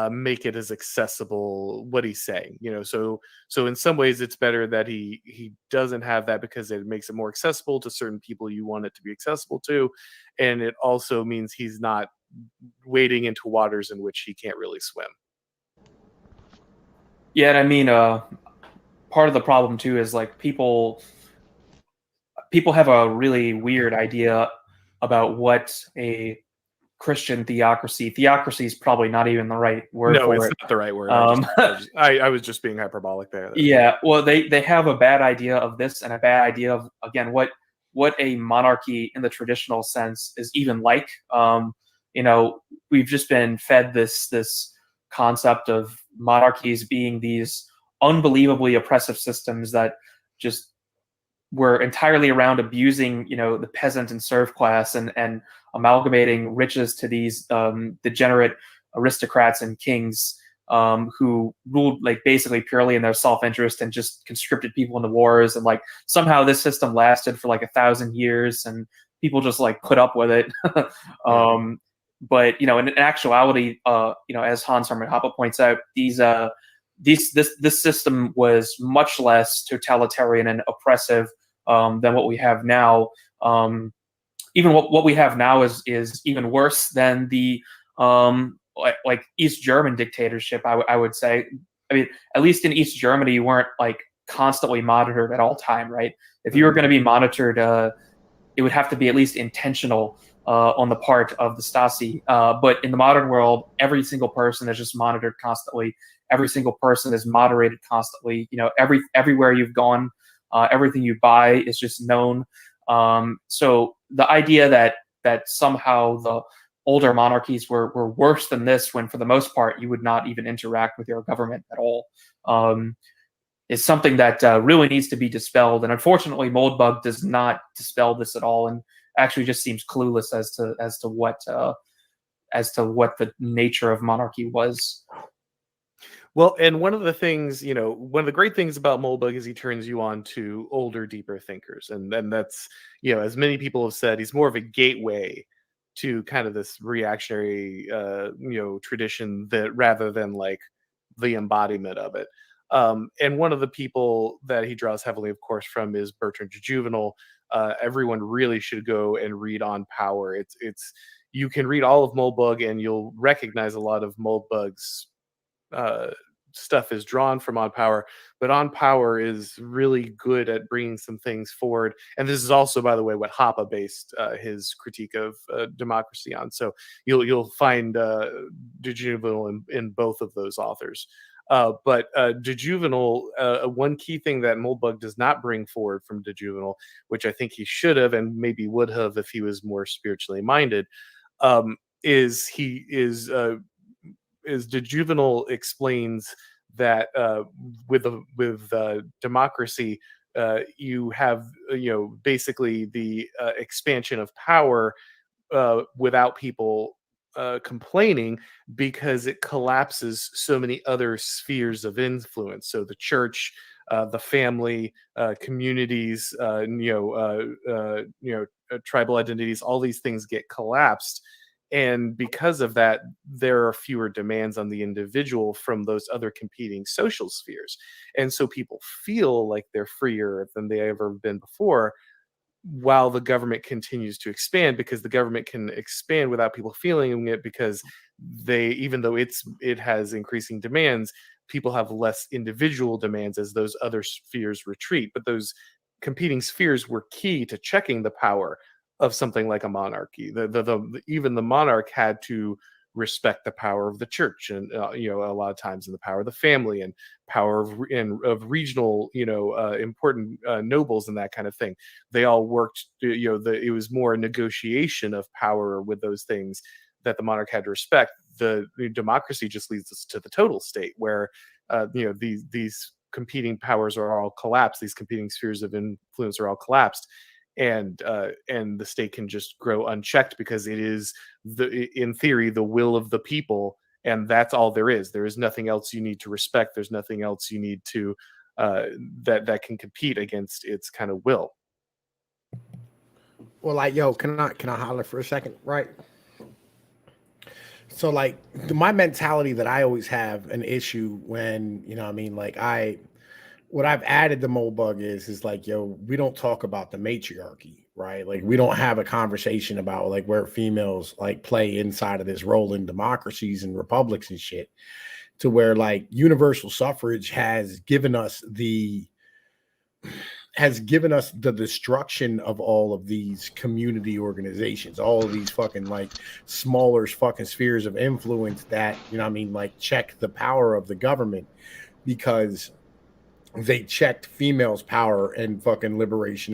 make it as accessible what he's saying. So in some ways it's better that he doesn't have that, because it makes it more accessible to certain people you want it to be accessible to, and it also means he's not wading into waters in which he can't really swim. Yeah, and I mean, part of the problem too is like people have a really weird idea about what a Christian theocracy is probably not even the right word for it. No, it's not the right word. I was just being hyperbolic there. Yeah, well, they have a bad idea of this, and a bad idea of, again, what a monarchy in the traditional sense is even like. We've just been fed this concept of monarchies being these unbelievably oppressive systems that just were entirely around abusing, the peasant and serf class, and amalgamating riches to these degenerate aristocrats and kings. who ruled like basically purely in their self-interest and just conscripted people into wars, and like somehow this system lasted for like 1,000 years and people just like put up with it. But in actuality, as Hans Hermann Hoppe points out, this system was much less totalitarian and oppressive than what we have now. Even what we have now is even worse than the like East German dictatorship. I would say. I mean, at least in East Germany, you weren't like constantly monitored at all time, right? If you were going to be monitored, it would have to be at least intentional on the part of the Stasi. But in the modern world, every single person is just monitored constantly. Every single person is moderated constantly. Everywhere you've gone, everything you buy is just known. So the idea that somehow the older monarchies were worse than this, when for the most part you would not even interact with your government at all, is something that really needs to be dispelled. And unfortunately, Moldbug does not dispel this at all, and actually just seems clueless as to what the nature of monarchy was. Well, and one of the things, one of the great things about Moldbug is he turns you on to older, deeper thinkers. And then that's, as many people have said, he's more of a gateway to kind of this reactionary, tradition, that rather than like the embodiment of it. And one of the people that he draws heavily, of course, from is Bertrand de Juvenal. Everyone really should go and read On Power. It's you can read all of Moldbug and you'll recognize a lot of Moldbug's stuff is drawn from On Power, but On Power is really good at bringing some things forward. And this is also, by the way, what Hoppe based his critique of democracy on. So you'll find de Juvenal in both of those authors. But de Juvenal, one key thing that Moldbug does not bring forward from de Juvenal, which I think he should have and maybe would have if he was more spiritually minded, is de Juvenal explains that with democracy, you have basically the expansion of power without people complaining, because it collapses so many other spheres of influence. So the church, the family, communities, tribal identities, all these things get collapsed. And because of that, there are fewer demands on the individual from those other competing social spheres. And so people feel like they're freer than they ever been before, while the government continues to expand, because the government can expand without people feeling it, because even though it has increasing demands, people have less individual demands as those other spheres retreat. But those competing spheres were key to checking the power of something like a monarchy. Even the monarch had to respect the power of the church, and a lot of times in the power of the family, and power of regional important nobles and that kind of thing. They all worked. It was more a negotiation of power with those things that the monarch had to respect. The democracy just leads us to the total state, where these competing powers are all collapsed. These competing spheres of influence are all collapsed. And the state can just grow unchecked, because it is in theory the will of the people, and that's all there is. There is nothing else you need to respect. There's nothing else you need to that can compete against its kind of will. Well, like, can I holler for a second, right? So, like, my mentality that I always have an issue when, what I've added to Moldbug is like, we don't talk about the matriarchy, right? Like, we don't have a conversation about like where females like play inside of this role in democracies and republics and shit, to where like universal suffrage has given us the destruction of all of these community organizations, all of these fucking like smaller fucking spheres of influence that, like check the power of the government, because they checked females' power and fucking liberation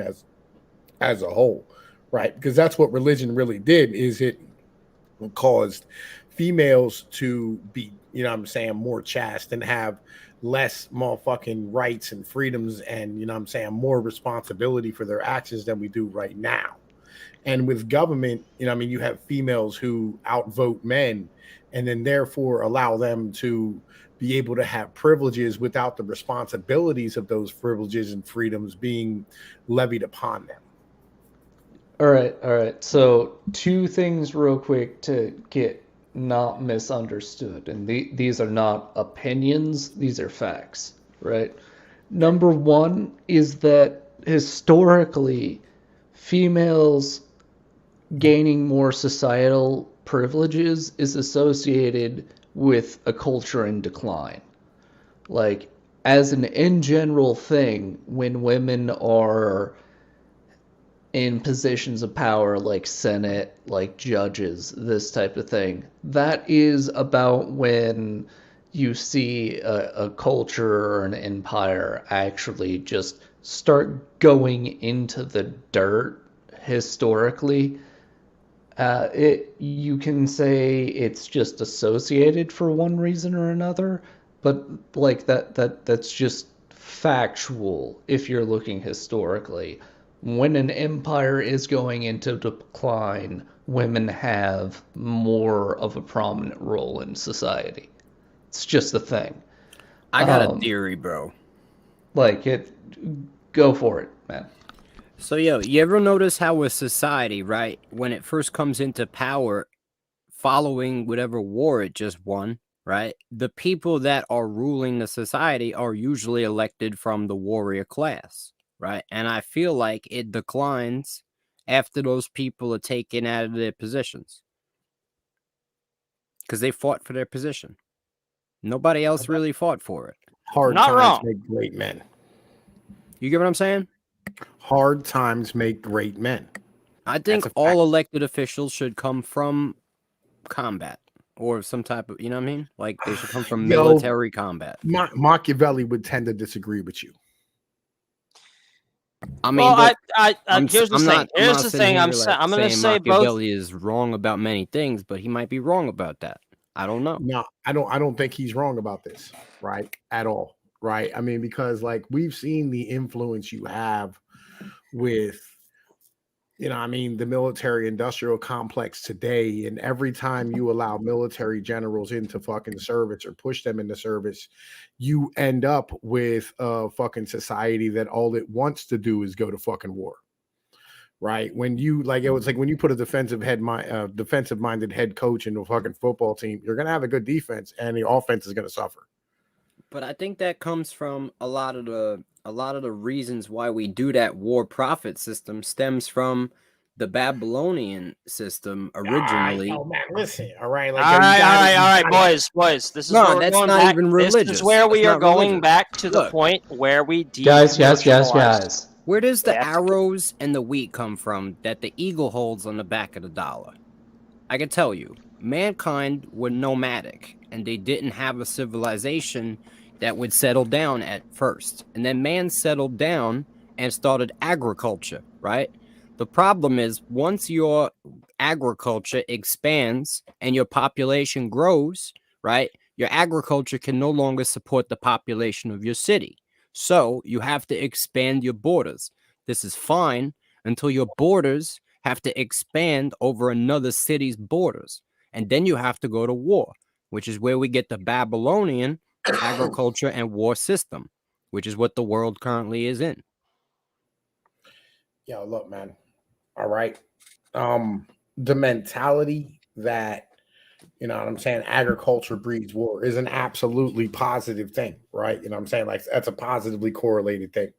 as a whole, right? Because that's what religion really did, is it caused females to be, more chaste and have less motherfucking rights and freedoms and, more responsibility for their actions than we do right now. And with government, you have females who outvote men and then therefore allow them to be able to have privileges without the responsibilities of those privileges and freedoms being levied upon them. All right. So two things real quick to get not misunderstood, and these are not opinions; these are facts, right? Number one is that historically, females gaining more societal privileges is associated with a culture in decline. Like, as an in general thing, when women are in positions of power like Senate, like judges, this type of thing, that is about when you see a culture or an empire actually just start going into the dirt historically. You can say it's just associated for one reason or another, but like that's just factual if you're looking historically. When an empire is going into decline, women have more of a prominent role in society. It's just a thing. I got a theory, bro. Like go for it, man. So, yo, you ever notice how a society, right, when it first comes into power, following whatever war it just won, right, the people that are ruling the society are usually elected from the warrior class, right? And I feel like it declines after those people are taken out of their positions because they fought for their position. Nobody else really fought for it. Hard Not times wrong. make great men. You get what I'm saying? Hard times make great men. I think all elected officials should come from combat or some type of, you know what I mean? Like they should come from military combat. Machiavelli would tend to disagree with you. I mean, Well, I'm here's the thing. Here's the thing. I'm going to say both. Machiavelli is wrong about many things, but he might be wrong about that. I don't know. No, I don't think he's wrong about this, right? At all, right? I mean, because like we've seen the influence you have with, you know, I mean, the military industrial complex today, and every time you allow military generals into fucking service or push them into service, you end up with a fucking society that all it wants to do is go to fucking war. Right? When you like, it was like when you put a defensive-minded head coach into a fucking football team, you're gonna have a good defense, and the offense is gonna suffer. But I think that comes from a lot of the reasons why we do that war profit system stems from the Babylonian system originally. Oh man, listen, all right, like, all right, boys. This is where we're that's going not back. even religious. This is where we are going back to the point where we guys. Where does the arrows and the wheat come from that the eagle holds on the back of the dollar? I can tell you, mankind were nomadic, and they didn't have a civilization that would settle down at first. And then man settled down and started agriculture, right? The problem is once your agriculture expands and your population grows, right, your agriculture can no longer support the population of your city. So you have to expand your borders. This is fine until your borders have to expand over another city's borders. And then you have to go to war, which is where we get the Babylonian agriculture and war system, which is what the world currently is in. Yo, look, man. All right. The mentality that, you know what I'm saying, agriculture breeds war is an absolutely positive thing, right? You know what I'm saying? Like, that's a positively correlated thing,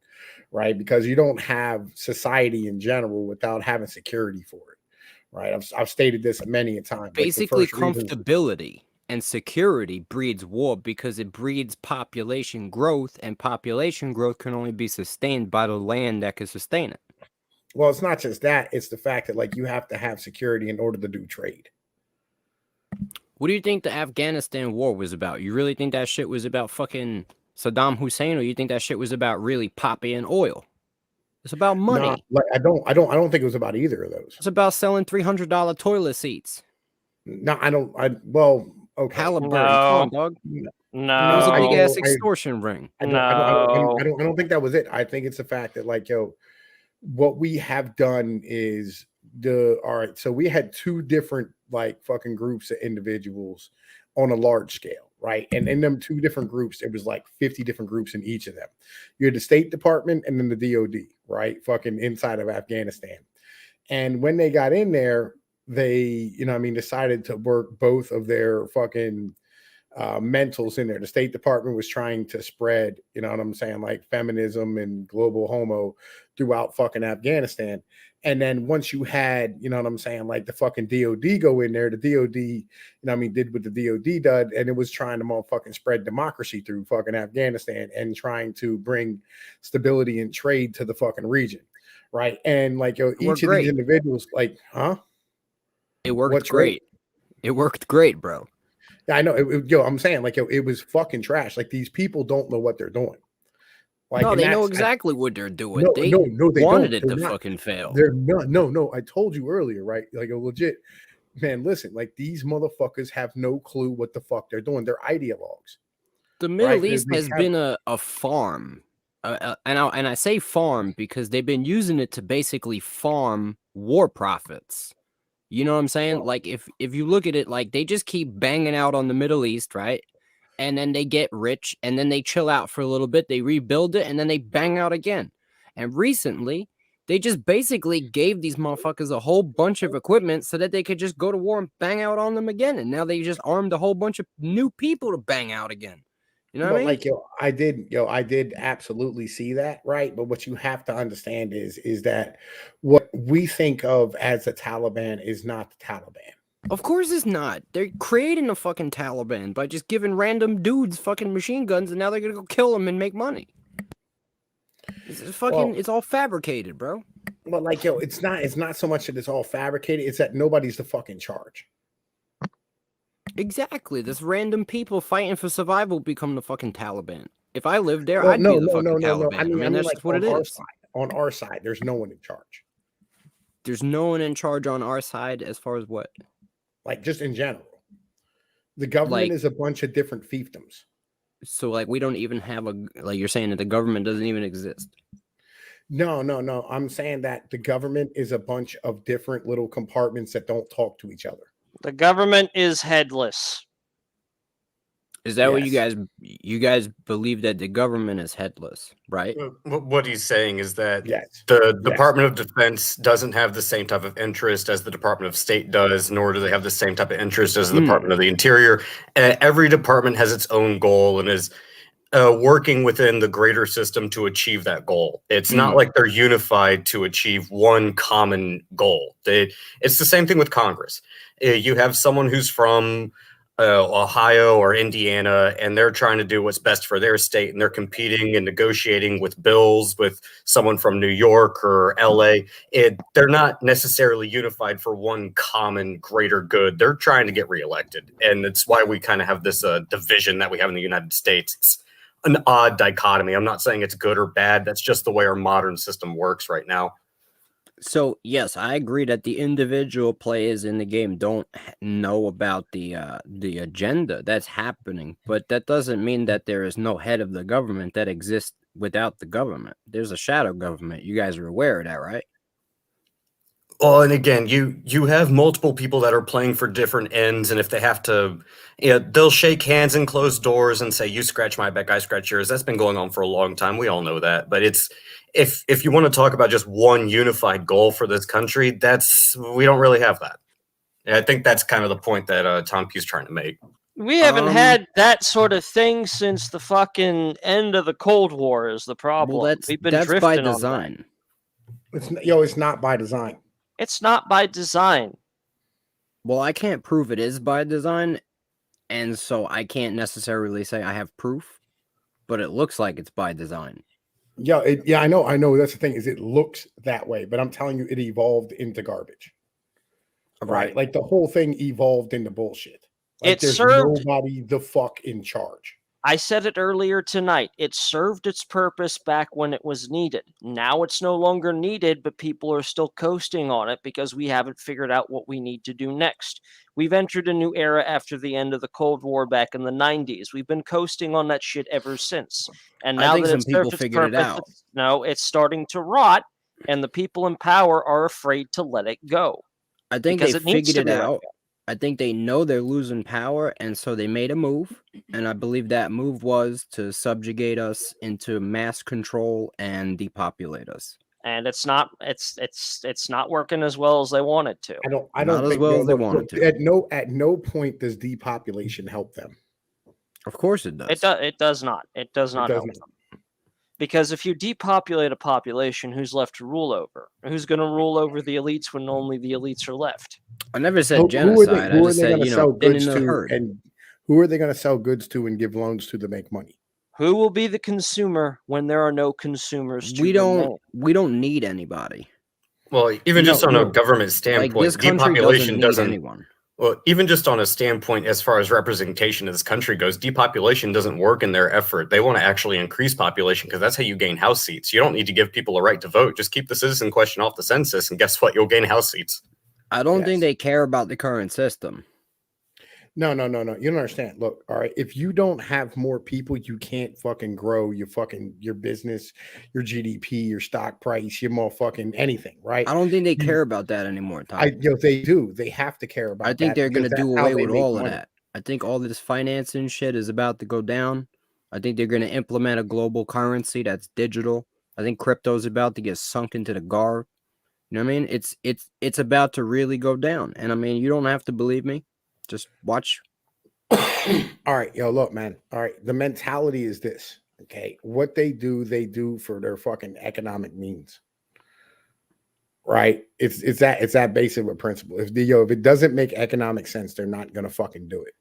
right? Because you don't have society in general without having security for it, right? I've stated this many a time. Basically, comfortability and security breeds war because it breeds population growth, and population growth can only be sustained by the land that can sustain it. Well, it's not just that. It's the fact that, like, you have to have security in order to do trade. What do you think the Afghanistan war was about? You really think that shit was about fucking Saddam Hussein, or you think that shit was about really poppy and oil? It's about money. No, like, I don't think it was about either of those. It's about selling $300 toilet seats. No, okay. Halliburton, come on, dog. No, it was a big ass extortion ring. I don't think that was it. I think it's the fact that, like, yo, what we have done is all right. So we had two different like fucking groups of individuals on a large scale, right? And in them 2 different groups, it was like 50 different groups in each of them. You had the State Department and then the DOD, right? Fucking inside of Afghanistan. And when they got in there, they, decided to work both of their fucking mentals in there. The State Department was trying to spread, like feminism and global homo throughout fucking Afghanistan. And then once you had, like the fucking DOD go in there, the DOD, did what the DOD did, and it was trying to motherfucking spread democracy through fucking Afghanistan and trying to bring stability and trade to the fucking region. Right. And like, each of these individuals, like, huh? It worked great. It worked great, bro. Yeah, I know. I'm saying, like, it was fucking trash. Like, these people don't know what they're doing. Like, no, they know exactly what they're doing. No, they wanted it to fucking fail. They're not. No. I told you earlier, right? Like, legit, man. Listen, like, these motherfuckers have no clue what the fuck they're doing. They're ideologues. The Middle East has been a farm, and I say farm because they've been using it to basically farm war profits. You know what I'm saying? Like, if you look at it, like, they just keep banging out on the Middle East, right? And then they get rich, and then they chill out for a little bit, they rebuild it, and then they bang out again. And recently, they just basically gave these motherfuckers a whole bunch of equipment so that they could just go to war and bang out on them again. And now they just armed a whole bunch of new people to bang out again. You know what I mean? Like, I did absolutely see that, right? But what you have to understand is that what we think of as the Taliban is not the Taliban. Of course it's not. They're creating a fucking Taliban by just giving random dudes fucking machine guns, and now they're gonna go kill them and make money. It's all fabricated, bro. But like, it's not so much that it's all fabricated, it's that nobody's the fucking charge. Exactly. This random people fighting for survival become the fucking Taliban. If I lived there, I'd be the fucking Taliban. I mean, that's just what it is. On our side, there's no one in charge. There's no one in charge on our side as far as what? Like, just in general. The government is a bunch of different fiefdoms. So, like, we don't even have like, you're saying that the government doesn't even exist. No. I'm saying that the government is a bunch of different little compartments that don't talk to each other. The government is headless. Is that what you guys believe, that the government is headless, right? What he's saying is that the Department of Defense doesn't have the same type of interest as the Department of State does, nor do they have the same type of interest as the Department of the Interior. Every department has its own goal and is working within the greater system to achieve that goal. It's not like they're unified to achieve one common goal. It's the same thing with Congress. You have someone who's from Ohio or Indiana, and they're trying to do what's best for their state, and they're competing and negotiating with bills with someone from New York or LA. They're not necessarily unified for one common greater good. They're trying to get reelected, and it's why we kind of have this division that we have in the United States. It's an odd dichotomy. I'm not saying it's good or bad. That's just the way our modern system works right now. So, yes, I agree that the individual players in the game don't know about the agenda that's happening, but that doesn't mean that there is no head of the government that exists without the government. There's a shadow government. You guys are aware of that, right? Well, and again, you have multiple people that are playing for different ends, and if they have to, they'll shake hands and close doors and say, "You scratch my back, I scratch yours." That's been going on for a long time. We all know that. But it's if you want to talk about just one unified goal for this country, we don't really have that. And I think that's kind of the point that Tom Pugh's trying to make. We haven't had that sort of thing since the fucking end of the Cold War. Is the problem? Well, that's by design. It's not by design. It's not by design. Well, I can't prove it is by design, and so I can't necessarily say I have proof, but it looks like it's by design. I know. That's the thing, is it looks that way, but I'm telling you, it evolved into garbage. Right? Like, the whole thing evolved into bullshit. Like, there's nobody the fuck in charge. I said it earlier tonight. It served its purpose back when it was needed. Now it's no longer needed, but people are still coasting on it because we haven't figured out what we need to do next. We've entered a new era after the end of the Cold War back in the 90s. We've been coasting on that shit ever since. And now that it's served its purpose, it's starting to rot, and the people in power are afraid to let it go. I think they figured it out. I think they know they're losing power, and so they made a move. And I believe that move was to subjugate us into mass control and depopulate us. And it's not working as well as they want it to. I don't Not as think well as they wanted to. At no point does depopulation help them. Of course it does. It does not. It does not help them. Because if you depopulate a population, who's left to rule over? Who's going to rule over the elites when only the elites are left? I never said genocide. I just said, goods to, and who are they going to sell goods to and give loans to make money? Who will be the consumer when there are no consumers? We don't need anybody. Well, even just on a government standpoint, like, this country depopulation doesn't need anyone. Well, even just on a standpoint as far as representation of this country goes, depopulation doesn't work in their effort. They want to actually increase population because that's how you gain House seats. You don't need to give people a right to vote. Just keep the citizen question off the census, and guess what? You'll gain House seats. I don't think they care about the current system. No. You don't understand. Look, all right. If you don't have more people, you can't fucking grow your business, your GDP, your stock price, your motherfucking anything, right? I don't think they care about that anymore, Tom. They do. They have to care about. I think they're going to do away with all of that. I think all this financing shit is about to go down. I think they're going to implement a global currency that's digital. I think crypto is about to get sunk into the garb. You know what I mean? It's about to really go down. And I mean, you don't have to believe me. Just watch. All right, look, man. All right, the mentality is this. Okay, what they do for their fucking economic means. Right? It's that basic of a principle. If it doesn't make economic sense, they're not gonna fucking do it.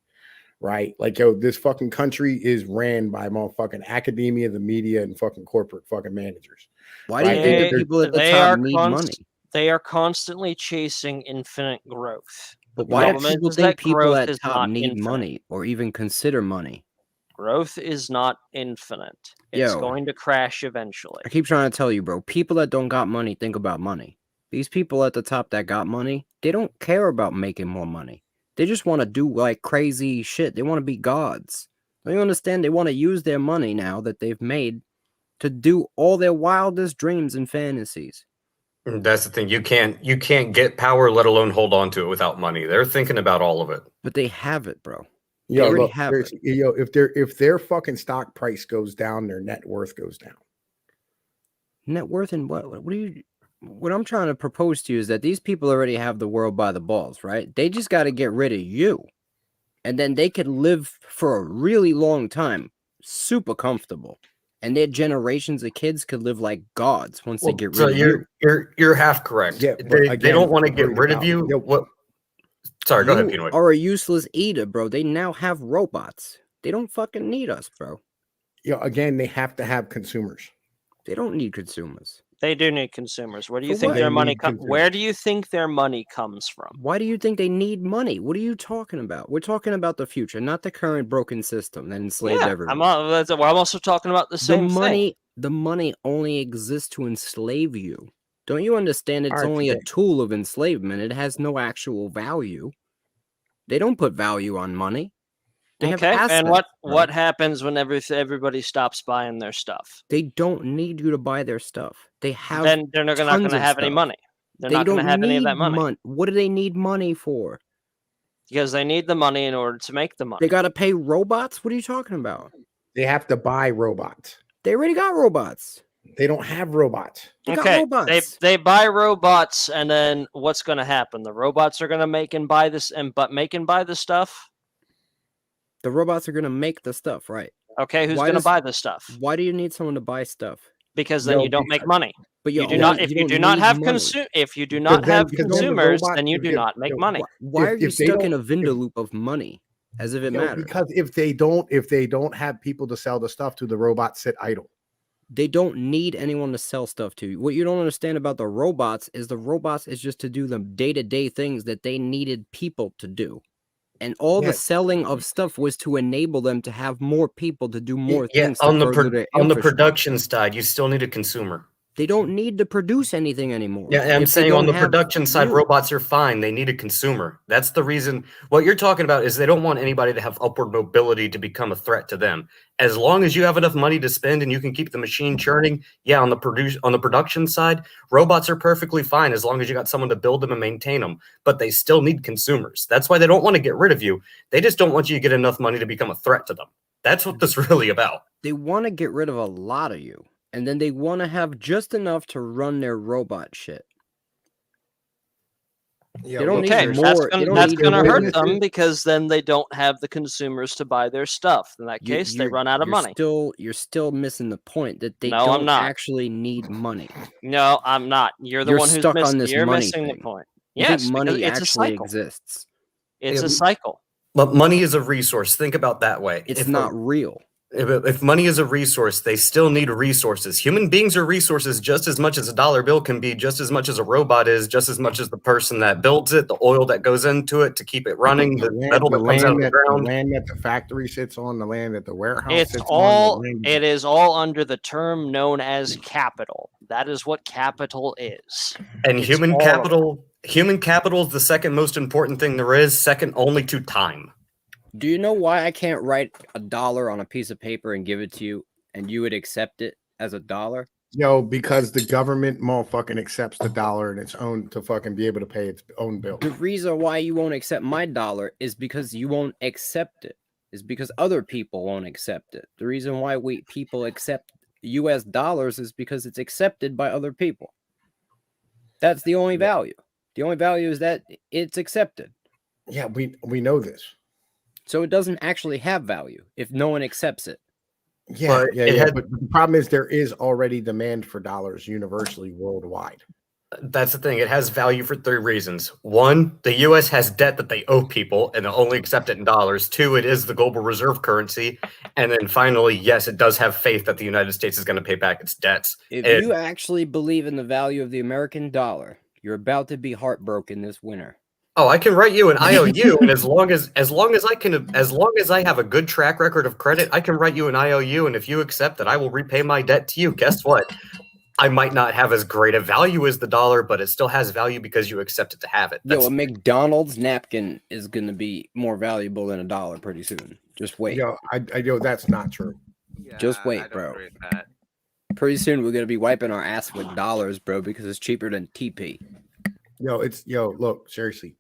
Right? Like, this fucking country is ran by motherfucking academia, the media, and fucking corporate fucking managers. Why do you think the people at the top need money? They are constantly chasing infinite growth. But why do people think people at top need money or even consider money? Growth is not infinite. It's going to crash eventually. I keep trying to tell you, bro. People that don't got money think about money. These people at the top that got money, they don't care about making more money. They just want to do like crazy shit. They want to be gods. Don't you understand? They want to use their money now that they've made to do all their wildest dreams and fantasies. That's the thing. You can't get power, let alone hold on to it without money. They're thinking about all of it. But they have it, bro. If their fucking stock price goes down, their net worth goes down. Net worth and what? What I'm trying to propose to you is that these people already have the world by the balls, right? They just got to get rid of you. And then they could live for a really long time, super comfortable. And their generations of kids could live like gods once they get rid of you. You're half correct. Yeah, they don't want to get rid of you. What? Sorry, go ahead, Pinoy. You are a useless eater, bro. They now have robots. They don't fucking need us, bro. Again, they have to have consumers. They don't need consumers. They do need consumers. Where do you think their money comes? Where do you think their money comes from? Why do you think they need money? What are you talking about? We're talking about the future, not the current broken system that enslaved everyone. I'm also talking about the same thing. The money only exists to enslave you. Don't you understand? It's only a tool of enslavement. It has no actual value. They don't put value on money. They have assets, and what happens when everybody stops buying their stuff? They don't need you to buy their stuff. They have. Then they're not going to have any money. They're not going to have any of that money. What do they need money for? Because they need the money in order to make the money. They got to pay robots? What are you talking about? They have to buy robots. They already got robots. They don't have robots. They got robots. They buy robots, and then what's going to happen? The robots are going to make and buy this, make and buy the stuff. The robots are going to make the stuff, right? Okay, who's going to buy the stuff? Why do you need someone to buy stuff? Because then you don't make money. But you do not. If you do not have consumers, then you do not make money. Why are you stuck in a Vinda loop of money? As if it matters. Because if they don't have people to sell the stuff to, the robots sit idle. They don't need anyone to sell stuff to. What you don't understand about the robots is just to do the day-to-day things that they needed people to do. And all the selling of stuff was to enable them to have more people to do more things. On the production side, you still need a consumer. They don't need to produce anything anymore. Yeah, and I'm if they saying on don't the have production side, you. robots are fine. They need a consumer. That's the reason. What you're talking about is they don't want anybody to have upward mobility to become a threat to them. As long as you have enough money to spend and you can keep the machine churning, yeah, on the production side, robots are perfectly fine as long as you got someone to build them and maintain them. But they still need consumers. That's why they don't want to get rid of you. They just don't want you to get enough money to become a threat to them. That's what this is really about. They want to get rid of a lot of you. And then they want to have just enough to run their robot shit. Yeah, They don't Okay, need that's more. They don't that's need gonna more hurt businesses. them because then they don't have the consumers to buy their stuff. In that case, they run out of money. You're still missing the point that they No, I'm don't not. actually need money. No, I'm not. You're the You're one who's stuck on missing. this You're money missing the thing. point. You Yes, think money because it's a actually cycle. exists. It's a cycle. But money is a resource. Think about that way. It's not real. If money is a resource, they still need resources. Human beings are resources just as much as a dollar bill can be, just as much as a robot is, just as much as the person that builds it, the oil that goes into it to keep it running, the metal that comes out of the ground. The land that the factory sits on, the land that the warehouse It's sits all. on. It is all under the term known as capital. That is what capital is. And It's human all of capital is the second most important thing there is, second only to time. Do you know why I can't write $1 on a piece of paper and give it to you and you would accept it as $1? Yo, because the government motherfucking accepts the dollar in its own to fucking be able to pay its own bill. The reason why you won't accept my dollar is because you won't accept it. Is because other people won't accept it. The reason why people accept US dollars is because it's accepted by other people. That's the only value. The only value is that it's accepted. Yeah, we know this. So it doesn't actually have value if no one accepts it. Yeah, but the problem is there is already demand for dollars universally worldwide. That's the thing. It has value for 3 reasons. 1, the U.S. has debt that they owe people, and they only accept it in dollars. 2, it is the global reserve currency. And then finally, yes, it does have faith that the United States is going to pay back its debts. If you actually believe in the value of the American dollar, you're about to be heartbroken this winter. Oh, I can write you an IOU, and as long as I have a good track record of credit, I can write you an IOU, and if you accept that I will repay my debt to you, guess what? I might not have as great a value as the dollar, but it still has value because you accept it to have it. Yo, a McDonald's napkin is going to be more valuable than $1 pretty soon. Just wait. Yo, I know that's not true. Yeah, Just wait, I don't bro. agree with that. Pretty soon we're going to be wiping our ass with dollars, bro, because it's cheaper than TP. Look, seriously.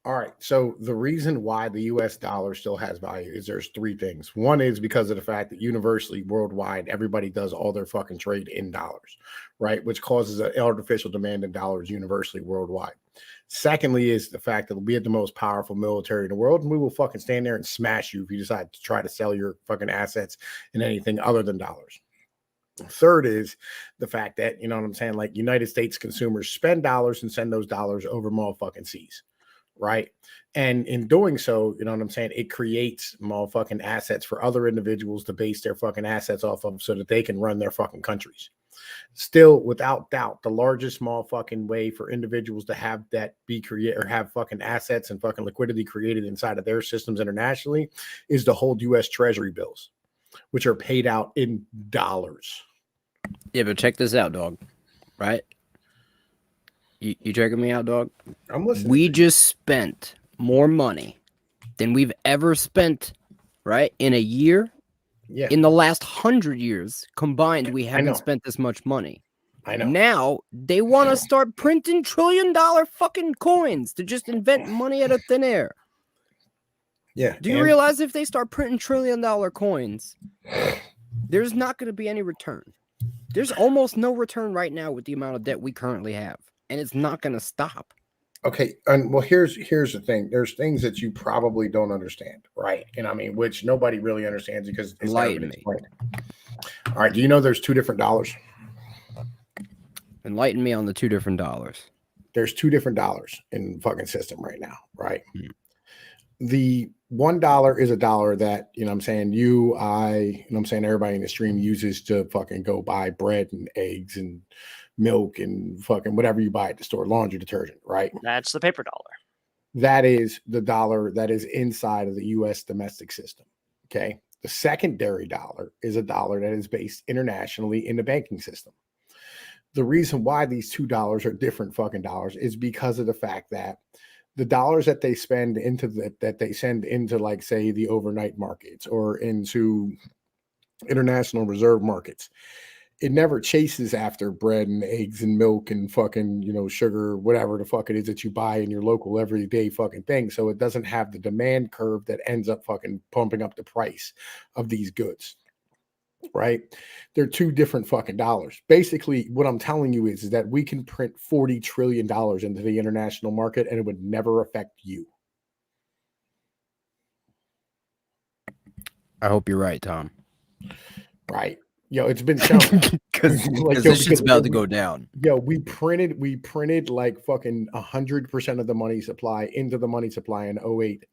All right. So the reason why the US dollar still has value is there's 3 things. One is because of the fact that universally worldwide, everybody does all their fucking trade in dollars, right? Which causes an artificial demand in dollars universally worldwide. Secondly, is the fact that we have the most powerful military in the world, and we will fucking stand there and smash you if you decide to try to sell your fucking assets in anything other than dollars. Third is the fact that, you know what I'm saying? Like United States consumers spend dollars and send those dollars over motherfucking seas. Right. And in doing so, you know what I'm saying? It creates motherfucking assets for other individuals to base their fucking assets off of so that they can run their fucking countries. Still, without doubt, the largest motherfucking way for individuals to have that be created or have fucking assets and fucking liquidity created inside of their systems internationally is to hold US Treasury bills, which are paid out in dollars. Yeah, but check this out, dog. Right? You checking me out, dog? I'm listening. We just spent more money than we've ever spent, right? In a year. Yeah. In the last 100 years combined, we haven't know. spent this much money. I know. Now they want to start printing $1 trillion fucking coins to just invent money out of thin air. Yeah. Do you realize if they start printing $1 trillion coins, there's not going to be any return? There's almost no return right now with the amount of debt we currently have. And it's not going to stop. Okay, and well, here's the thing. There's things that you probably don't understand, right? And I mean, which nobody really understands because it's never been explained. All right, do you know there's 2 different dollars? Enlighten me on the 2 different dollars. There's 2 different dollars in the fucking system right now, right? The $1 is a dollar that, you know what I'm saying, you, I, you know what I'm saying, everybody in the stream uses to fucking go buy bread and eggs and milk and fucking whatever you buy at the store, laundry detergent, right? That's the paper dollar. That is the dollar that is inside of the US domestic system. Okay. The secondary dollar is a dollar that is based internationally in the banking system. The reason why these $2 are different fucking dollars is because of the fact that the dollars that they spend into that they send into, like, say, the overnight markets or into international reserve markets, it never chases after bread and eggs and milk and fucking, sugar, whatever the fuck it is that you buy in your local everyday fucking thing. So it doesn't have the demand curve that ends up fucking pumping up the price of these goods. Right? They're two different fucking dollars. Basically, what I'm telling you is that we can print $40 trillion into the international market and it would never affect you. I hope you're right, Tom. Right. It's been shown. Because this shit's about to go down. We printed like fucking 100% of the money supply into the money supply in 2008.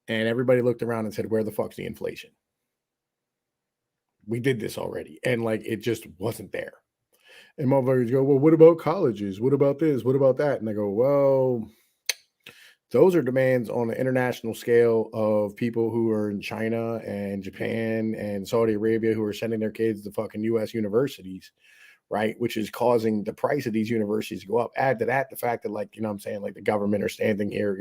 And everybody looked around and said, where the fuck's the inflation? We did this already. And like, it just wasn't there. And motherfuckers go, well, what about colleges? What about this? What about that? And I go, well, those are demands on an international scale of people who are in China and Japan and Saudi Arabia who are sending their kids to fucking U.S. universities, right? Which is causing the price of these universities to go up. Add to that the fact that, like, what I'm saying, like, the government are standing here,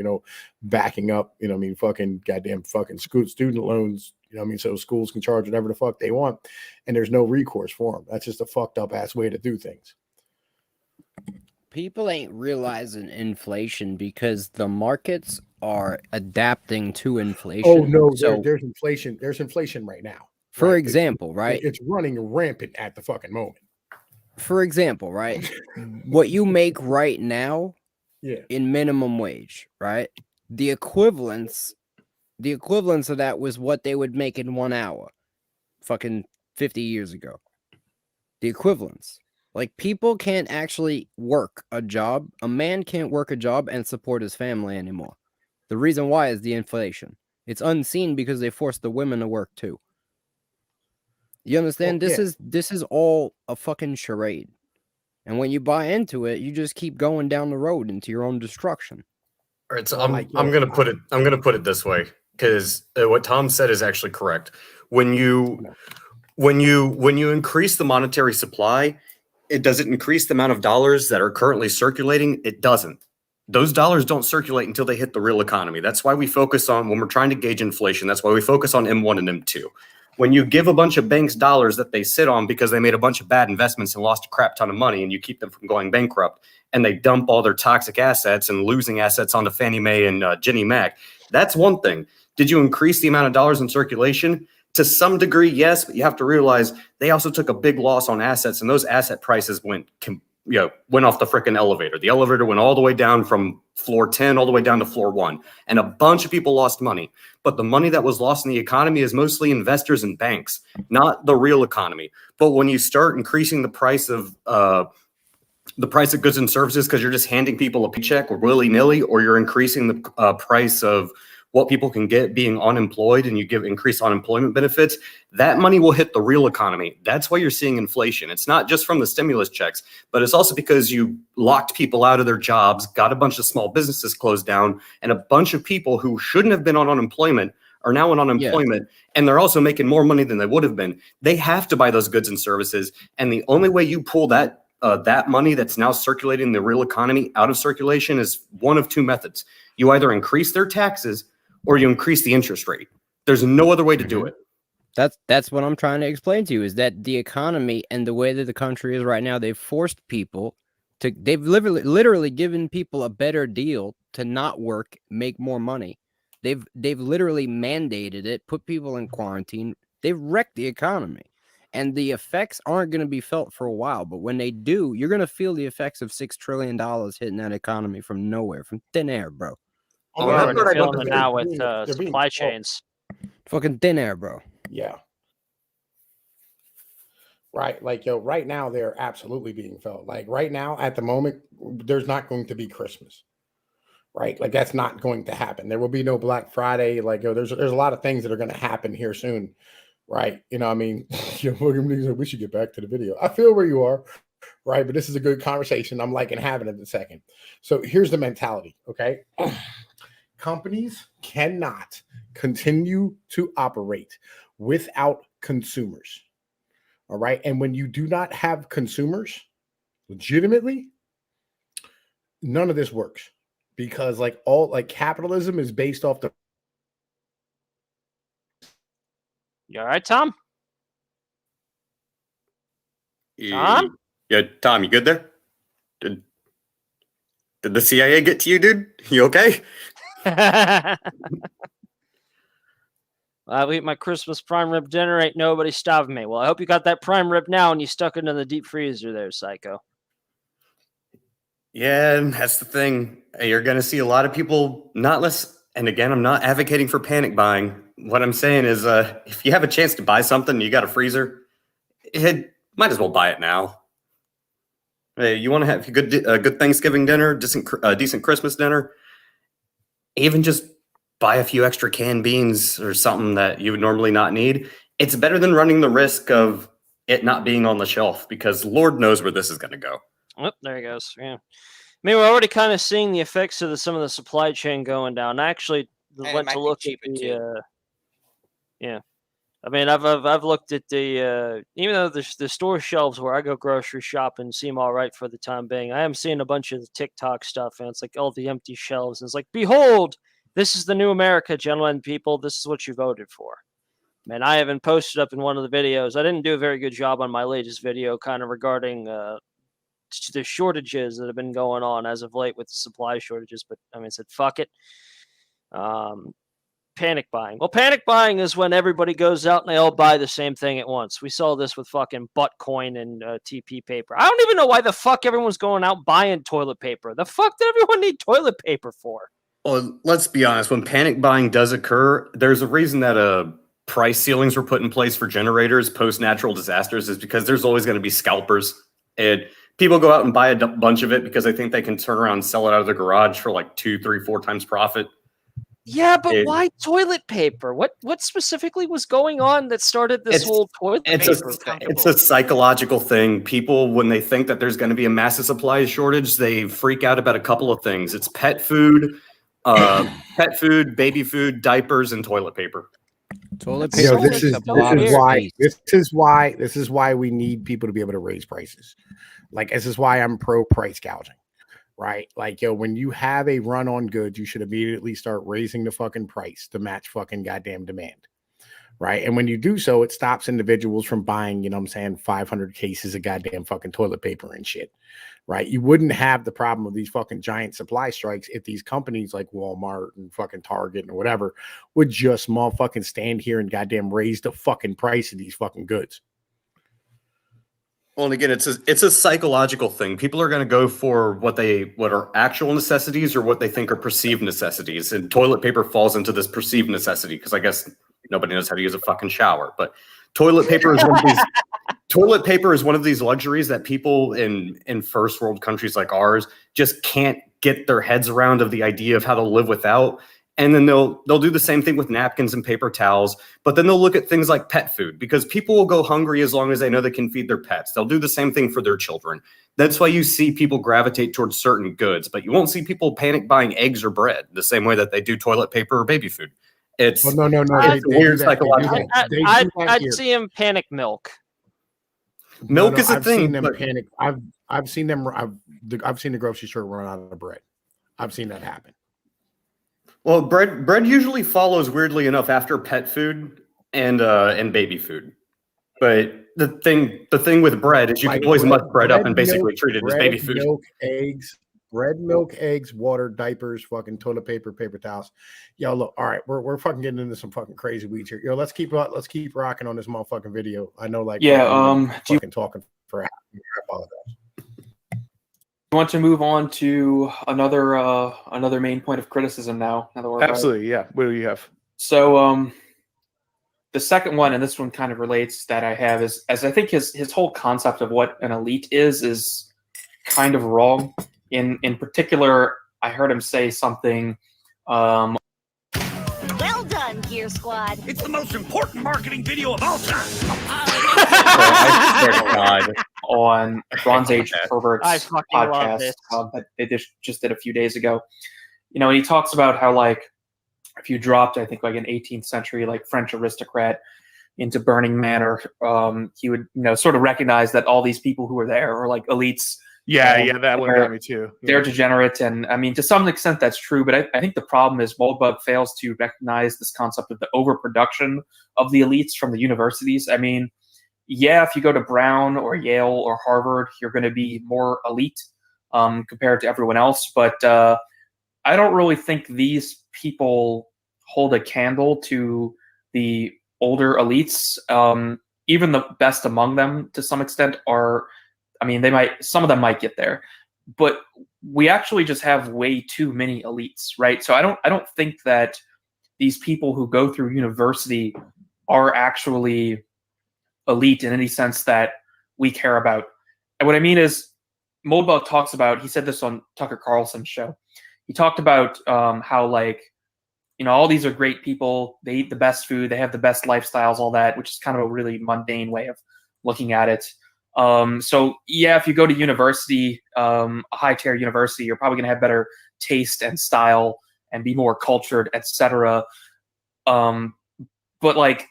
backing up, fucking goddamn fucking student loans, so schools can charge whatever the fuck they want, and there's no recourse for them. That's just a fucked up ass way to do things. People ain't realizing inflation because the markets are adapting to inflation. Oh no, there's inflation. There's inflation right now. For example, right? It's running rampant at the fucking moment. For example, right? What you make right now, in minimum wage, right? The equivalence of that was what they would make in 1 hour, fucking 50 years ago. The equivalence. Like, people can't actually work a job. A man can't work a job and support his family anymore. The reason why is the inflation. It's unseen because they force the women to work too. You understand? This is all a fucking charade. And when you buy into it, you just keep going down the road into your own destruction. All right, so I'm gonna put it this way, because what Tom said is actually correct. When you increase the monetary supply, does it increase the amount of dollars that are currently circulating? It doesn't. Those dollars don't circulate until they hit the real economy. That's why we focus on, when we're trying to gauge inflation, that's why we focus on M1 and M2. When you give a bunch of banks dollars that they sit on because they made a bunch of bad investments and lost a crap ton of money, and you keep them from going bankrupt, and they dump all their toxic assets and losing assets onto Fannie Mae and Ginnie Mac, that's one thing. Did you increase the amount of dollars in circulation? To some degree, yes, but you have to realize they also took a big loss on assets, and those asset prices went off the freaking elevator. The elevator went all the way down from floor 10 all the way down to floor 1, and a bunch of people lost money. But the money that was lost in the economy is mostly investors and banks, not the real economy. But when you start increasing the price of goods and services because you're just handing people a paycheck or willy-nilly, or you're increasing the price of what people can get being unemployed, and you give increased unemployment benefits, that money will hit the real economy. That's why you're seeing inflation. It's not just from the stimulus checks, but it's also because you locked people out of their jobs, got a bunch of small businesses closed down, and a bunch of people who shouldn't have been on unemployment are now on unemployment, and they're also making more money than they would have been. They have to buy those goods and services, and the only way you pull that money that's now circulating in the real economy out of circulation is one of two methods. You either increase their taxes or you increase the interest rate. There's no other way to do it. That's what I'm trying to explain to you, is that the economy and the way that the country is right now, they've forced people to, they've literally given people a better deal to not work, make more money. They've literally mandated it, put people in quarantine. They've wrecked the economy. And the effects aren't going to be felt for a while, but when they do, you're going to feel the effects of $6 trillion hitting that economy from nowhere, from thin air, bro. We're already feeling it now with supply chains. Fucking thin air, bro. Yeah. Right. Like, right now, they're absolutely being felt. Like, right now, at the moment, there's not going to be Christmas. Right. Like, that's not going to happen. There will be no Black Friday. Like, there's a lot of things that are going to happen here soon. Right. I mean, we should get back to the video. I feel where you are. Right. But this is a good conversation. I'm liking having it in a second. So here's the mentality. Okay. Companies cannot continue to operate without consumers. All right. And when you do not have consumers, legitimately, none of this works, because capitalism is based off the. You all right, Tom? Tom? Yeah, Tom, you good there? Did the CIA get to you, dude? You okay? I'll eat my Christmas prime rib dinner. Ain't nobody stopping me. Well, I hope you got that prime rib now and you stuck it in the deep freezer there, psycho. Yeah, and that's the thing. You're going to see a lot of people not less. And again, I'm not advocating for panic buying. What I'm saying is, if you have a chance to buy something, you got a freezer, might as well buy it now. Hey, you want to have a good Thanksgiving dinner, decent Christmas dinner, even just buy a few extra canned beans or something that you would normally not need. It's better than running the risk of it not being on the shelf, because Lord knows where this is going to go. Oh, there he goes. Yeah. I mean, we're already kind of seeing the effects of some of the supply chain going down. I actually went to look at the. Yeah, I mean, I've looked at the even though the store shelves where I go grocery shopping seem all right for the time being, I am seeing a bunch of the TikTok stuff, and it's like all the empty shelves. And it's like, behold, this is the new America, gentlemen, people. This is what you voted for. Man, I haven't posted up in one of the videos. I didn't do a very good job on my latest video, kind of regarding the shortages that have been going on as of late with the supply shortages. But I mean, I said, fuck it. Panic buying. Well, panic buying is when everybody goes out and they all buy the same thing at once. We saw this with fucking Buttcoin and TP paper. I don't even know why the fuck everyone's going out buying toilet paper. The fuck did everyone need toilet paper for? Well, let's be honest. When panic buying does occur, there's a reason that price ceilings were put in place for generators post-natural disasters, is because there's always going to be scalpers. And people go out and buy a bunch of it because they think they can turn around and sell it out of their garage for like 2, 3, 4 times profit. Yeah, but why toilet paper? What specifically was going on that started this whole toilet paper? It's a psychological thing. People, when they think that there's going to be a massive supply shortage, they freak out about a couple of things. It's pet food, baby food, diapers, and toilet paper. Toilet paper. This is why we need people to be able to raise prices. Like, this is why I'm pro price gouging. Right? Like, when you have a run on goods, you should immediately start raising the fucking price to match fucking goddamn demand. Right? And when you do so, it stops individuals from buying, 500 cases of goddamn fucking toilet paper and shit. Right? You wouldn't have the problem of these fucking giant supply strikes if these companies like Walmart and fucking Target and whatever would just motherfucking stand here and goddamn raise the fucking price of these fucking goods. Well, and again, it's a psychological thing. People are going to go for what are actual necessities or what they think are perceived necessities. And toilet paper falls into this perceived necessity, because I guess nobody knows how to use a fucking shower. But toilet paper is one of these luxuries that people in first world countries like ours just can't get their heads around, of the idea of how to live without. And then they'll do the same thing with napkins and paper towels, but then they'll look at things like pet food, because people will go hungry as long as they know they can feed their pets. They'll do the same thing for their children. That's why you see people gravitate towards certain goods, but you won't see people panic buying eggs or bread the same way that they do toilet paper or baby food. It's no. It's weird psychological. I'd see him panic milk. Milk is a I've thing. Seen them panic. I've seen them. I've seen the grocery store run out of bread. I've seen that happen. Well, bread usually follows, weirdly enough, after pet food and baby food. But the thing with bread is you can always muck bread up and basically treat it as baby food. Milk, eggs, water, diapers, fucking toilet paper, paper towels. Yo, look, all right, we're fucking getting into some fucking crazy weeds here. Yo, let's keep rocking on this motherfucking video. I know, like, fucking talking for. I apologize. You want to move on to another main point of criticism now? Absolutely, yeah. What do you have? So, the second one, and this one kind of relates, that I have is, as I think his whole concept of what an elite is kind of wrong. In particular, I heard him say something. Well done, Gear Squad. It's the most important marketing video of all time. I swear to God. On Bronze Age Perverts podcast that they just did a few days ago. And he talks about how, like, if you dropped, I think, like an 18th century, like, French aristocrat into Burning Man, or he would sort of recognize that all these people who are there are like elites. Yeah, that one got me too. They're degenerate, and I mean, to some extent that's true, but I think the problem is Moldbug fails to recognize this concept of the overproduction of the elites from the universities. I mean, yeah, if you go to Brown or Yale or Harvard, you're going to be more elite compared to everyone else, but I don't really think these people hold a candle to the older elites. Even the best among them, to some extent, are, I mean, some of them might get there, but we actually just have way too many elites, right? So I don't think that these people who go through university are actually elite in any sense that we care about. And what I mean is, Moldbug talks about, he said this on Tucker Carlson's show. He talked about how, like, all these are great people. They eat the best food. They have the best lifestyles, all that, which is kind of a really mundane way of looking at it. So yeah, if you go to university, a high-tier university, you're probably going to have better taste and style and be more cultured, etc. But like,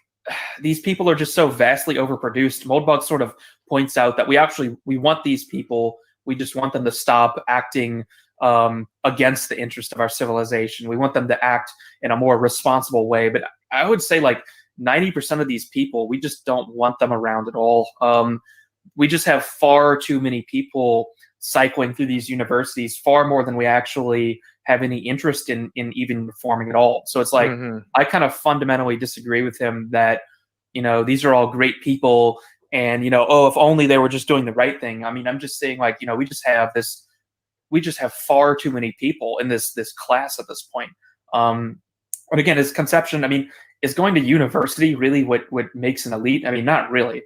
these people are just so vastly overproduced. Moldbug sort of points out that we want these people. We just want them to stop acting against the interest of our civilization. We want them to act in a more responsible way. But I would say like 90% of these people, we just don't want them around at all. We just have far too many people cycling through these universities, far more than we actually have any interest in even reforming at all. So it's like, I kind of fundamentally disagree with him that, these are all great people and, if only they were just doing the right thing. I mean, I'm just saying, like, we just have far too many people in this class at this point. And again, his conception, I mean, is going to university really what makes an elite? I mean, not really.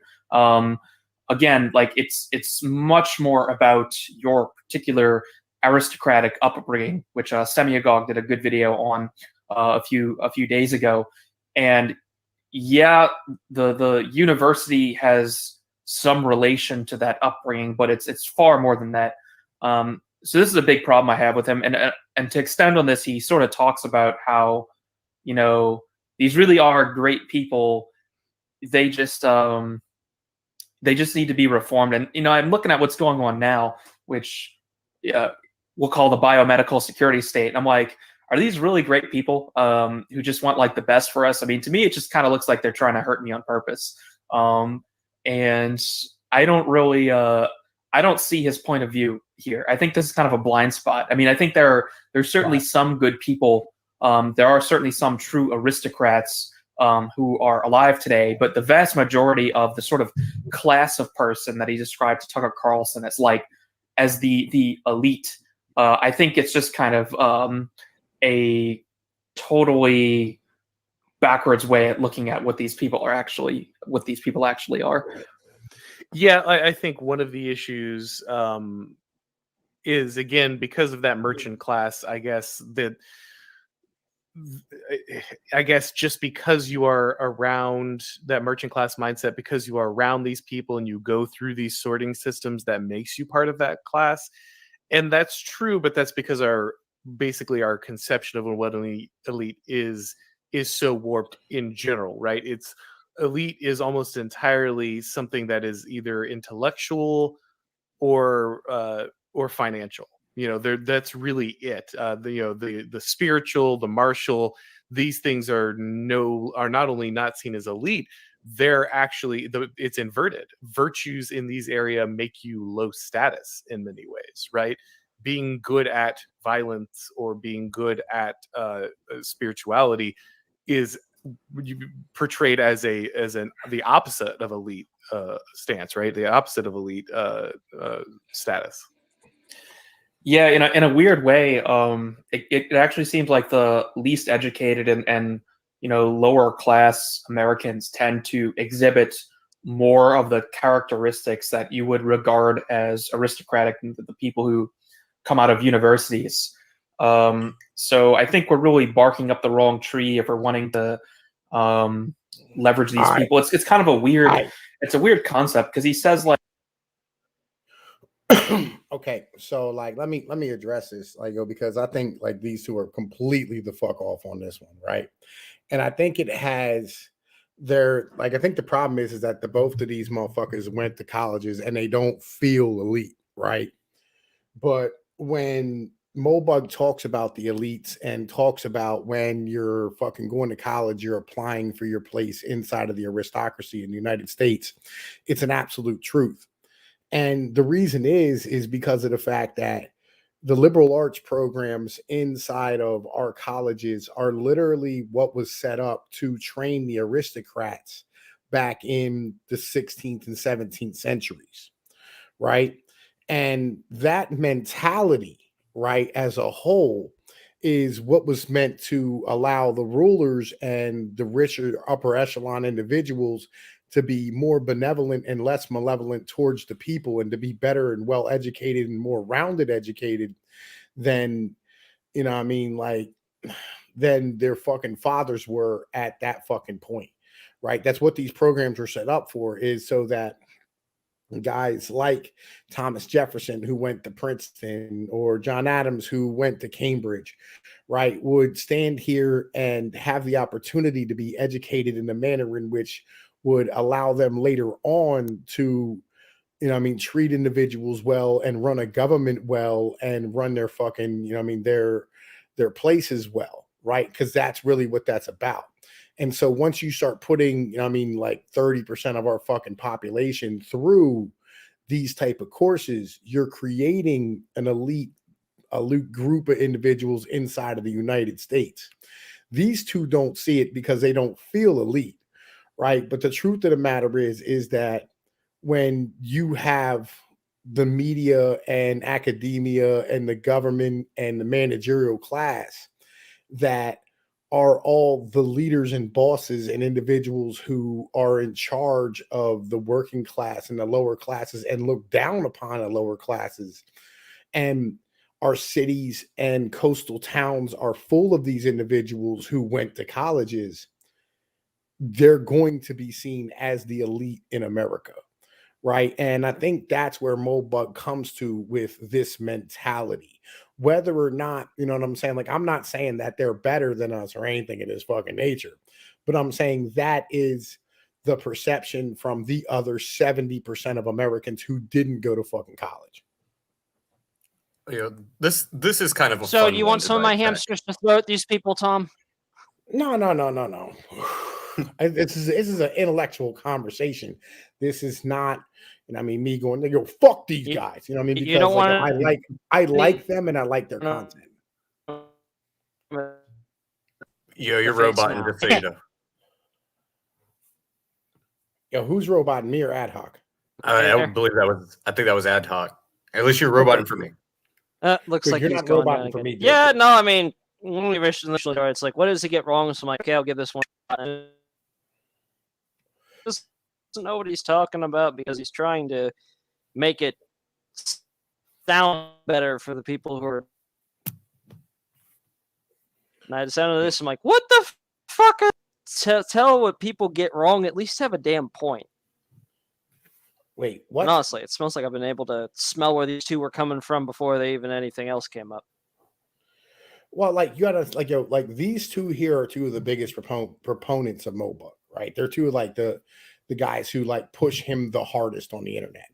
Again, like, it's much more about your particular aristocratic upbringing, which Semiagog did a good video on a few days ago. And yeah, the university has some relation to that upbringing, but it's far more than that. So this is a big problem I have with him. And to extend on this, he sort of talks about how, these really are great people. They just need to be reformed. And, I'm looking at what's going on now, which we'll call the biomedical security state. And I'm like, are these really great people who just want like the best for us? I mean, to me, it just kind of looks like they're trying to hurt me on purpose. And I don't really, I don't see his point of view here. I think this is kind of a blind spot. I mean, I think there's certainly some good people. There are certainly some true aristocrats who are alive today, but the vast majority of the sort of class of person that he described to Tucker Carlson as the elite, I think it's just kind of a totally backwards way at looking at what these people actually are. Yeah, I think one of the issues is, again, because of that merchant class, I guess just because you are around that merchant class mindset, because you are around these people and you go through these sorting systems, that makes you part of that class. And that's true, but that's because our conception of what an elite is so warped in general, right? Elite is almost entirely something that is either intellectual or financial. That's really it. The spiritual, the martial, these things are not only not seen as elite, they're actually it's inverted. Virtues in these areas make you low status in many ways, right? Being good at violence or being good at spirituality is portrayed as the opposite of elite stance, right? The opposite of elite status. Yeah, in a weird way, it actually seems like the least educated and lower class Americans tend to exhibit more of the characteristics that you would regard as aristocratic, the people who come out of universities. So I think we're really barking up the wrong tree if we're wanting to leverage these people. It's kind of a weird concept, because he says, like, okay, so like let me address this, because I think like these two are completely the fuck off on this one, right? And I think it has they're like, I think the problem is that the both of these motherfuckers went to colleges and they don't feel elite, right? But when Moldbug talks about the elites and talks about when you're fucking going to college, you're applying for your place inside of the aristocracy in the United States, it's an absolute truth. And the reason is because of the fact that the liberal arts programs inside of our colleges are literally what was set up to train the aristocrats back in the 16th and 17th centuries, right? And that mentality, right, as a whole, is what was meant to allow the rulers and the richer upper echelon individuals to be more benevolent and less malevolent towards the people, and to be better and well educated and more rounded educated than, you know what I mean, like, than their fucking fathers were at that fucking point, right? That's what these programs were set up for, is so that guys like Thomas Jefferson, who went to Princeton, or John Adams, who went to Cambridge, right, would stand here and have the opportunity to be educated in a manner in which would allow them later on to, you know what I mean, treat individuals well and run a government well and run their fucking, you know what I mean, their places well, right? Because that's really what that's about. And so once you start putting, you know what I mean, like 30% of our fucking population through these type of courses, you're creating an elite group of individuals inside of the United States. These two don't see it because they don't feel elite, right? But the truth of the matter is that when you have the media and academia and the government and the managerial class that are all the leaders and bosses and individuals who are in charge of the working class and the lower classes and look down upon the lower classes, and our cities and coastal towns are full of these individuals who went to colleges, they're going to be seen as the elite in America, right? And I think that's where Moldbug comes to with this mentality. Whether or not, you know what I'm saying? Like, I'm not saying that they're better than us or anything in this fucking nature, but I'm saying that is the perception from the other 70% of Americans who didn't go to fucking college. Yeah, this is kind of a So, fun do you one want to some of my dissect. hamsters to throw at these people, Tom? No. This is an intellectual conversation. This is not, you know, I mean, me going to go fuck these guys. You know what I mean? Because You don't like, want I like them and I like their content. Yo, you're roboting just so you know. Yo, who's roboting, me or Ad Hoc? I believe that was. I think that was Ad Hoc. At least you're roboting for me. Looks Good, like you're he's not going roboting down for again. me, Yeah, Jacob. no, I mean, when we initially started, it's like, what does he get wrong? So I'm like, okay, I'll give this one a shot. Just doesn't know what he's talking about because he's trying to make it sound better for the people who are. And I decided this. I'm like, what the fuck? Tell what people get wrong. At least have a damn point. Wait, what? And honestly, it smells like I've been able to smell where these two were coming from before they even anything else came up. Well, like, you gotta, like, yo, like, these two here are two of the biggest proponents of Moldbug, right? They're two of like the guys who like push him the hardest on the internet,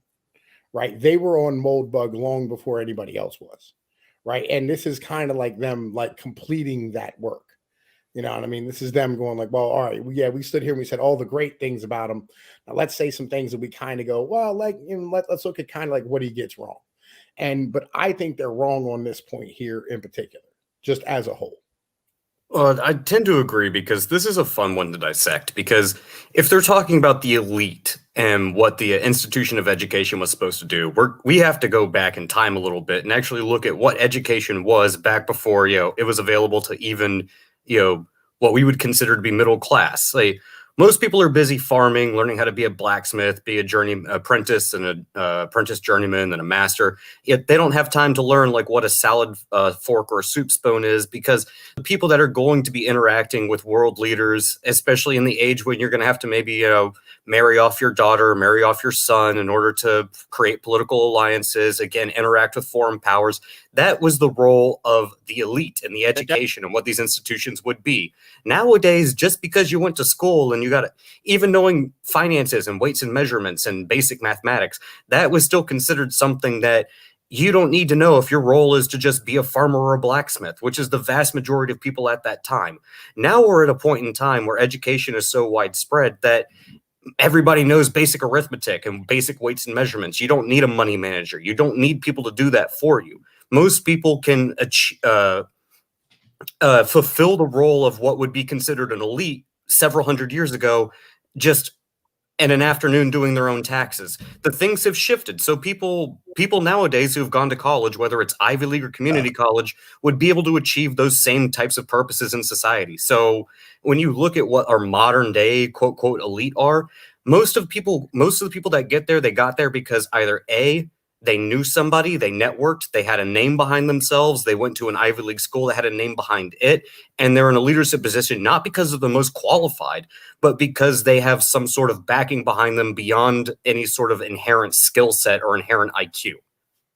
right? They were on Moldbug long before anybody else was, right? And this is kind of like them like completing that work. You know what I mean? This is them going like, well, all right, we stood here and we said all the great things about him. Now let's say some things that we kind of go, well, like, you know, let's look at kind of like what he gets wrong. But I think they're wrong on this point here in particular, just as a whole. Well, I tend to agree because this is a fun one to dissect. Because if they're talking about the elite and what the institution of education was supposed to do, we have to go back in time a little bit and actually look at what education was back before, you know, it was available to even, you know, what we would consider to be middle class. Like, most people are busy farming, learning how to be a blacksmith, be a journey apprentice, and an apprentice journeyman, and a master. Yet they don't have time to learn like what a salad fork or a soup spoon is, because the people that are going to be interacting with world leaders, especially in the age when you're going to have to maybe, you know, marry off your daughter, marry off your son in order to create political alliances, again, interact with foreign powers, That was the role of the elite and the education and what these institutions would be. Nowadays, just because you went to school and you got even knowing finances and weights and measurements and basic mathematics, that was still considered something that you don't need to know if your role is to just be a farmer or a blacksmith, which is the vast majority of people at that time. Now we're at a point in time where education is so widespread that everybody knows basic arithmetic and basic weights and measurements. You don't need a money manager. You don't need people to do that for you. Most people can fulfill the role of what would be considered an elite several hundred years ago, just in an afternoon doing their own taxes. The things have shifted. So people nowadays who've gone to college, whether it's Ivy League or community college, would be able to achieve those same types of purposes in society. So when you look at what our modern day quote quote elite are, most of the people that get there, they got there because either A, they knew somebody, they networked, they had a name behind themselves, they went to an Ivy League school that had a name behind it, and they're in a leadership position not because of the most qualified, but because they have some sort of backing behind them beyond any sort of inherent skill set or inherent IQ.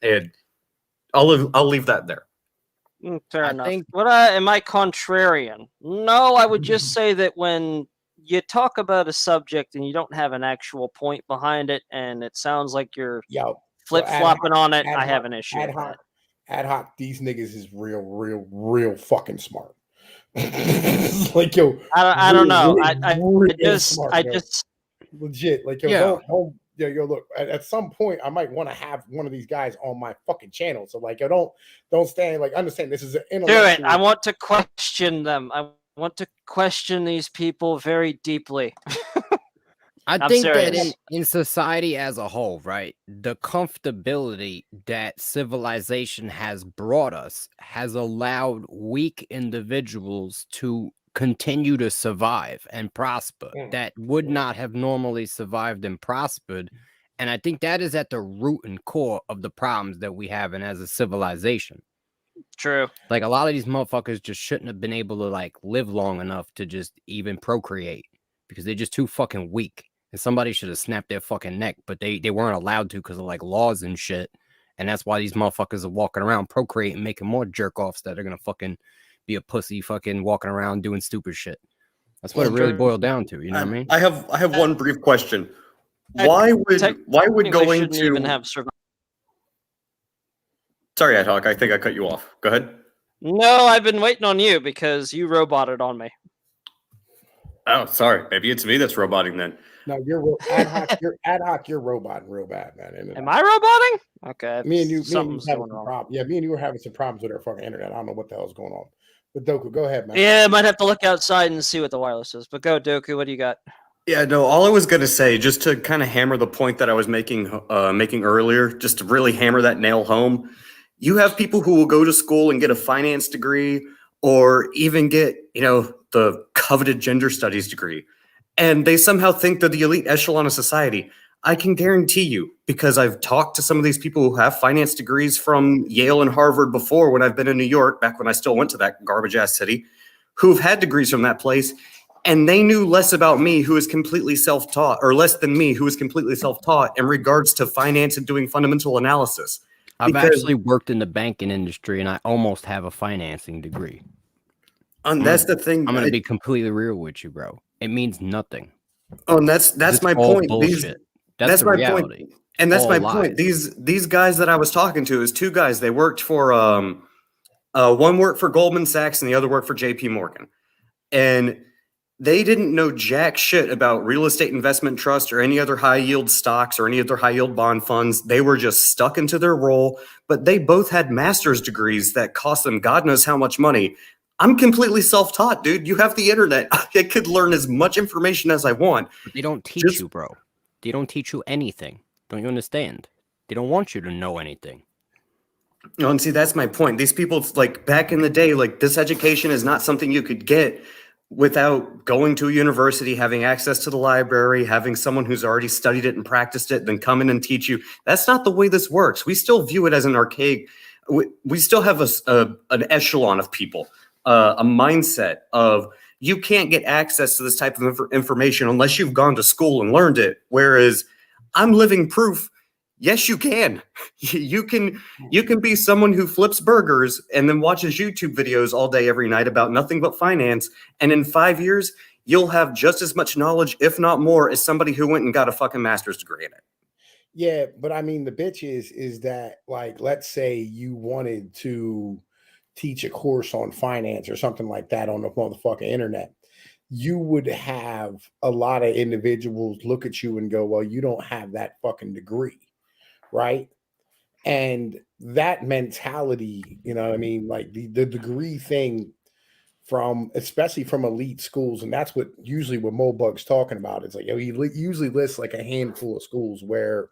And I'll leave that there. Fair enough. Am I contrarian? No, I would just say that when you talk about a subject and you don't have an actual point behind it, and it sounds like you're flip-flopping on it, I have an issue with that. Ad hoc, these niggas is real fucking smart. Like, yo, I don't know. I just legit, like, yo, yo, look, at some point I might want to have one of these guys on my fucking channel. So like, yo, don't stand, like, understand this is an intellectual. Do it. I want to question them. I want to question these people very deeply. I think that in society as a whole, right, the comfortability that civilization has brought us has allowed weak individuals to continue to survive and prosper that would not have normally survived and prospered. And I think that is at the root and core of the problems that we have as a civilization. True. Like, a lot of these motherfuckers just shouldn't have been able to, like, live long enough to just even procreate because they're just too fucking weak. And somebody should have snapped their fucking neck, but they weren't allowed to because of, like, laws and shit. And that's why these motherfuckers are walking around procreating, making more jerk-offs that are gonna fucking be a pussy fucking walking around doing stupid shit. That's what it really boiled down to, you know what I mean? I have one brief question. Why would going to even have survival? Sorry, Ad Hoc, I think I cut you off. Go ahead. No, I've been waiting on you because you roboted on me. Oh, sorry. Maybe it's me that's roboting then. No, you're Ad Hoc. You're roboting real bad, man. Am I roboting? Okay. Me and you having something's some going on. problems. Yeah, me and you were having some problems with our fucking internet. I don't know what the hell's going on. But Doku, go ahead, man. Yeah, I might have to look outside and see what the wireless is. But go, Doku. What do you got? Yeah, no. All I was gonna say, just to kind of hammer the point that I was making earlier, just to really hammer that nail home. You have people who will go to school and get a finance degree, or even get, the coveted gender studies degree, and they somehow think they're the elite echelon of society. I can guarantee you, because I've talked to some of these people who have finance degrees from Yale and Harvard before when I've been in New York, back when I still went to that garbage ass city, who've had degrees from that place, and they knew less about me, who is completely self-taught, or less than me, who is completely self-taught in regards to finance and doing fundamental analysis. I've actually worked in the banking industry, and I almost have a financing degree. And that's the thing. I'm going to be completely real with you, bro. It means nothing. Oh, and that's my point. That's my reality. Point. And that's my point. These guys that I was talking to is two guys. They worked for one worked for Goldman Sachs and the other worked for JP Morgan. And they didn't know jack shit about real estate investment trust or any other high yield stocks or any other high yield bond funds. They were just stuck into their role, but they both had master's degrees that cost them God knows how much money. I'm completely self-taught, dude. You have the internet. I could learn as much information as I want. But they don't teach you, bro. They don't teach you anything. Don't you understand? They don't want you to know anything. No, and see, that's my point. These people, like, back in the day, like, this education is not something you could get without going to a university, having access to the library, having someone who's already studied it and practiced it, then come in and teach you. That's not the way this works. We still view it as an archaic. We still have an echelon of people. A mindset of you can't get access to this type of information unless you've gone to school and learned it. Whereas I'm living proof Yes, you can. You can be someone who flips burgers and then watches YouTube videos all day every night about nothing but finance, and in 5 years you'll have just as much knowledge, if not more, as somebody who went and got a fucking master's degree in it. Yeah, but I mean, the bitch is that, like, let's say you wanted to teach a course on finance or something like that on the motherfucking internet, you would have a lot of individuals look at you and go, well, you don't have that fucking degree, right? And that mentality, you know what I mean? Like the degree thing from, especially from elite schools, and that's what usually what Moldbug's talking about. It's like, you know, he usually lists like a handful of schools where,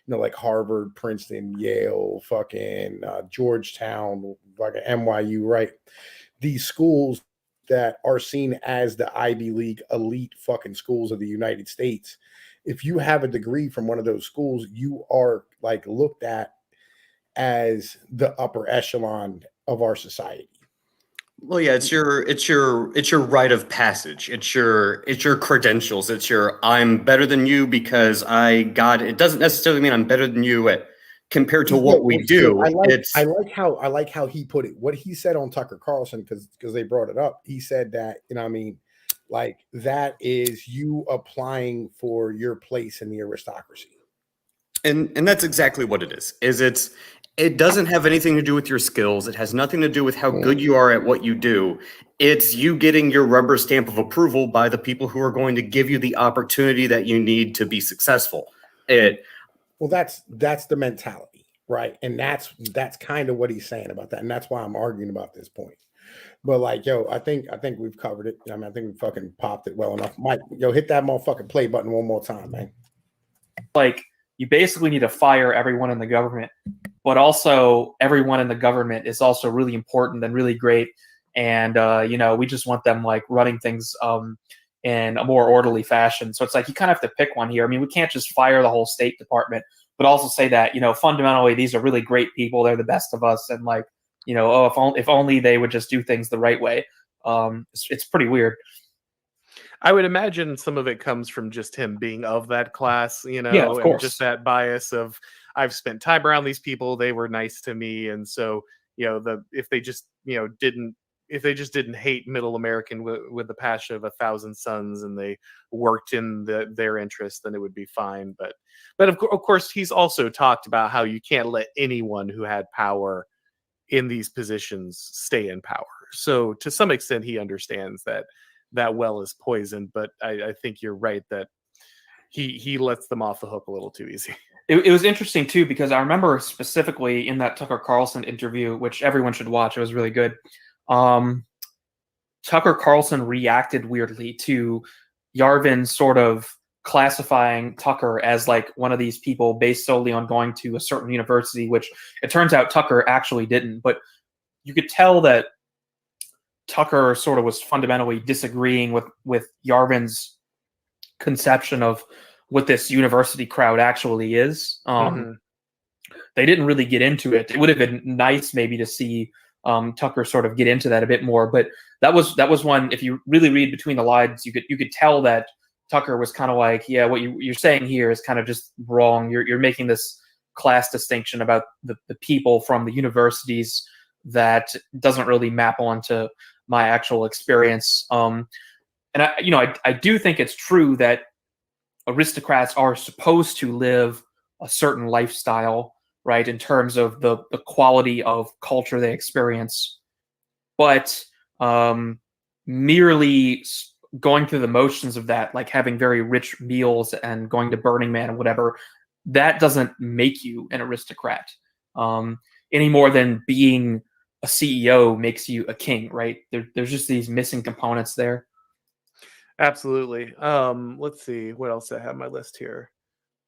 you know, like Harvard, Princeton, Yale, fucking Georgetown, fucking NYU, right? These schools that are seen as the Ivy League elite fucking schools of the United States. If you have a degree from one of those schools, you are like looked at as the upper echelon of our society. Well, yeah, it's your rite of passage. It's your credentials. It's your I'm better than you because I got it. It doesn't necessarily mean I'm better than you at compared to what we do. I like how he put it. What he said on Tucker Carlson, because they brought it up. He said that, you know what I mean, like that is you applying for your place in the aristocracy. And that's exactly what it is. It doesn't have anything to do with your skills. It has nothing to do with how good you are at what you do. It's you getting your rubber stamp of approval by the people who are going to give you the opportunity that you need to be successful. Well, that's the mentality, right? And that's kind of what he's saying about that. And that's why I'm arguing about this point. But like, yo, I think we've covered it. I mean, I think we fucking popped it well enough. Mike, yo, hit that motherfucking play button one more time, man. Like, you basically need to fire everyone in the government, but also everyone in the government is also really important and really great. And, you know, we just want them like running things in a more orderly fashion. So it's like, you kind of have to pick one here. I mean, we can't just fire the whole State Department, but also say that, you know, fundamentally, these are really great people. They're the best of us. And like, you know, oh, if only they would just do things the right way. It's pretty weird. I would imagine some of it comes from just him being of that class, you know, yeah, of course. And just that bias of I've spent time around these people, they were nice to me, and so, you know, if they just didn't hate Middle American with the passion of 1,000 suns, and they worked in their interest, then it would be fine. But of course, he's also talked about how you can't let anyone who had power in these positions stay in power. So to some extent, he understands that well is poisoned, but I think you're right that he lets them off the hook a little too easy. It was interesting too, because I remember specifically in that Tucker Carlson interview, which everyone should watch. It was really good. Tucker Carlson reacted weirdly to Yarvin sort of classifying Tucker as like one of these people based solely on going to a certain university, which it turns out Tucker actually didn't. But you could tell that Tucker sort of was fundamentally disagreeing with Yarvin's conception of what this university crowd actually is. They didn't really get into it. It would have been nice maybe to see Tucker sort of get into that a bit more, but that was one. If you really read between the lines, you could tell that Tucker was kind of like, yeah, what you're saying here is kind of just wrong. You're making this class distinction about the people from the universities that doesn't really map onto my actual experience. And I do think it's true that aristocrats are supposed to live a certain lifestyle, right, in terms of the quality of culture they experience. But merely going through the motions of that, like having very rich meals and going to Burning Man and whatever, that doesn't make you an aristocrat any more than being a CEO makes you a king, right? There's just these missing components there. Absolutely. Let's see what else I have on my list here.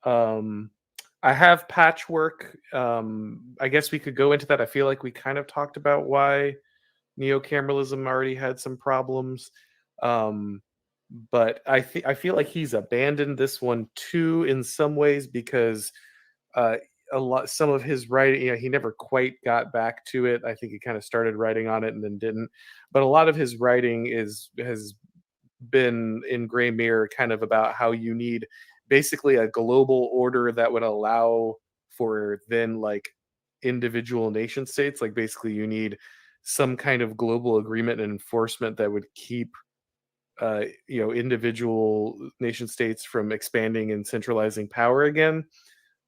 I have patchwork. I guess we could go into that. I feel like we kind of talked about why neocameralism already had some problems. But I feel like he's abandoned this one too in some ways, because some of his writing, he never quite got back to it. I think he kind of started writing on it and then didn't. But a lot of his writing has been in gray mirror, kind of about how you need basically a global order that would allow for then like individual nation states. Like basically you need some kind of global agreement and enforcement that would keep individual nation states from expanding and centralizing power again.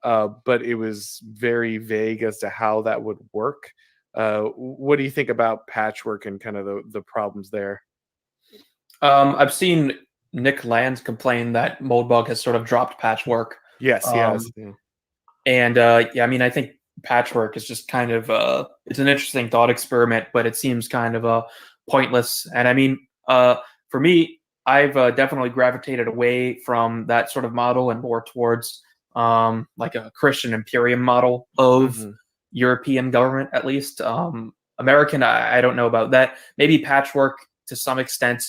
But it was very vague as to how that would work. What do you think about patchwork and kind of the problems there? I've seen Nick Land complain that Moldbug has sort of dropped patchwork. Yes, he has. Yeah. And I mean, I think patchwork is just kind of it's an interesting thought experiment, but it seems kind of pointless. And I mean, for me, I've definitely gravitated away from that sort of model and more towards like a Christian imperium model of European government, at least. American, I don't know about that. Maybe patchwork to some extent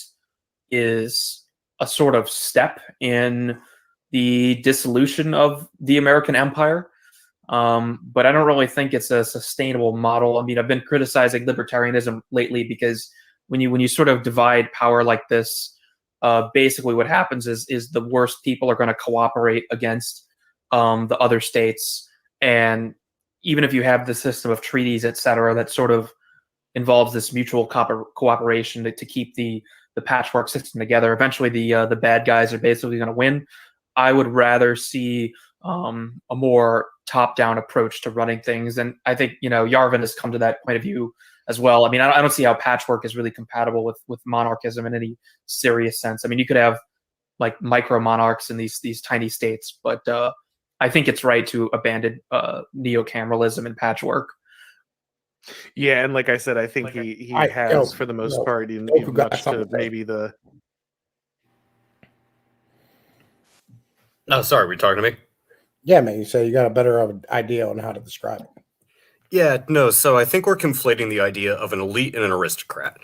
is a sort of step in the dissolution of the American empire. But I don't really think it's a sustainable model. I mean, I've been criticizing libertarianism lately because when you sort of divide power like this, basically what happens is the worst people are going to cooperate against the other states. And even if you have the system of treaties, et cetera, that sort of involves this mutual cooperation to keep the patchwork system together, eventually the bad guys are basically going to win. I would rather see a more top-down approach to running things. And I think, Yarvin has come to that point of view as well. I mean, I don't see how patchwork is really compatible with monarchism in any serious sense. I mean, you could have like micro monarchs in these tiny states, but I think it's right to abandon neocameralism and patchwork. Yeah, and like I said, I think he has for the most part, much to maybe the. No, sorry, were you talking to me? Yeah, man. You say you got a better idea on how to describe it. Yeah, no. So I think we're conflating the idea of an elite and an aristocrat.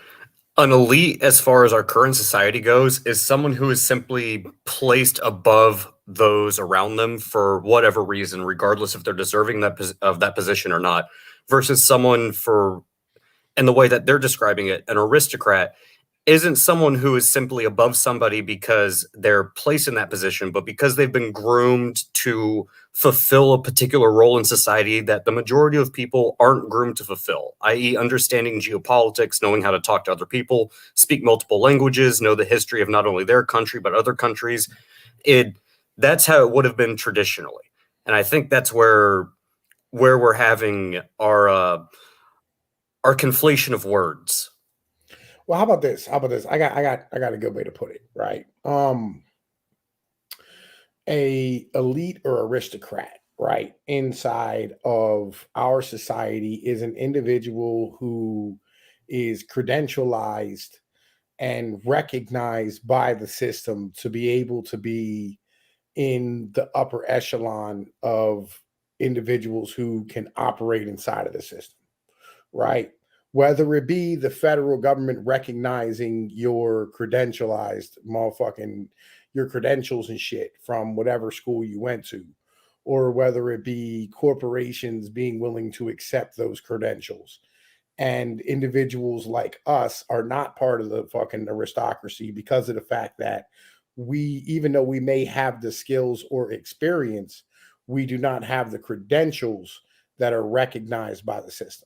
An elite, as far as our current society goes, is someone who is simply placed above those around them for whatever reason, regardless if they're deserving of that position or not, versus someone and the way that they're describing it, an aristocrat isn't someone who is simply above somebody because they're placed in that position, but because they've been groomed to fulfill a particular role in society that the majority of people aren't groomed to fulfill, i.e. understanding geopolitics, knowing how to talk to other people, speak multiple languages, know the history of not only their country, but other countries. That's how it would have been traditionally. And I think that's where we're having our conflation of words. Well, how about this? I got a good way to put it, right? A elite or aristocrat, right, inside of our society is an individual who is credentialized and recognized by the system to be able to be in the upper echelon of individuals who can operate inside of the system, right? Whether it be the federal government recognizing your credentialized your credentials and shit from whatever school you went to, or whether it be corporations being willing to accept those credentials. And individuals like us are not part of the fucking aristocracy because of the fact that even though we may have the skills or experience, we do not have the credentials that are recognized by the system.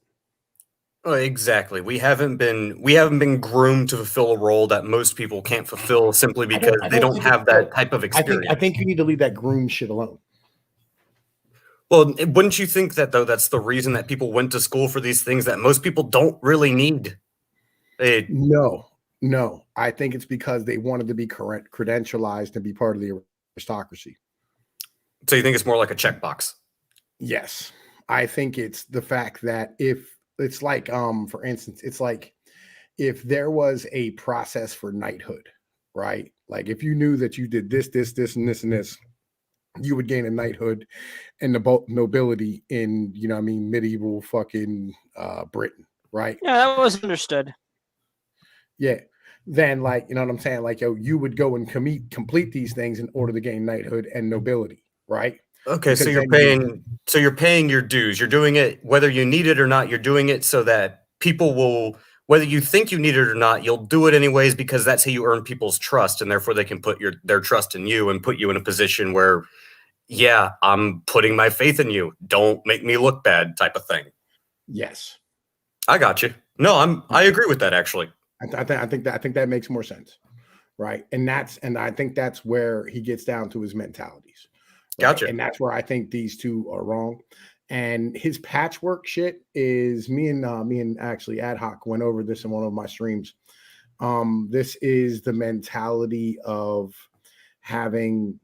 Exactly. We haven't been groomed to fulfill a role that most people can't fulfill simply because they don't have that type of experience. I think you need to leave that groom shit alone. Well, wouldn't you think that, though, that's the reason that people went to school for these things that most people don't really need? No. I think it's because they wanted to be credentialized and be part of the aristocracy. So you think it's more like a checkbox? Yes. I think it's the fact that it's like, for instance, it's like if there was a process for knighthood, right? Like if you knew that you did this, and this, you would gain a knighthood and the nobility in, medieval fucking Britain, right? Yeah, that was understood. Yeah. Then, like, you know what I'm saying? Like, you would go and complete these things in order to gain knighthood and nobility, right? Okay, so you're paying your dues. You're doing it whether you need it or not. You're doing it so that people will, whether you think you need it or not, you'll do it anyways because that's how you earn people's trust, and therefore they can put their trust in you and put you in a position where yeah, I'm putting my faith in you. Don't make me look bad type of thing. Yes. I got you. No, I agree with that actually. I think that makes more sense. Right. And I think that's where he gets down to his mentalities. Right? Gotcha. And that's where I think these two are wrong. And his patchwork shit is me and actually Ad Hoc went over this in one of my streams. This is the mentality of having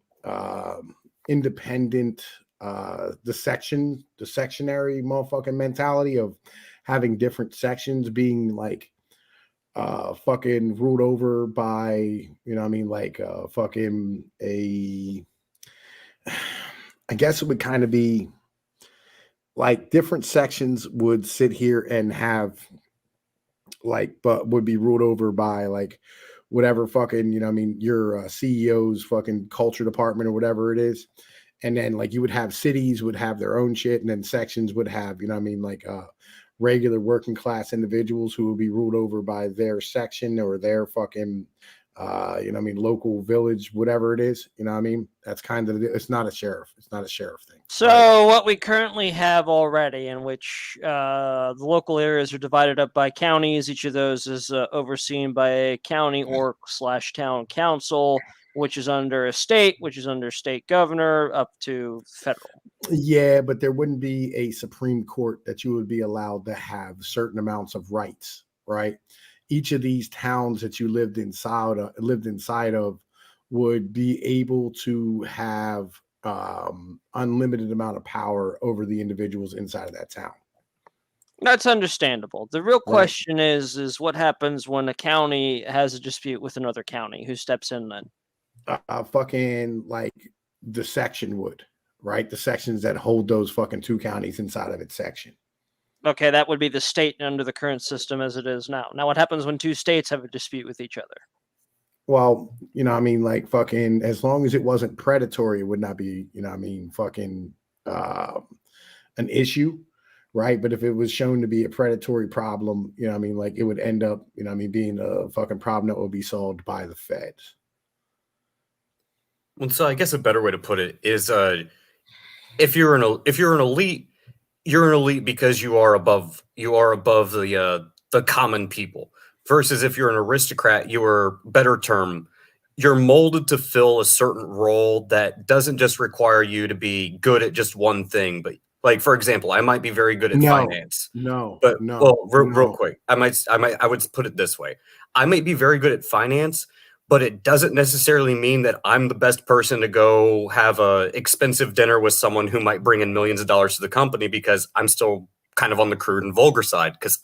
independent the sectionary motherfucking mentality of having different sections being like fucking ruled over by, you know what I mean, like fucking a, I guess it would kind of be like different sections would sit here and have like, but would be ruled over by like whatever fucking, you know what I mean, your CEO's fucking culture department or whatever it is. And then like you would have cities would have their own shit, and then sections would have, you know what I mean, like regular working class individuals who would be ruled over by their section or their fucking you know what I mean, local village, whatever it is, you know what I mean? That's kind of, it's not a sheriff thing. So right? what we currently have already, in which the local areas are divided up by counties, each of those is overseen by a county or / town council, which is under a state, which is under state governor, up to federal. Yeah, but there wouldn't be a Supreme Court that you would be allowed to have certain amounts of rights, right? Each of these towns that you lived inside of would be able to have unlimited amount of power over the individuals inside of that town. That's understandable. The real question is what happens when a county has a dispute with another county? Who steps in then? Fucking like the section would, right? The sections that hold those fucking two counties inside of its section. Okay, that would be the state under the current system as it is now. Now, what happens when two states have a dispute with each other? Well, you know, I mean, like fucking, as long as it wasn't predatory, it would not be, you know, I mean, fucking an issue, right? But if it was shown to be a predatory problem, you know, I mean, like it would end up, you know, I mean, being a fucking problem that will be solved by the feds. Well, so I guess a better way to put it is, if you're an elite, you're an elite because you are above the common people. Versus if you're an aristocrat, you're molded to fill a certain role that doesn't just require you to be good at just one thing. But like, for example, I might be very good at finance. Real quick, I would put it this way. I might be very good at finance, but it doesn't necessarily mean that I'm the best person to go have a expensive dinner with someone who might bring in millions of dollars to the company, because I'm still kind of on the crude and vulgar side, because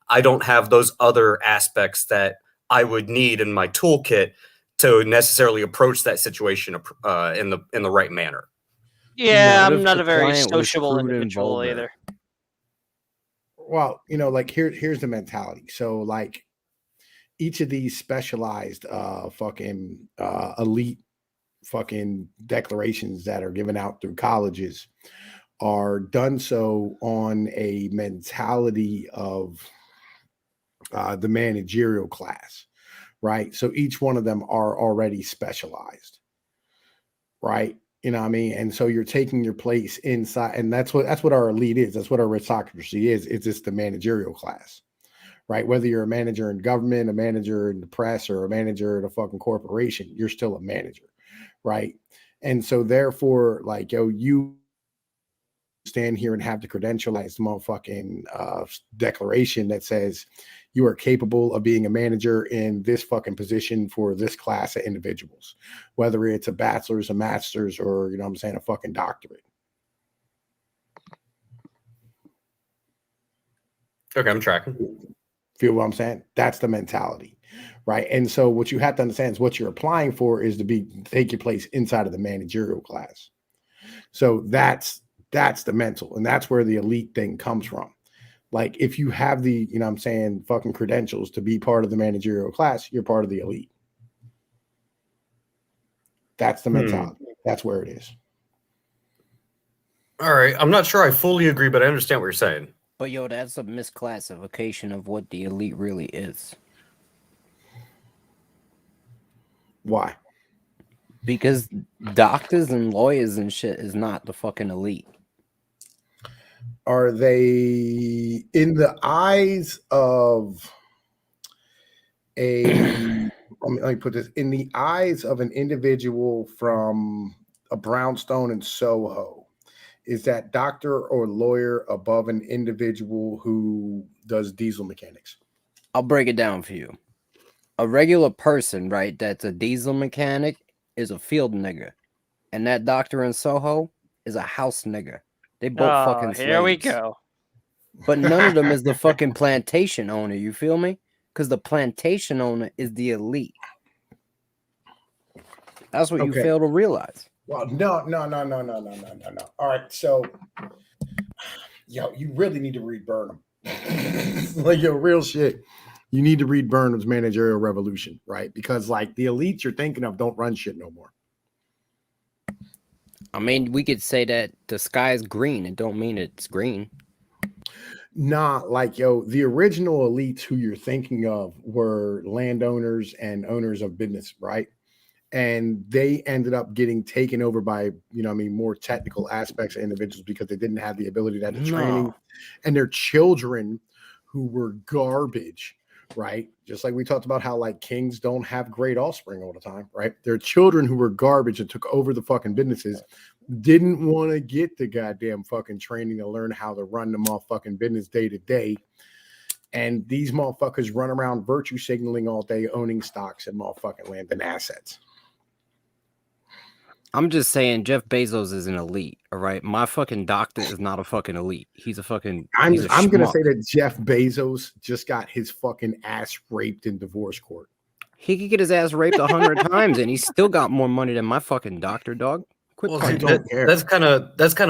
I don't have those other aspects that I would need in my toolkit to necessarily approach that situation in the right manner. Yeah, I'm not a very sociable individual either. Well, you know, like here's the mentality. So like each of these specialized fucking elite fucking declarations that are given out through colleges are done so on a mentality of the managerial class, right? So each one of them are already specialized, right? You know what I mean? And so you're taking your place inside, and that's what our elite is. That's what our aristocracy is. It's just the managerial class, right? Whether you're a manager in government, a manager in the press, or a manager in a fucking corporation, you're still a manager, right? And so therefore, like, yo, you stand here and have the credentialized motherfucking declaration that says you are capable of being a manager in this fucking position for this class of individuals, whether it's a bachelor's, a master's, or, you know what I'm saying, a fucking doctorate. Okay, I'm tracking. Feel what I'm saying? That's the mentality, right? And so what you have to understand is what you're applying for is to take your place inside of the managerial class. So that's the mental, and that's where the elite thing comes from. Like, if you have the, you know what I'm saying, fucking credentials to be part of the managerial class, you're part of the elite. That's the mentality. That's where it is. All right. I'm not sure I fully agree, but I understand what you're saying. But yo, that's a misclassification of what the elite really is. Why? Because doctors and lawyers and shit is not the fucking elite. Are they in the eyes of a let me put this in the eyes of an individual from a brownstone in Soho? Is that doctor or lawyer above an individual who does diesel mechanics? I'll break it down for you. A regular person, right, that's a diesel mechanic is a field nigger. And that doctor in Soho is a house nigger. They both fucking slaves. Here we go. But none of them is the fucking plantation owner, you feel me? Because the plantation owner is the elite. That's what you fail to realize. Well, no. All right, so, yo, you really need to read Burnham. Like, yo, real shit. You need to read Burnham's Managerial Revolution, right? Because, like, the elites you're thinking of don't run shit no more. I mean, we could say that the sky is green. It don't mean it's green. Nah, like, yo, the original elites who you're thinking of were landowners and owners of business, right? And they ended up getting taken over by, more technical aspects of individuals because they didn't have the ability to have the training. And their children who were garbage, right? Just like we talked about how, like, kings don't have great offspring all the time, right? Their children who were garbage and took over the fucking businesses didn't want to get the goddamn fucking training to learn how to run the motherfucking business day to day. And these motherfuckers run around virtue signaling all day, owning stocks and motherfucking land and assets. I'm just saying Jeff Bezos is an elite, all right? My fucking doctor is not a fucking elite. He's a fucking I'm going to say that Jeff Bezos just got his fucking ass raped in divorce court. He could get his ass raped 100 times and he's still got more money than my fucking doctor, dog. Well, see, that's kind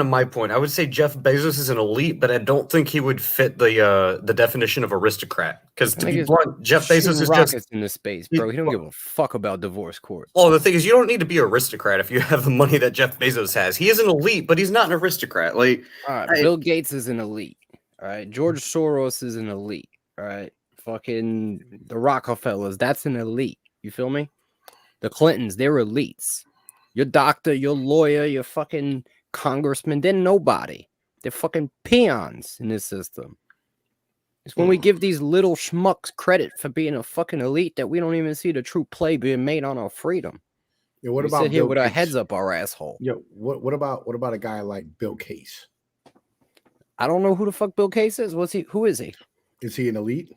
of my point. I would say Jeff Bezos is an elite, but I don't think he would fit the definition of aristocrat. Because to be blunt, Jeff Bezos is just in the space, bro. He don't give a fuck about divorce court. Well, the thing is, you don't need to be an aristocrat if you have the money that Jeff Bezos has. He is an elite, but he's not an aristocrat. Like, all right, Bill Gates is an elite. All right, George Soros is an elite. All right, fucking the Rockefellers, that's an elite. You feel me? The Clintons, they're elites. Your doctor, your lawyer, your fucking congressman, they're nobody. They're fucking peons in this system. It's when we give these little schmucks credit for being a fucking elite that we don't even see the true play being made on our freedom. Yeah, what we about sit here Bill with our Gates? heads up our asshole? Yo, what about a guy like Bill Gates? I don't know who the fuck Bill Gates is. Who is he? Is he an elite?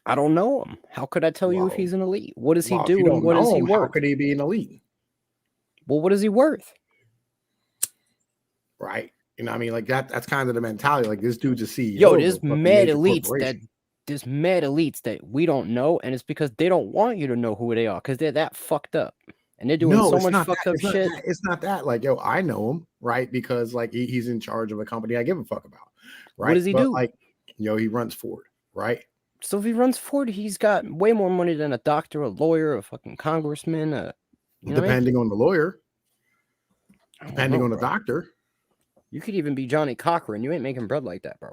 I don't know him. How could I tell you if he's an elite? What does he do If you and what is he know him, how worth? could he be an elite? Well, what is he worth? Right. Like that's kind of the mentality. Like, this dude's a CEO. Yo, there's mad elites that we don't know, and it's because they don't want you to know who they are because they're that fucked up. And they're doing so much fucked up shit. It's not that. Like, yo, I know him, right? Because, like, he's in charge of a company I give a fuck about. Right. What does he do? Like, he runs Ford, right? So if he runs Ford, he's got way more money than a doctor, a lawyer, a fucking congressman, depending on the lawyer, depending on the doctor. You could even be Johnny Cochran. You ain't making bread like that, bro.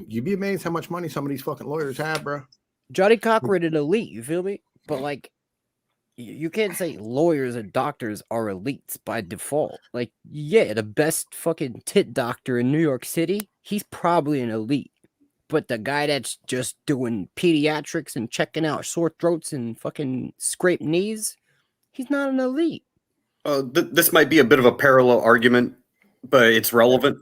You'd be amazed how much money some of these fucking lawyers have, bro. Johnny Cochran an elite, you feel me? But, like, you can't say lawyers and doctors are elites by default. Like, yeah, the best fucking tit doctor in New York City, he's probably an elite. But the guy that's just doing pediatrics and checking out sore throats and fucking scraped knees, he's not an elite. This might be a bit of a parallel argument, but it's relevant.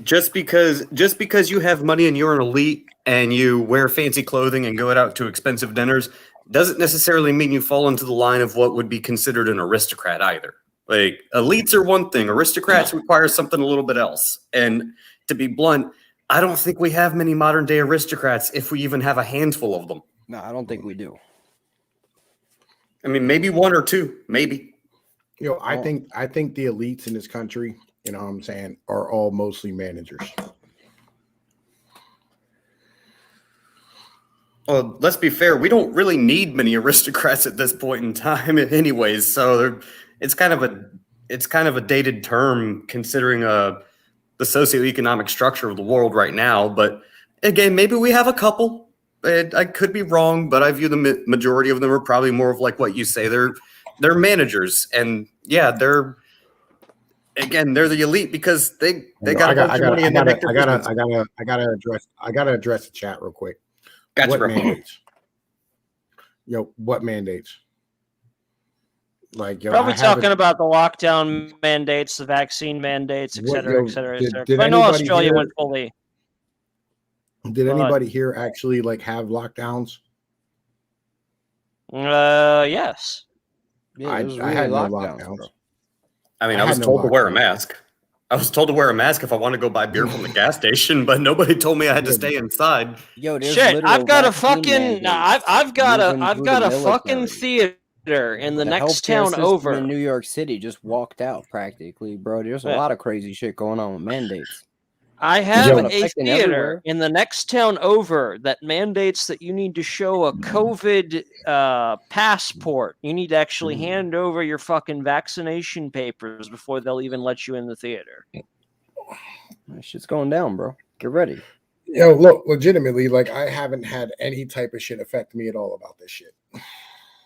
Just because you have money and you're an elite and you wear fancy clothing and go out to expensive dinners doesn't necessarily mean you fall into the line of what would be considered an aristocrat either. Like, elites are one thing, aristocrats require something a little bit else. And to be blunt, I don't think we have many modern day aristocrats, if we even have a handful of them. No, I don't think we do. I mean, maybe one or two, maybe. I think the elites in this country, you know what I'm saying, are all mostly managers. Well, let's be fair. We don't really need many aristocrats at this point in time, anyways. So it's kind of a dated term considering the socioeconomic structure of the world right now. But again, maybe we have a couple. I could be wrong, but I view the majority of them are probably more of like what you say. They're they're managers, and yeah, they're the elite because they got a bunch of money and they make their business. I gotta address the chat real quick. Gotcha, What bro. mandates? What mandates? Like, probably talking about the lockdown mandates, the vaccine mandates, et cetera, et cetera, et cetera. I know Australia went fully. Did anybody here actually like have lockdowns? Yes. Yeah, I had no lockdowns. I mean, I was told to wear a mask. I was told to wear a mask if I want to go buy beer from the gas station, but nobody told me I had to stay inside. Yo, shit! I've got a fucking, I've got a fucking theater in the next town over. In New York City just walked out practically, bro. There's a lot of crazy shit going on with mandates. I have a theater in the next town over that mandates that you need to show a COVID passport. You need to actually hand over your fucking vaccination papers before they'll even let you in the theater. That shit's going down, bro. Get ready. Yo, look, legitimately, like I haven't had any type of shit affect me at all about this shit.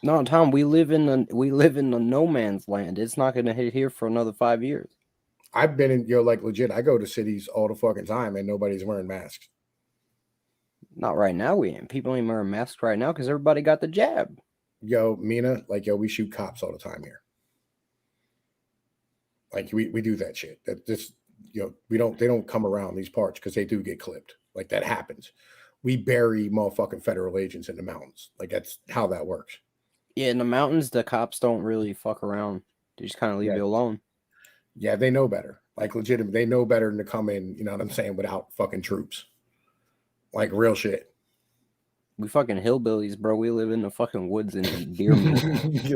No, Tom, we live in the no man's land. It's not gonna hit here for another 5 years. I've been in, like legit, I go to cities all the fucking time and nobody's wearing masks. Not right now, people ain't wearing masks right now because everybody got the jab. Yo, Mina, like, yo, we shoot cops all the time here. Like, we do that shit. That just, they don't come around these parts because they do get clipped. Like, that happens. We bury motherfucking federal agents in the mountains. Like, that's how that works. Yeah, in the mountains, the cops don't really fuck around. They just kind of leave you alone. Yeah, they know better. Like, legitimate, they know better than to come in, you know what I'm saying, without fucking troops. Like, real shit. We fucking hillbillies, bro. We live in the fucking woods and eat deer meat.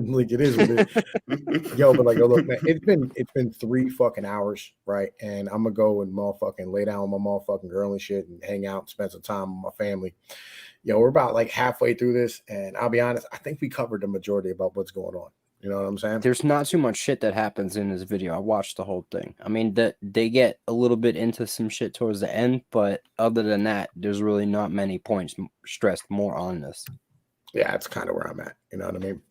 Like, it is what it is. Yo, but like, look, man, it's been 3 fucking hours, right? And I'm gonna go and motherfucking lay down with my motherfucking girl and shit and hang out and spend some time with my family. Yo, we're about like halfway through this, and I'll be honest, I think we covered the majority about what's going on. You know what I'm saying? There's not too much shit that happens in this video. I watched the whole thing. I mean, they get a little bit into some shit towards the end, but other than that, there's really not many points stressed more on this. Yeah, that's kind of where I'm at. You know what I mean?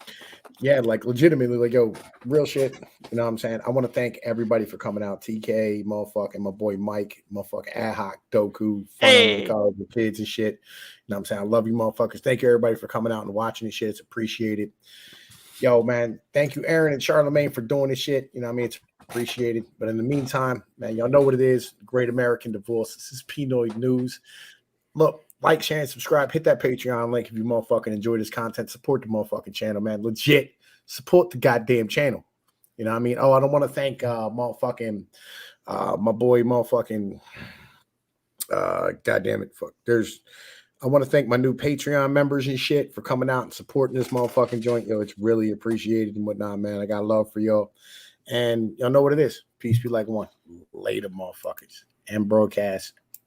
Yeah, like legitimately, like, yo, real shit. You know what I'm saying? I want to thank everybody for coming out. TK, motherfucking my boy Mike, motherfucking AdHoc, Doku, fun college with kids and shit. You know what I'm saying? I love you, motherfuckers. Thank you, everybody, for coming out and watching this shit. It's appreciated. Yo, man, thank you, Aaron and Charlemagne, for doing this shit. You know what I mean? It's appreciated. But in the meantime, man, y'all know what it is. Great American Divorce. This is Pinoid News. Look, like, share, and subscribe. Hit that Patreon link if you motherfucking enjoy this content. Support the motherfucking channel, man. Legit. Support the goddamn channel. You know what I mean? Oh, I don't want to thank motherfucking my boy motherfucking goddamn it. Fuck. I want to thank my new Patreon members and shit for coming out and supporting this motherfucking joint. Yo, it's really appreciated and whatnot, man. I got love for y'all. And y'all know what it is. Peace be like one. Later, motherfuckers. And broadcast